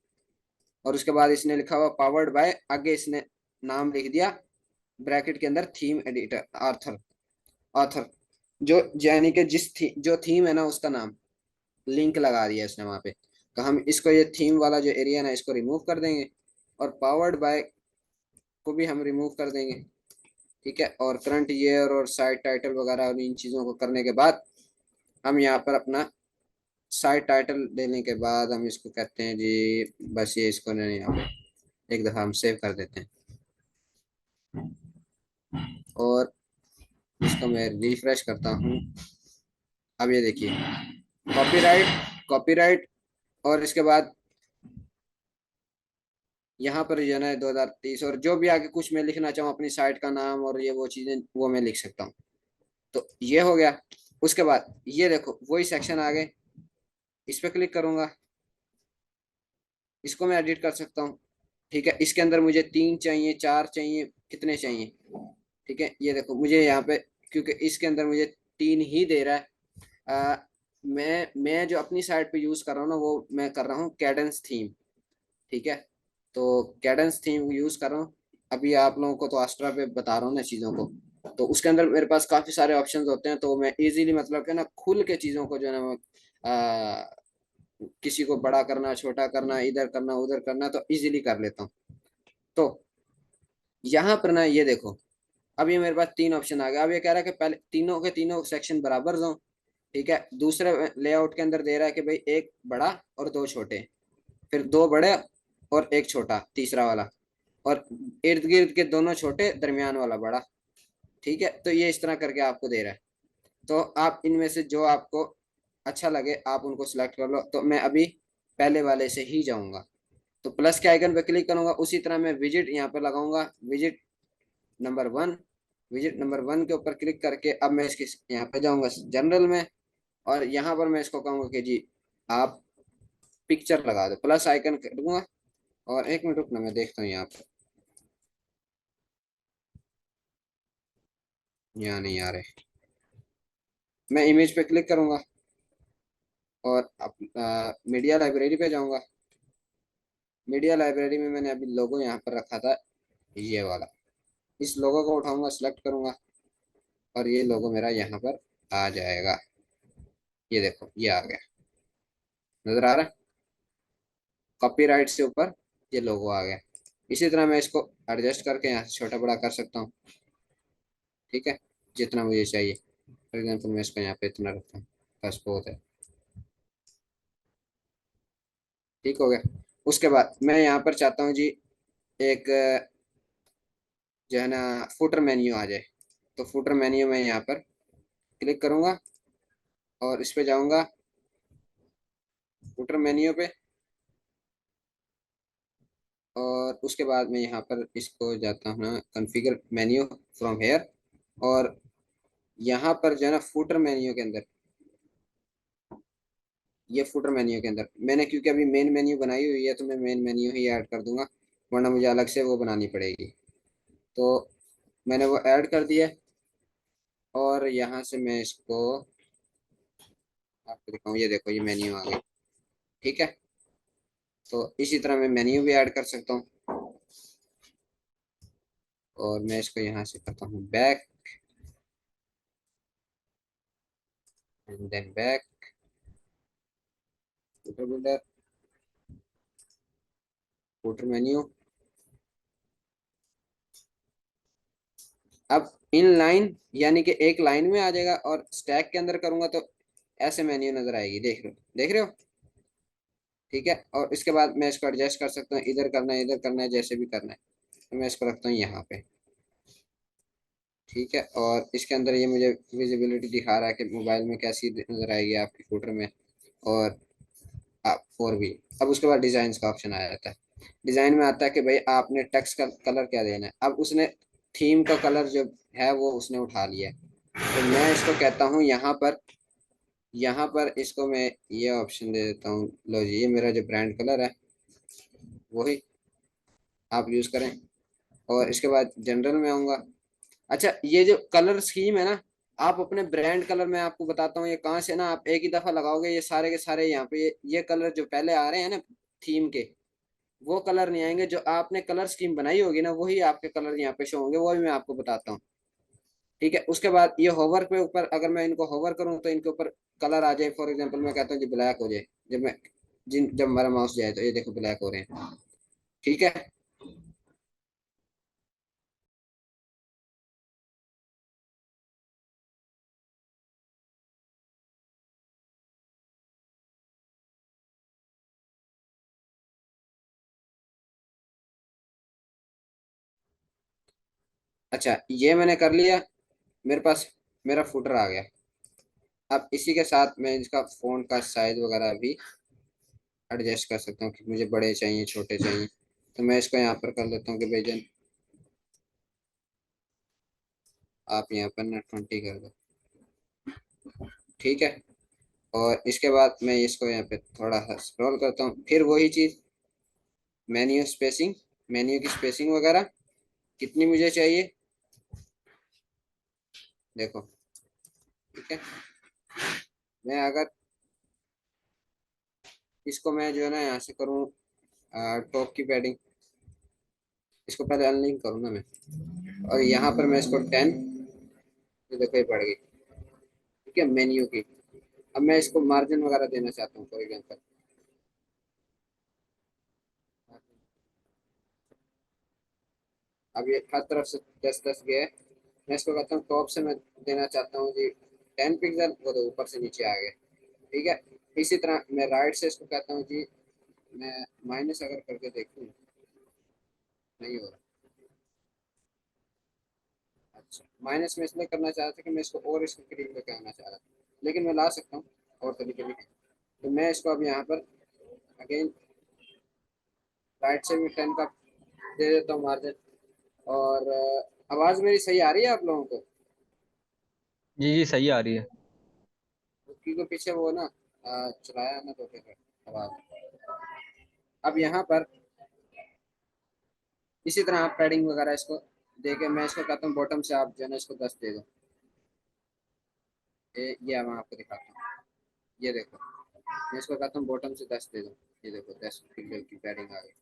और उसके बाद इसने लिखा हुआ पावर्ड बाय, आगे इसने नाम लिख दिया ब्रैकेट के अंदर, थीम एडिटर, आर्थर, ऑथर, जो यानी कि जो थीम है ना, उसका नाम लिंक लगा दिया इसने वहां पे। तो हम इसको, ये थीम वाला जो एरिया ना, इसको रिमूव कर देंगे, और पावर्ड बाय को भी हम रिमूव कर देंगे। ठीक है, और करंट ईयर और साइट टाइटल वगैरह और इन चीज़ों को करने के बाद, हम यहाँ पर अपना साइट टाइटल देने के बाद हम इसको कहते हैं जी, बस ये इसको नहीं, यहाँ पे एक दफ़ा हम सेव कर देते हैं, और इसको मैं रिफ्रेश करता हूँ। अब ये देखिए, कॉपीराइट, कॉपीराइट, और इसके बाद यहाँ पर जो है ना 2030, और जो भी आगे कुछ मैं लिखना चाहूँ अपनी साइट का नाम और ये वो चीज़ें, वो मैं लिख सकता हूँ। तो ये हो गया। उसके बाद ये देखो, वही सेक्शन आ गए, इस पर क्लिक करूंगा, इसको मैं एडिट कर सकता हूँ। ठीक है, इसके अंदर मुझे 3 चाहिए, 4 चाहिए, कितने चाहिए। ठीक है, ये देखो मुझे यहाँ पे, क्योंकि इसके अंदर मुझे 3 ही दे रहा है। मैं जो अपनी साइट पे यूज़ कर रहा हूँ ना, वो मैं कर रहा हूँ कैडेंस थीम। ठीक है, तो कैडेंस थीम यूज़ कर रहा हूँ। अभी आप लोगों को तो आस्ट्रा पे बता रहा हूँ ना चीज़ों को। तो उसके अंदर मेरे पास काफी सारे ऑप्शंस होते हैं, तो मैं इजीली मतलब कि ना खुल के चीजों को जो है ना किसी को बड़ा करना, छोटा करना, इधर करना, उधर करना, तो इजीली कर लेता हूँ। तो यहाँ पर ना ये देखो, अब ये मेरे पास तीन ऑप्शन आ गया। अब ये कह रहा है कि पहले तीनों के तीनों सेक्शन बराबर दो। ठीक है, दूसरे लेआउट के अंदर दे रहा है कि भाई एक बड़ा और दो छोटे, फिर दो बड़े और एक छोटा तीसरा वाला, और इर्द गिर्द के दोनों छोटे, दरमियान वाला बड़ा। ठीक है, तो ये इस तरह करके आपको दे रहा है। तो आप इनमें से जो आपको अच्छा लगे आप उनको सिलेक्ट कर लो। तो मैं अभी पहले वाले से ही जाऊंगा। तो प्लस के आइकन पे क्लिक करूंगा, उसी तरह मैं विजिट यहाँ पे लगाऊंगा, visit number one. Visit number one के ऊपर क्लिक करके अब मैं इसके यहाँ पे जाऊंगा जनरल में, और यहाँ पर मैं इसको कहूंगा कि जी आप पिक्चर लगा दो, प्लस आइकन कर दूंगा। और एक मिनट रुकना, मैं देखता हूँ यहाँ पर, यहाँ नहीं आ रहे। मैं इमेज पे क्लिक करूंगा और मीडिया लाइब्रेरी पे जाऊंगा। मीडिया लाइब्रेरी में मैंने अभी लोगो यहाँ पर रखा था, ये वाला। इस लोगो को उठाऊंगा, सिलेक्ट करूंगा, और ये लोगो मेरा यहाँ पर आ जाएगा। ये देखो ये आ गया, नजर आ रहा है। कॉपीराइट से ऊपर ये लोगो आ गया। इसी तरह मैं इसको एडजस्ट करके यहाँ से छोटा बड़ा कर सकता हूँ। ठीक है, जितना मुझे चाहिए। फॉर एग्जाम्पल मैं इसको यहाँ पे इतना रखता हूँ, बस बहुत है। ठीक हो गया। उसके बाद मैं यहाँ पर चाहता हूँ जी एक जो है ना फुटर मेन्यू आ जाए। तो फुटर मेन्यू में यहाँ पर क्लिक करूंगा और इस पे जाऊंगा, फुटर मेन्यू पे। और उसके बाद मैं यहाँ पर इसको जाता हूँ ना कॉन्फ़िगर मेन्यू फ्रॉम हेयर। और यहाँ पर जो है ना फुटर मेन्यू के अंदर, ये फुटर मेन्यू के अंदर मैंने क्योंकि अभी मेन मेन्यू बनाई हुई है, तो मैं मेन मेन्यू ही ऐड कर दूंगा, वरना मुझे अलग से वो बनानी पड़ेगी। तो मैंने वो ऐड कर दिया। और यहाँ से मैं इसको आपको दिखाऊँ, ये देखो ये मेन्यू आ गई। ठीक है, तो इसी तरह मैं मेन्यू भी ऐड कर सकता हूँ। और मैं इसको यहाँ से करता हूँ back, and then back, footer builder, footer menu. अब इन लाइन यानी कि एक लाइन में आ जाएगा, और स्टैक के अंदर करूंगा तो ऐसे मेन्यू नजर आएगी, देख रहे हो। ठीक है, और इसके बाद मैं इसको एडजस्ट कर सकता हूँ, इधर करना है, इधर करना है, जैसे भी करना है। तो मैं इसको रखता हूँ यहाँ पे। ठीक है, और इसके अंदर ये मुझे विजिबिलिटी दिखा रहा है कि मोबाइल में कैसी नजर आएगी आपकी फुटर में। और आप और भी, अब उसके बाद डिजाइन का ऑप्शन आ जाता है। डिजाइन में आता है कि भाई आपने टेक्स्ट का कलर क्या देना है। अब उसने थीम का कलर जो है वो उसने उठा लिया है। तो मैं इसको कहता हूँ यहाँ पर इसको मैं ये ऑप्शन दे देता हूँ, लो जी ये मेरा जो ब्रांड कलर है वही आप यूज करें। और इसके बाद जनरल में आऊंगा। अच्छा, ये जो कलर स्कीम है ना, आप अपने ब्रांड कलर में आपको बताता हूँ ये कहाँ से ना आप एक ही दफा लगाओगे ये सारे के सारे यहाँ पे ये कलर जो पहले आ रहे हैं ना थीम के, वो कलर नहीं आएंगे। जो आपने कलर स्कीम बनाई होगी ना वही आपके कलर यहाँ पे शो होंगे, वो भी मैं आपको बताता हूँ। ठीक है, उसके बाद ये होवर पे ऊपर अगर मैं इनको होवर करूँ तो इनके ऊपर कलर आ जाए। फॉर एग्जांपल मैं कहता हूँ जी ब्लैक हो जाए, जब हमारा माउस जाए तो ये देखो ब्लैक हो रहे हैं। ठीक है। अच्छा, ये मैंने कर लिया, मेरे पास मेरा फुटर आ गया। अब इसी के साथ मैं इसका फोन का साइज वगैरह भी एडजस्ट कर सकता हूँ कि मुझे बड़े चाहिए छोटे चाहिए। तो मैं इसको यहाँ पर कर लेता हूँ कि भाई जन आप यहाँ पर ना 20 कर दो। ठीक है, और इसके बाद मैं इसको यहाँ पे थोड़ा सा स्क्रॉल करता हूँ, फिर वही चीज़ मेन्यू स्पेसिंग, मेन्यू की स्पेसिंग वगैरह कितनी मुझे चाहिए देखो। ठीक है, मैं अगर इसको मैं जो है ना यहाँ से करूँ टॉप की पैडिंग, इसको पहले अनलिंक करूँ ना मैं, और यहाँ पर मैं इसको 10 ये देखो ये बढ़ गई। ठीक है, मेन्यू की। अब मैं इसको मार्जिन वगैरह देना चाहता हूँ फॉर एग्जाम्पल। अब ये हर तरफ से 10-10 गया है। मैं इसको कहता हूँ टॉप से मैं देना चाहता हूँ जी 10 पिक्सल, वो तो ऊपर से नीचे आ गया। ठीक है, इसी तरह मैं राइट से इसको कहता हूँ जी, मैं माइनस अगर करके देखूँ, नहीं हो रहा। अच्छा, माइनस में इसलिए करना चाह रहा था कि मैं इसको और इसके करीब लेके आना चाह रहा था, लेकिन मैं ला सकता हूँ और तरीके भी हैं। तो मैं इसको अब यहाँ पर अगेन राइट से भी 10 का दे देता हूँ मार्जिन। और आवाज़ मेरी सही आ रही है आप लोगों को? जी जी सही आ रही है। कुकी को पीछे वो ना चलाया ना, तो फिर आवाज़। अब यहाँ पर इसी तरह आप पैडिंग वगैरह इसको देके, मैं इसको कहता हूँ बॉटम से आप जो है ना इसको 10 दे दो। ये मैं आपको दिखाता हूँ। ये देखो, मैं इसको कहता हूँ बॉटम से 10 दे दो। ये देखो 10 पिक्सल की पैडिंग आ गई।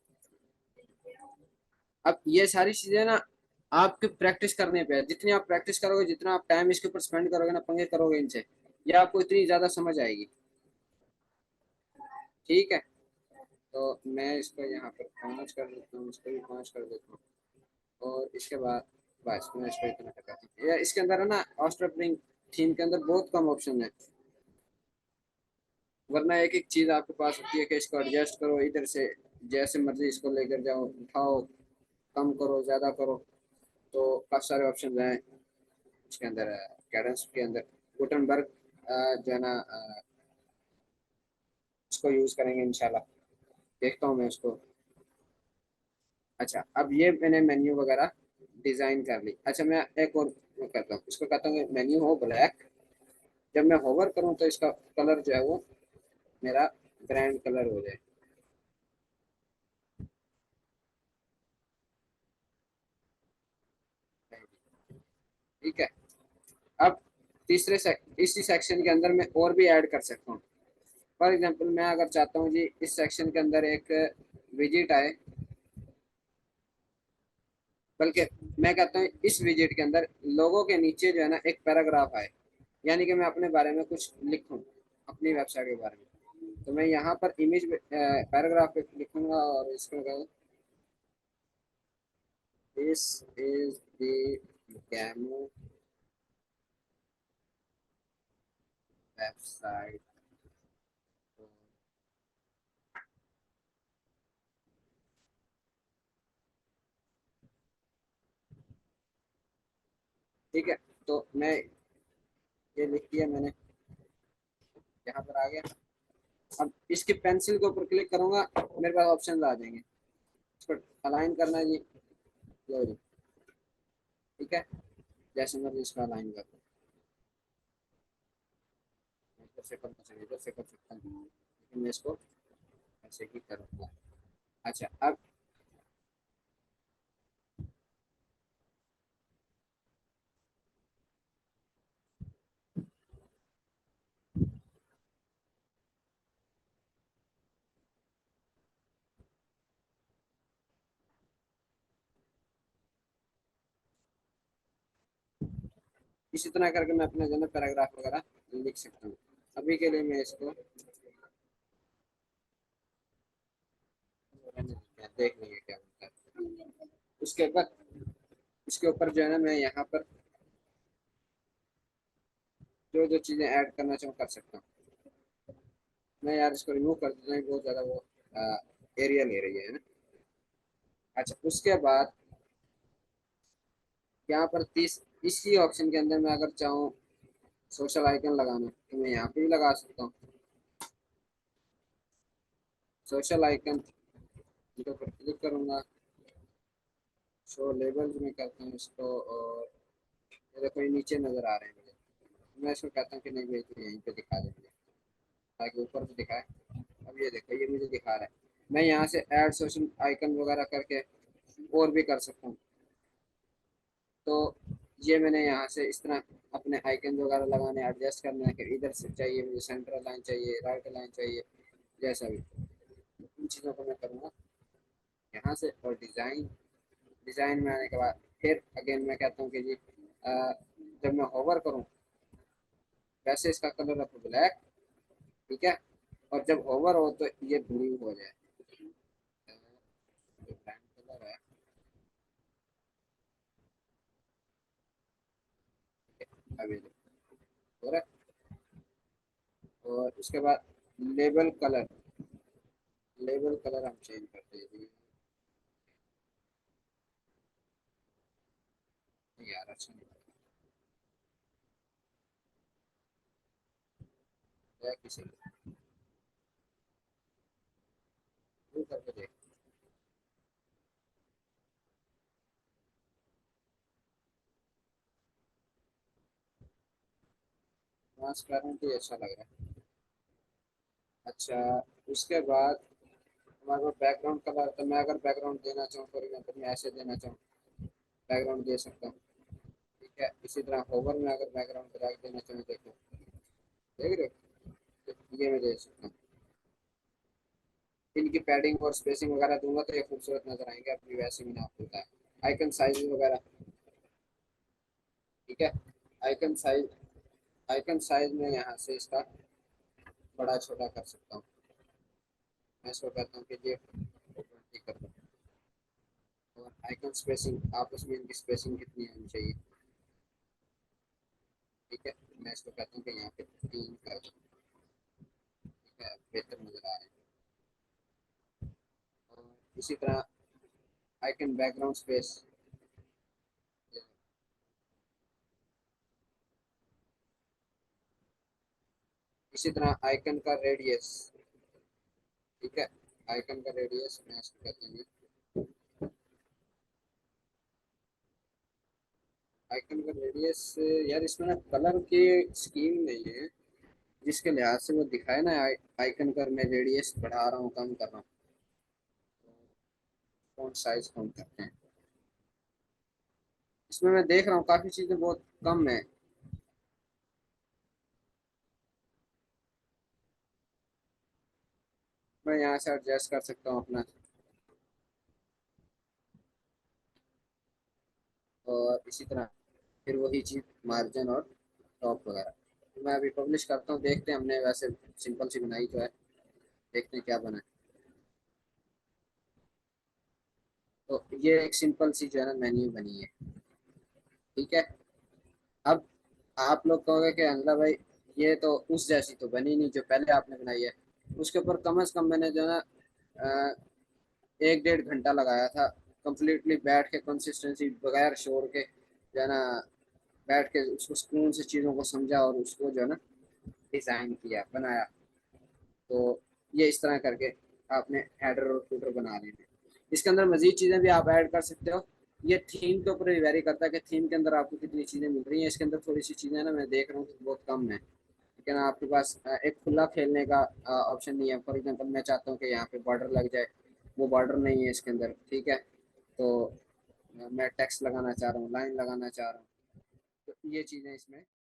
अब ये सारी चीजें ना आपकी प्रैक्टिस करने पे है। जितनी आप प्रैक्टिस करोगे, जितना आप टाइम इसके ऊपर स्पेंड करोगे ना, पंगे करोगे इनसे, ये आपको इतनी ज्यादा समझ आएगी। ठीक है, तो मैं इसको यहाँ पर 5 कर देता हूँ, इसको भी 5 कर देता हूँ। और इसके बाद बस मैं इसको इतना करता हूँ। या इसके अंदर है ना ऑस्टर प्रिंग थीम के अंदर बहुत कम ऑप्शन है, वरना एक एक चीज आपके पास होती है कि इसको एडजस्ट करो इधर से, जैसे मर्जी इसको लेकर जाओ, उठाओ, कम करो, ज्यादा करो। तो काफी सारे ऑप्शन हैं इसके अंदर। कैडेंस के अंदर गुटनबर्ग जो है ना इसको यूज करेंगे इंशाल्लाह। देखता हूँ मैं उसको। अच्छा, अब ये मैंने मेन्यू वगैरह डिजाइन कर ली। अच्छा, मैं एक और वो करता हूँ, इसको कहता हूँ मेन्यू हो ब्लैक। जब मैं होवर करूँ तो इसका कलर जो है वो मेरा ब्रांड कलर हो जाए। ठीक है, अब इसी सेक्शन के अंदर मैं और भी ऐड कर सकता हूँ। फॉर एग्जांपल मैं अगर चाहता हूँ जी इस सेक्शन के अंदर एक विजिट आए, बल्कि मैं कहता हूँ इस विजिट के अंदर लोगों के नीचे जो है ना एक पैराग्राफ आए, यानी कि मैं अपने बारे में कुछ लिखूं, अपनी वेबसाइट के बारे में। तो मैं यहाँ पर इमेज पैराग्राफ पे लिखूंगा और इसको this is the demo website. ठीक है, तो मैं ये लिख दिया मैंने, यहाँ पर आ गया। अब इसके पेंसिल के ऊपर क्लिक करूंगा, मेरे पास ऑप्शन आ जाएंगे। इसको अलाइन करना है जी, लो जी। ठीक है, जैसे मैं इसको अलाइन कर दूं, इधर से कर सकता हूँ, इधर से कर सकता हूँ, लेकिन मैं इसको ऐसे ही करूंगा। अच्छा, अब इसी तरह करके मैं अपना जो है पैराग्राफ वगैरह लिख सकता हूँ। अभी के लिए मैं इसको देख लेंगे क्या होता है। उसके ऊपर उसके ऊपर जो है ना मैं यहाँ पर जो जो चीज़ें ऐड करना चाहूँ कर सकता हूँ। मैं यार इसको रिमूव कर देता हूँ, बहुत ज़्यादा वो एरिया ले रही है ना। अच्छा, उसके बाद यहाँ पर इसी ऑप्शन के अंदर मैं अगर चाहूँ सोशल आइकन लगाना, तो मैं यहाँ पे भी लगा सकता हूँ सोशल आइकन। इसके ऊपर क्लिक करूंगा, शो लेबल्स में करता हूँ इसको, और ये देखो ये नीचे नज़र आ रहे हैं मुझे। मैं इसको कहता हूँ कि नहीं भेज यहीं पे दिखा दे मुझे, ताकि ऊपर भी दिखाए। अब ये देखो ये मुझे दिखा रहा है। मैं यहाँ से ऐड सोशल आइकन वगैरह करके और भी कर सकता हूँ। तो ये मैंने यहाँ से इस तरह अपने आइकन वगैरह लगाने, एडजस्ट करना है कि इधर से चाहिए मुझे, सेंटर लाइन चाहिए, राइट लाइन चाहिए, जैसा भी। इन चीज़ों को मैं करूँगा यहाँ से। और डिज़ाइन, डिज़ाइन में आने के बाद फिर अगेन मैं कहता हूँ कि जी जब मैं होवर करूँ वैसे इसका कलर रखो ब्लैक, ठीक है। और जब होवर हो तो ये ब्लू हो जाए, जो ब्लैक कलर है अवेलेबल हो रहा है। और उसके बाद लेबल कलर, लेबल कलर हम चेंज करते हैं। यार अच्छा नहीं लग रहा है किसी को, वो करके देख। ट्रांसपेरेंट ही अच्छा लग रहा है। अच्छा, उसके बाद हमारे पास बैकग्राउंड कलर, तो मैं अगर बैकग्राउंड देना चाहूँ फॉर एग्जाम्पल मैं ऐसे देना चाहूँ, बैकग्राउंड दे सकता हूँ, ठीक है। इसी तरह होवर में अगर बैकग्राउंड कलर देना चाहूँ, देखो देख रहे हो, तो ये मैं दे सकता हूँ। इनकी पैडिंग और स्पेसिंग वगैरह दूंगा तो ये खूबसूरत नजर आएंगे, अपनी वैसे भी नाप होता है। आइकन साइज वगैरह, ठीक है। आइकन साइज, आइकन साइज में यहाँ से इसका बड़ा छोटा कर सकता हूँ। मैं इसको कहता हूँ कि ये 20 कर दो। और आइकन स्पेसिंग, आपस में इनकी स्पेसिंग कितनी होनी चाहिए, ठीक है। मैं इसको कहता हूँ कि यहाँ पे 3 कर दो, ठीक है, बेहतर नजर आ रहा है। और इसी तरह आइकन बैकग्राउंड स्पेस, इसी तरह आइकन का रेडियस, ठीक है। आइकन का रेडियस मैं इसको कहते हैं, आइकन का रेडियस। यार इसमें ना कलर की स्कीम नहीं है जिसके लिहाज से वो दिखाए ना, आइकन का मैं रेडियस बढ़ा रहा हूँ कम कर रहा हूँ, फॉन्ट साइज कम करते हैं। इसमें मैं देख रहा हूँ काफी चीजें बहुत कम है। मैं यहाँ से एडजस्ट कर सकता हूँ अपना। और इसी तरह फिर वही चीज मार्जिन और टॉप वगैरह। तो मैं अभी पब्लिश करता हूँ, देखते हैं, हमने वैसे सिंपल सी बनाई तो है, देखते हैं क्या बना है। तो ये एक सिंपल सी जो है ना मेन्यू बनी है, ठीक है। अब आप लोग कहोगे कि अनला भाई ये तो उस जैसी तो बनी नहीं जो पहले आपने बनाई है। उसके ऊपर कम से कम मैंने जो है ना 1 डेढ़ घंटा लगाया था, कंप्लीटली बैठ के कंसिस्टेंसी बगैर शोर के जो है ना, बैठ के उसको सुकून से चीज़ों को समझा और उसको जो है ना डिज़ाइन किया बनाया। तो ये इस तरह करके आपने हेडर और फुटर बना लिए हैं। इसके अंदर मजीद चीज़ें भी आप ऐड कर सकते हो। ये थीम के ऊपर भी वेरी करता है कि थीम के अंदर आपको कितनी चीज़ें मिल रही हैं। इसके अंदर थोड़ी सी चीज़ें ना मैं देख रहा हूँ कि बहुत कम है, लेकिन आपके पास एक खुला खेलने का ऑप्शन नहीं है। फॉर एग्जांपल मैं चाहता हूँ कि यहाँ पे बॉर्डर लग जाए, वो बॉर्डर नहीं है इसके अंदर, ठीक है। तो मैं टेक्स्ट लगाना चाह रहा हूँ, लाइन लगाना चाह रहा हूँ, तो ये चीज़ें इसमें